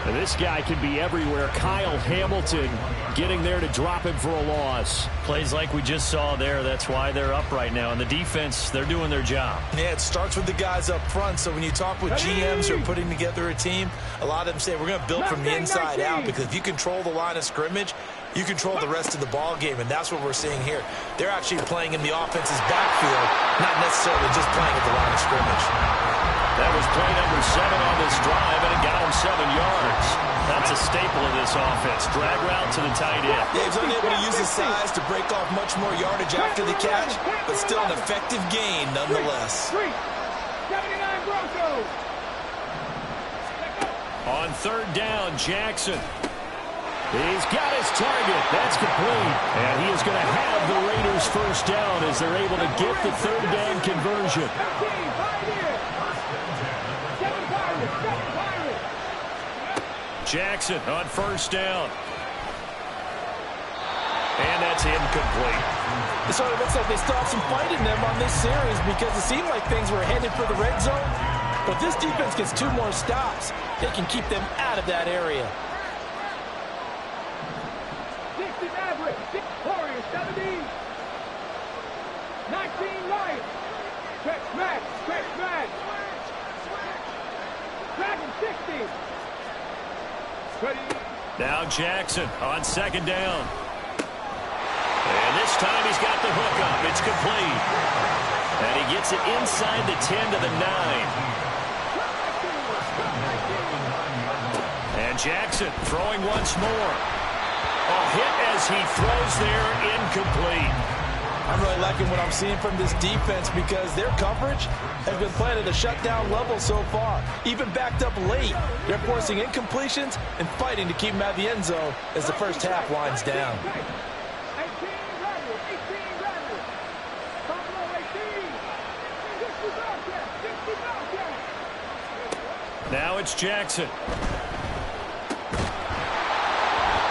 And this guy can be everywhere. Kyle Hamilton getting there to drop him for a loss. Plays like we just saw there. That's why they're up right now. And the defense, they're doing their job. Yeah, it starts with the guys up front. So when you talk with GMs who are putting together a team, a lot of them say we're going to build from the inside out, because if you control the line of scrimmage, you control the rest of the ball game, and that's what we're seeing here. They're actually playing in the offense's backfield, not necessarily just playing at the line of scrimmage. That was play number 7 on this drive, and it got him 7 yards. That's a staple of this offense. Drag route to the tight end. Yeah, he's unable to use his size to break off much more yardage after the catch, but still an effective gain nonetheless. 79 Broncos! On 3rd down, Jackson. He's got his target. That's complete. And he is going to have the Raiders first down as they're able to get the 3rd down conversion. Jackson on 1st down. And that's incomplete. It sort of looks like they stopped some fight in them on this series, because it seemed like things were headed for the red zone. But this defense gets 2 more stops. They can keep them out of that area. 60 Maverick, 6 Warriors, 70. 19 Lions. Stretch back, stretch back. Dragon 60. Ready. Now Jackson on 2nd down. And this time he's got the hook up. It's complete. And he gets it inside the 10 to the 9. And Jackson throwing once more. A hit as he throws there, incomplete. I'm really liking what I'm seeing from this defense, because their coverage has been playing at a shutdown level so far. Even backed up late, they're forcing incompletions and fighting to keep them out of the end zone as the first half winds down. 18 Rebels, 18 Rebels. Buffalo 18. 60 Bobcats, 60 Bobcats. Now it's Jackson.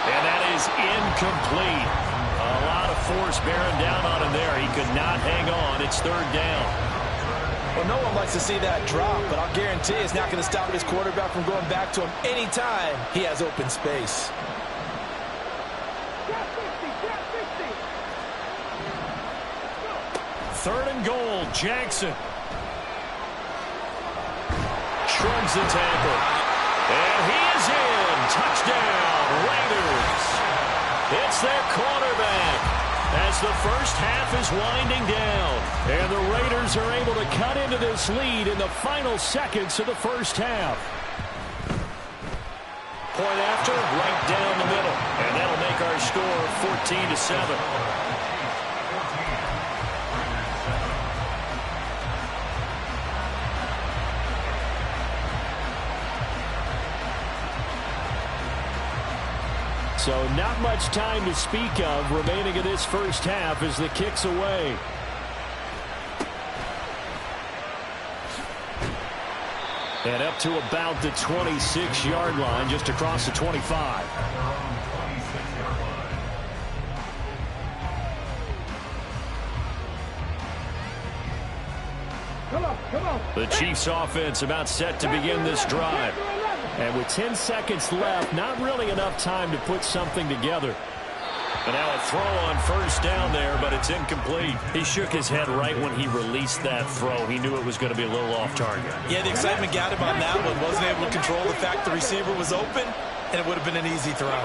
And that is incomplete. A lot of force bearing down on him there. He could not hang on. It's 3rd down. Well, no one likes to see that drop, but I'll guarantee it's not going to stop his quarterback from going back to him anytime he has open space. Third and goal, Jackson. Shrugs the tackle. And he is in. Touchdown, Raiders. It's their quarterback as the first half is winding down. And the Raiders are able to cut into this lead in the final seconds of the first half. Point after, right down the middle. And that'll make our score 14-7. So not much time to speak of remaining in this first half as the kick's away. And up to about the 26-yard line, just across the 25. Come on. The Chiefs offense about set to begin this drive. And with 10 seconds left, not really enough time to put something together. And now a throw on first down there, but it's incomplete. He shook his head right when he released that throw. He knew it was going to be a little off target. Yeah, the excitement got him on that one. Wasn't able to control the fact the receiver was open, and it would have been an easy throw.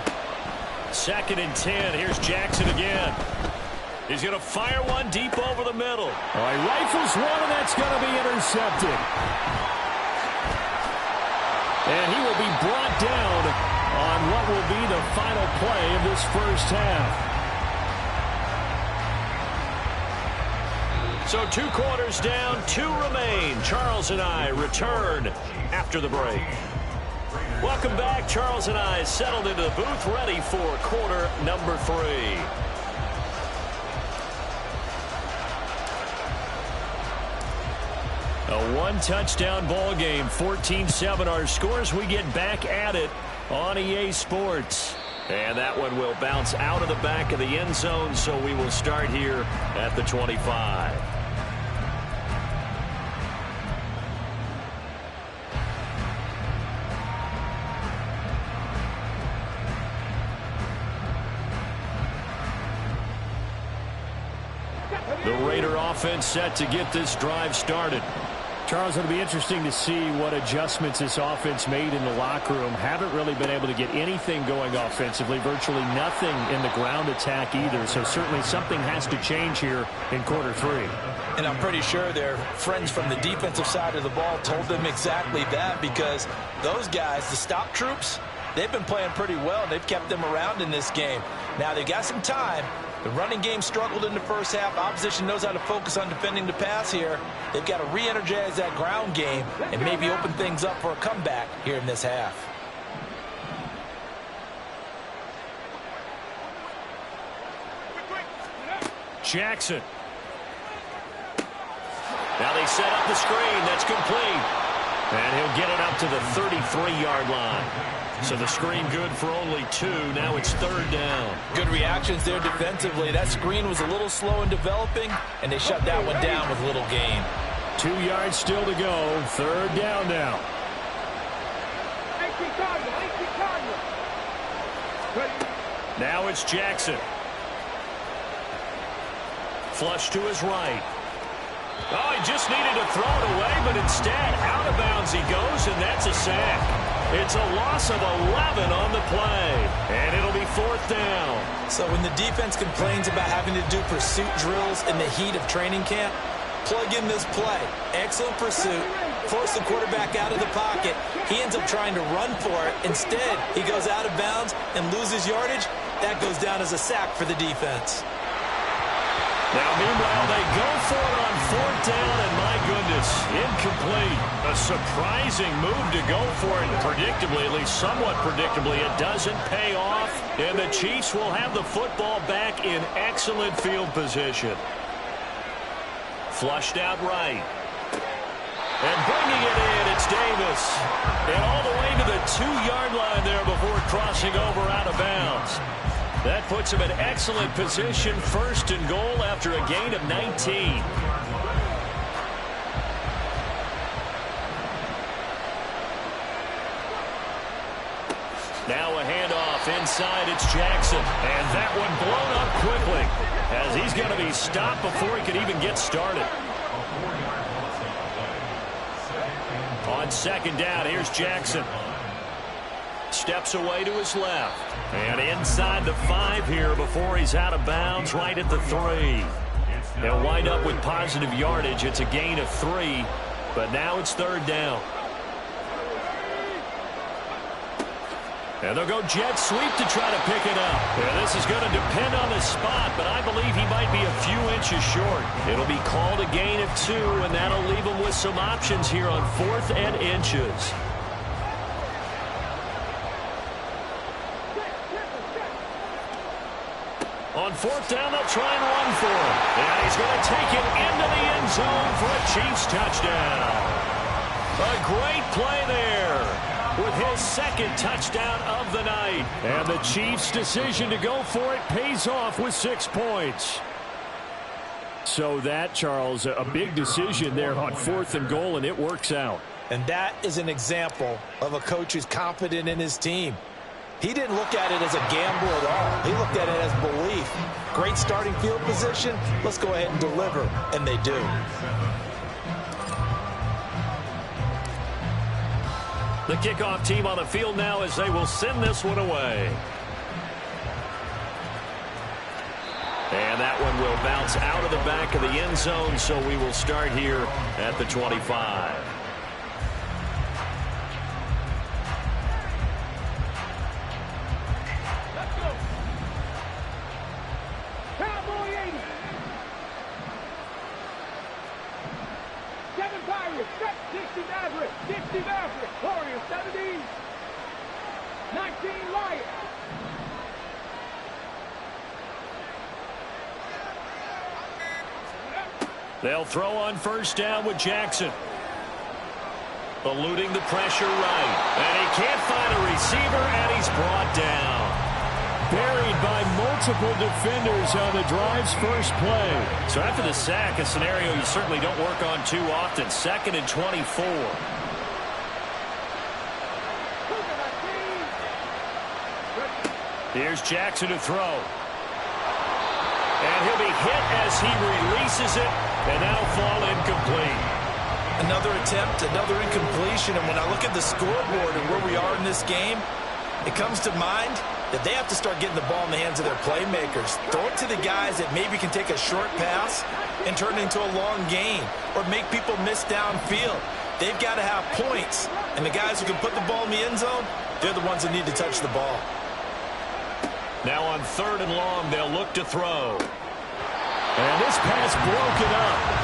2nd and 10. Here's Jackson again. He's going to fire one deep over the middle. All right, rifles one, and that's going to be intercepted. And he will be brought down on what will be the final play of this first half. So 2 quarters down, 2 remain. Charles and I return after the break. Welcome back. Charles and I settled into the booth, ready for quarter number 3. A 1-touchdown ball game, 14-7 our scores. We get back at it on EA Sports. And that one will bounce out of the back of the end zone, so we will start here at the 25. The Raider offense set to get this drive started. Charles, it'll be interesting to see what adjustments this offense made in the locker room. Haven't really been able to get anything going offensively, virtually nothing in the ground attack either. So certainly something has to change here in quarter 3. And I'm pretty sure their friends from the defensive side of the ball told them exactly that, because those guys, the stop troops, they've been playing pretty well, and they've kept them around in this game. Now they've got some time. The running game struggled in the first half. Opposition knows how to focus on defending the pass here. They've got to re-energize that ground game and maybe open things up for a comeback here in this half. Jackson. Now they set up the screen. That's complete. And he'll get it up to the 33-yard line. So the screen good for only 2. Now it's 3rd down. Good reactions there defensively. That screen was a little slow in developing, and they shut that one down with little gain. 2 yards still to go. 3rd down now. Now it's Jackson. Flush to his right. Oh, he just needed to throw it away, but instead, out of bounds he goes, and that's a sack. It's a loss of 11 on the play, and it'll be 4th down. So when the defense complains about having to do pursuit drills in the heat of training camp, plug in this play. Excellent pursuit. Force the quarterback out of the pocket. He ends up trying to run for it. Instead, he goes out of bounds and loses yardage. That goes down as a sack for the defense. Now, meanwhile, they go for it on 4th down, and my goodness, incomplete. A surprising move to go for it predictably, at least somewhat predictably. It doesn't pay off, and the Chiefs will have the football back in excellent field position. Flushed out right. And bringing it in, it's Davis. And all the way to the 2-yard line there before crossing over out of bounds. That puts him in excellent position, 1st and goal after a gain of 19. Now a handoff inside. It's Jackson. And that one blown up quickly as he's going to be stopped before he could even get started. On second down, here's Jackson. Steps away to his left. And inside the 5 here before he's out of bounds right at the 3. They'll wind up with positive yardage. It's a gain of 3, but now it's third down. And they'll go jet sweep to try to pick it up. And this is going to depend on the spot, but I believe he might be a few inches short. It'll be called a gain of 2, and that'll leave him with some options here on 4th and inches. On 4th down, they'll try and run for him. And he's going to take it into the end zone for a Chiefs touchdown. A great play there with his second touchdown of the night. And the Chiefs' decision to go for it pays off with 6 points. So that, Charles, a big decision there on 4th and goal, and it works out. And that is an example of a coach who's confident in his team. He didn't look at it as a gamble at all. He looked at it as belief. Great starting field position. Let's go ahead and deliver. And they do. The kickoff team on the field now as they will send this one away. And that one will bounce out of the back of the end zone, so we will start here at the 25. Cowboy 80. 7 Pirates. 60 Maverick. 60 Maverick. Warriors 70. 19 Lions. They'll throw on first down with Jackson. Eluding the pressure right. And he can't find a receiver, and he's brought down. Buried by multiple defenders on the drive's first play. So after the sack, a scenario you certainly don't work on too often. 2nd and 24. Here's Jackson to throw. And he'll be hit as he releases it, and that'll fall incomplete. Another attempt, another incompletion. And when I look at the scoreboard and where we are in this game, it comes to mind that they have to start getting the ball in the hands of their playmakers. Throw it to the guys that maybe can take a short pass and turn it into a long gain or make people miss downfield. They've got to have points. And the guys who can put the ball in the end zone, they're the ones that need to touch the ball. Now on 3rd and long, they'll look to throw. And this pass broken up.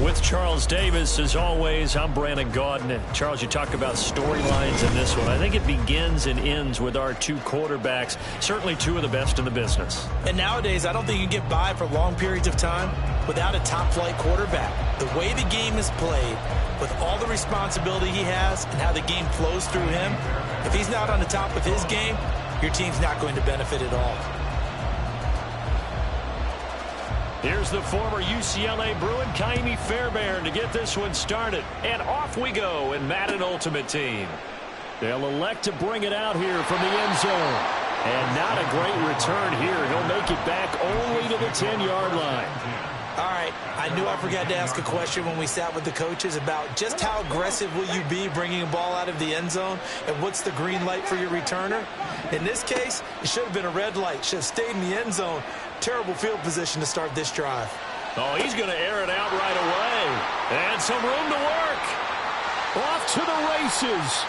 With Charles Davis, as always, I'm Brandon Gaudin. And Charles, you talk about storylines in this one. I think it begins and ends with our 2 quarterbacks, certainly 2 of the best in the business. And nowadays, I don't think you can get by for long periods of time without a top-flight quarterback. The way the game is played, with all the responsibility he has and how the game flows through him, if he's not on the top of his game, your team's not going to benefit at all. Here's the former UCLA Bruin, Kaimi Fairbairn, to get this one started. And off we go in Madden Ultimate Team. They'll elect to bring it out here from the end zone. And not a great return here. He'll make it back only to the 10-yard line. All right, I knew I forgot to ask a question when we sat with the coaches about just how aggressive will you be bringing a ball out of the end zone, and what's the green light for your returner? In this case, it should have been a red light. Should have stayed in the end zone. Terrible field position to start this drive. Oh, he's going to air it out right away. And some room to work. Off to the races.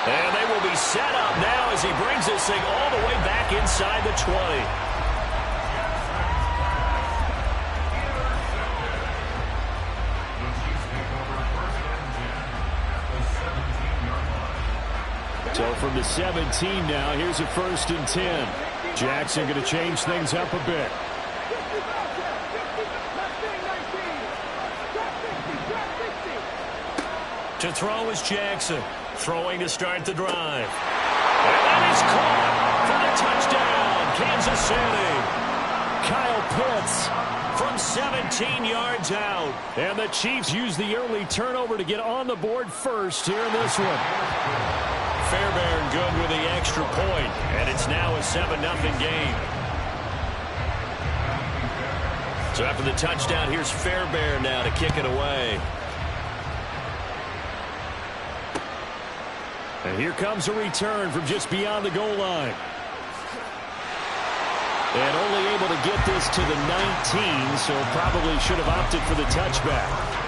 And they will be set up now as he brings this thing all the way back inside the 20. So from the 17 now, here's a 1st and 10. Jackson going to change things up a bit. To throw is Jackson. Throwing to start the drive. And that is caught for the touchdown, Kansas City. Kyle Pitts from 17 yards out. And the Chiefs use the early turnover to get on the board first here in this one. Fairbairn good with the extra point, and it's now a 7-0 game. So after the touchdown, here's Fairbairn now to kick it away. And here comes a return from just beyond the goal line. And only able to get this to the 19, so probably should have opted for the touchback.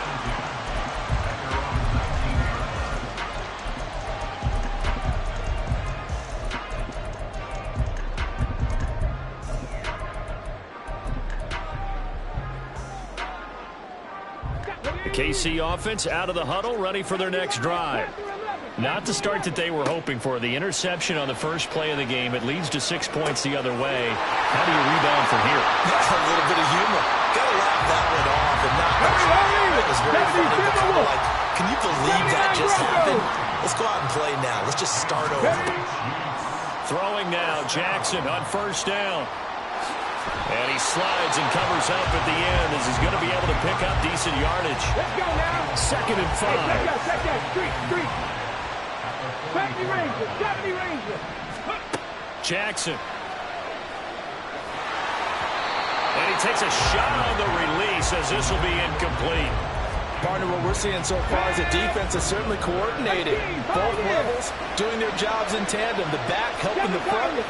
The KC offense out of the huddle, ready for their next drive. Not the start that they were hoping for. The interception on the first play of the game. It leads to 6 points the other way. How do you rebound from here? That's a little bit of humor. Got to laugh that one off and not it was very funny, but kind of like, can you believe that just happened? Let's go out and play now. Let's just start over. Throwing now, Jackson on 1st down. And he slides and covers up at the end as he's going to be able to pick up decent yardage. Let's go now. 2nd and 5. Check that. Street. 70 Rangers. Jackson. And he takes a shot on the release as this will be incomplete. Partner, what we're seeing so far is the defense is certainly coordinated. Both levels doing their jobs in tandem. The back helping the front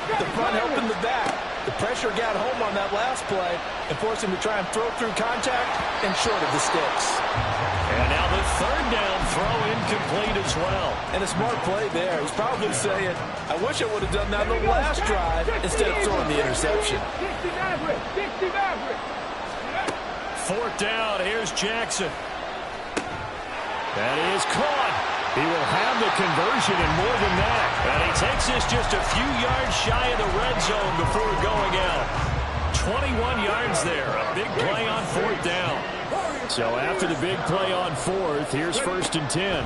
helping the back. The pressure got home on that last play and forced him to try and throw through contact and short of the sticks. And now the 3rd down throw incomplete as well. And a smart play there. He's probably saying, I wish I would have done that on the last drive instead of throwing the interception. 60 Maverick. 4th down, here's Jackson. That is caught. He will have the conversion and more than that. And he takes this just a few yards shy of the red zone before going out. 21 yards there. A big play on 4th down. So after the big play on 4th, here's 1st and 10.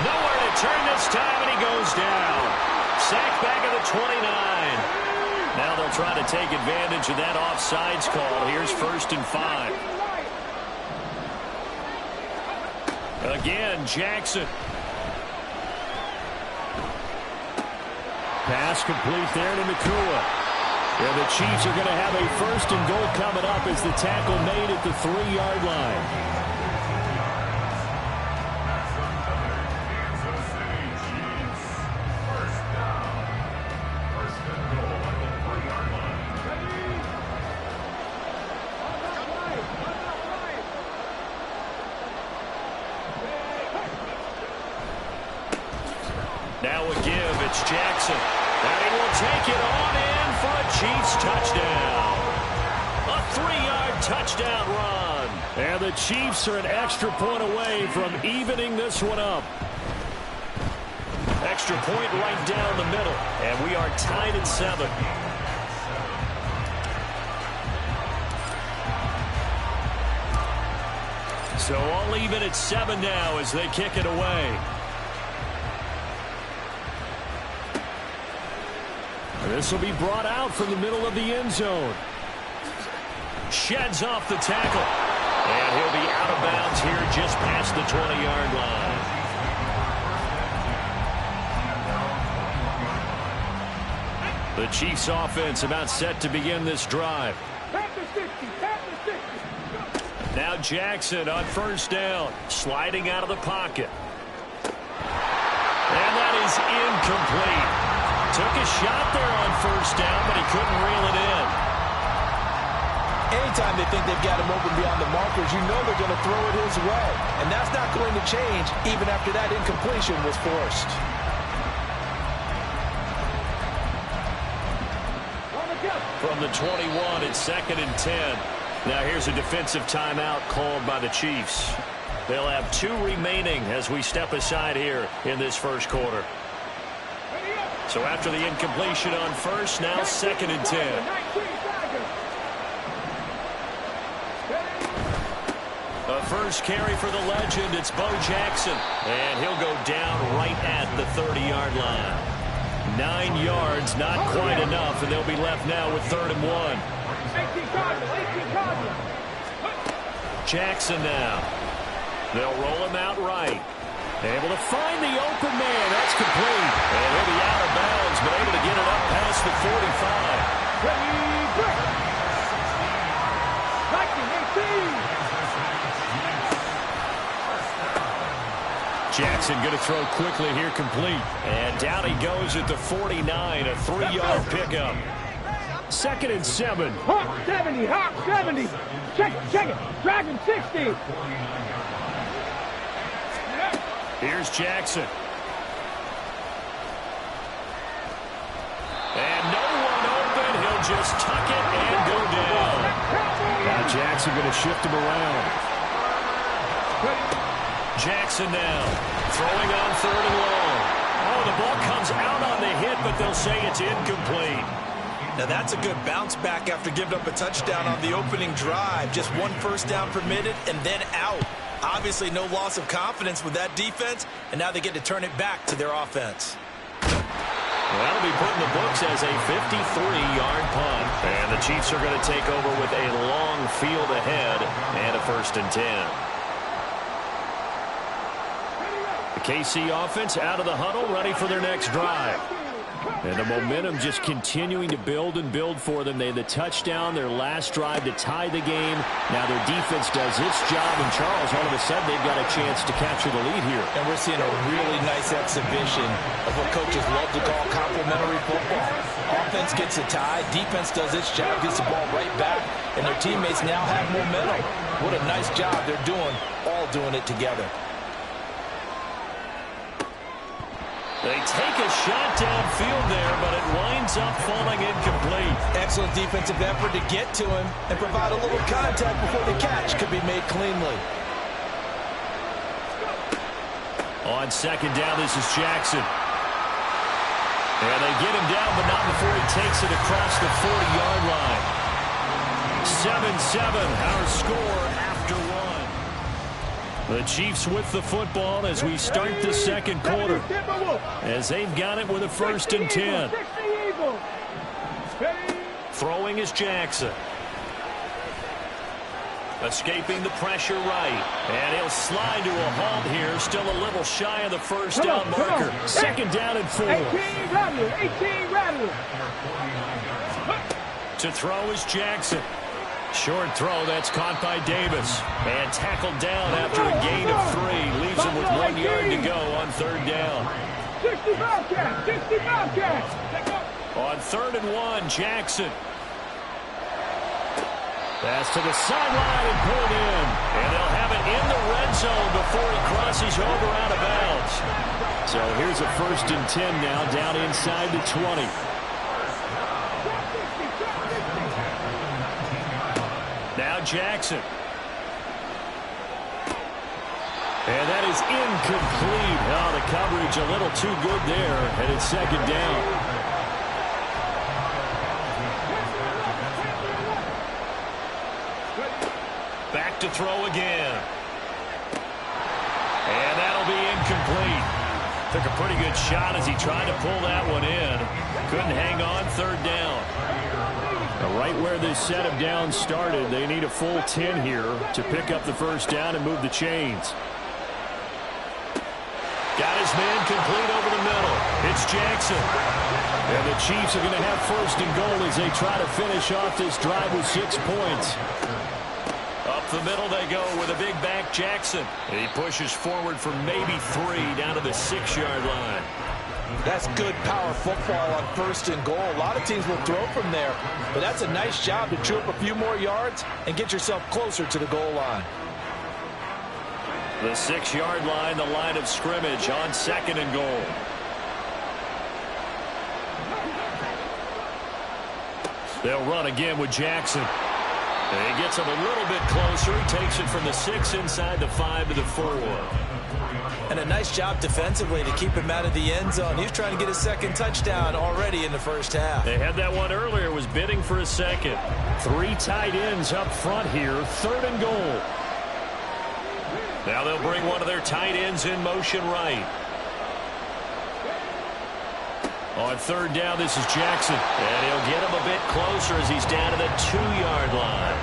Nowhere to turn this time, and he goes down. Sacked back at the 29. Now they'll try to take advantage of that offsides call. Here's 1st and 5. Again, Jackson. Pass complete there to Nakua. And the Chiefs are going to have a 1st and goal coming up as the tackle made at the 3-yard line. Now a give, it's Jackson. And he will take it on in for a Chiefs touchdown. A 3-yard touchdown run. And the Chiefs are an extra point away from evening this one up. Extra point right down the middle. And we are tied at 7. So all even at 7 now as they kick it away. This will be brought out from the middle of the end zone. Sheds off the tackle. And he'll be out of bounds here just past the 20-yard line. The Chiefs offense about set to begin this drive. Now Jackson on first down, sliding out of the pocket. And that is incomplete. Took a shot there on first down, but he couldn't reel it in. Anytime they think they've got him open beyond the markers, you know they're going to throw it his way. And that's not going to change even after that incompletion was forced. From the 21, it's 2nd and 10. Now here's a defensive timeout called by the Chiefs. They'll have 2 remaining as we step aside here in this first quarter. So after the incompletion on first, now 2nd and 10. A first carry for the legend. It's Bo Jackson. And he'll go down right at the 30-yard line. 9 yards, not quite enough, and they'll be left now with 3rd and 1. Jackson now. They'll roll him out right. Able to find the open man. That's complete. And he'll be out of bounds, but able to get it up past the 45. Jackson going to throw quickly here, complete. And down he goes at the 49, a 3-yard pickup. 2nd and 7. Hawk 70, Hawk 70. Check it. Dragon 60. Here's Jackson. And no one open. He'll just tuck it and go down. Now Jackson going to shift him around. Jackson now throwing on 3rd and long. Oh, the ball comes out on the hit, but they'll say it's incomplete. Now that's a good bounce back after giving up a touchdown on the opening drive. Just 1 first down permitted and then out. Obviously no loss of confidence with that defense, and now they get to turn it back to their offense. Well, that'll be put in the books as a 53-yard punt. And the Chiefs are going to take over with a long field ahead and a 1st and 10. The KC offense out of the huddle, ready for their next drive. And the momentum just continuing to build and build for them. They had the touchdown, their last drive to tie the game. Now their defense does its job, and Charles, all of a sudden, they've got a chance to capture the lead here. And we're seeing a really nice exhibition of what coaches love to call complementary football. Offense gets a tie, defense does its job, gets the ball right back, and their teammates now have momentum. What a nice job they're doing, all doing it together. They take a shot downfield there, but it winds up falling incomplete. Excellent defensive effort to get to him and provide a little contact before the catch could be made cleanly. On 2nd down, this is Jackson. And they get him down, but not before he takes it across the 40-yard line. 7-7, our score after 1. The Chiefs with the football as we start the 2nd quarter, as they've got it with a 1st and 10. Throwing is Jackson. Escaping the pressure right. And he'll slide to a halt here. Still a little shy of the 1st down marker. 2nd down and 4. 18 Rattler. To throw is Jackson. Short throw, that's caught by Davis. And tackled down after a gain of 3. Leaves him with 1 yard to go on 3rd down. 60 Bobcats. On 3rd and 1, Jackson. Pass to the sideline and pulled in. And they'll have it in the red zone before he crosses over out of bounds. So here's a 1st and 10 now, down inside the 20. Now Jackson. And that is incomplete. Oh, the coverage a little too good there. And it's 2nd down. Back to throw again. And that'll be incomplete. Took a pretty good shot as he tried to pull that one in. Couldn't hang on, 3rd down. Right where this set of downs started, they need a full 10 here to pick up the 1st down and move the chains. Got his man complete over the middle. It's Jackson. And the Chiefs are going to have first and goal as they try to finish off this drive with 6 points. Up the middle they go with a big back Jackson. He pushes forward for maybe 3 down to the 6-yard line. That's good power football on first and goal. A lot of teams will throw from there, but that's a nice job to chew up a few more yards and get yourself closer to the goal line. The 6-yard line, the line of scrimmage on second and goal. They'll run again with Jackson. He gets him a little bit closer. He takes it from the 6 inside the 5 to the 4. And a nice job defensively to keep him out of the end zone. He's trying to get a second touchdown already in the first half. They had that one earlier, was bidding for a second. 3 tight ends up front here, third and goal. Now they'll bring one of their tight ends in motion right. On third down, this is Jackson. And he'll get him a bit closer as he's down to the 2-yard line.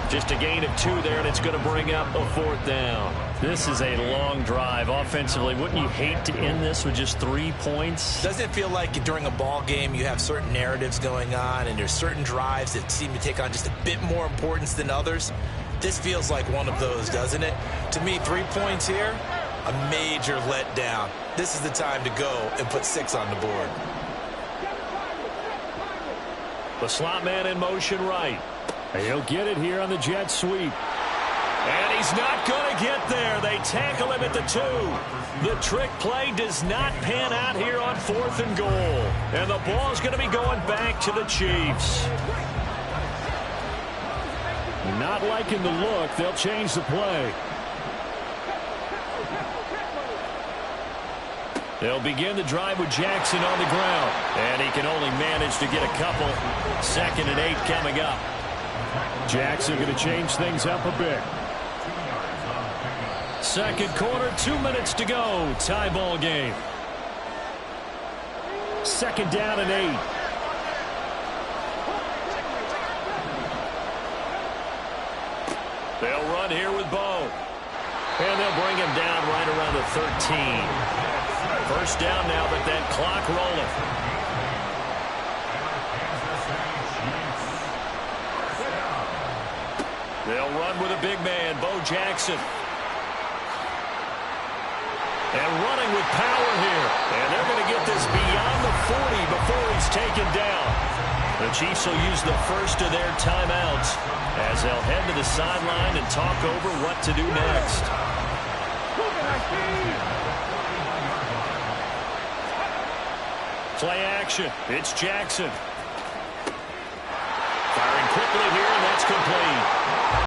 Just a gain of 2 there, and it's going to bring up a 4th down. This is a long drive offensively. Wouldn't you hate to end this with just 3 points? Doesn't it feel like during a ball game you have certain narratives going on and there's certain drives that seem to take on just a bit more importance than others? This feels like one of those, doesn't it? To me, 3 points here, a major letdown. This is the time to go and put 6 on the board. The slot man in motion right. He'll get it here on the jet sweep. And he's not going to get there. They tackle him at the 2. The trick play does not pan out here on 4th and goal. And the ball's going to be going back to the Chiefs. Not liking the look. They'll change the play. They'll begin the drive with Jackson on the ground. And he can only manage to get a couple. 2nd and 8 coming up. Jackson going to change things up a bit. Second quarter, 2 minutes to go. Tie ball game. 2nd down and 8. They'll run here with Bo. And they'll bring him down right around the 13. First down now, but that clock rolling. They'll run with a big man, Bo Jackson. And running with power here. And they're going to get this beyond the 40 before he's taken down. The Chiefs will use the first of their timeouts as they'll head to the sideline and talk over what to do next. Play action. It's Jackson. Firing quickly here, and that's complete.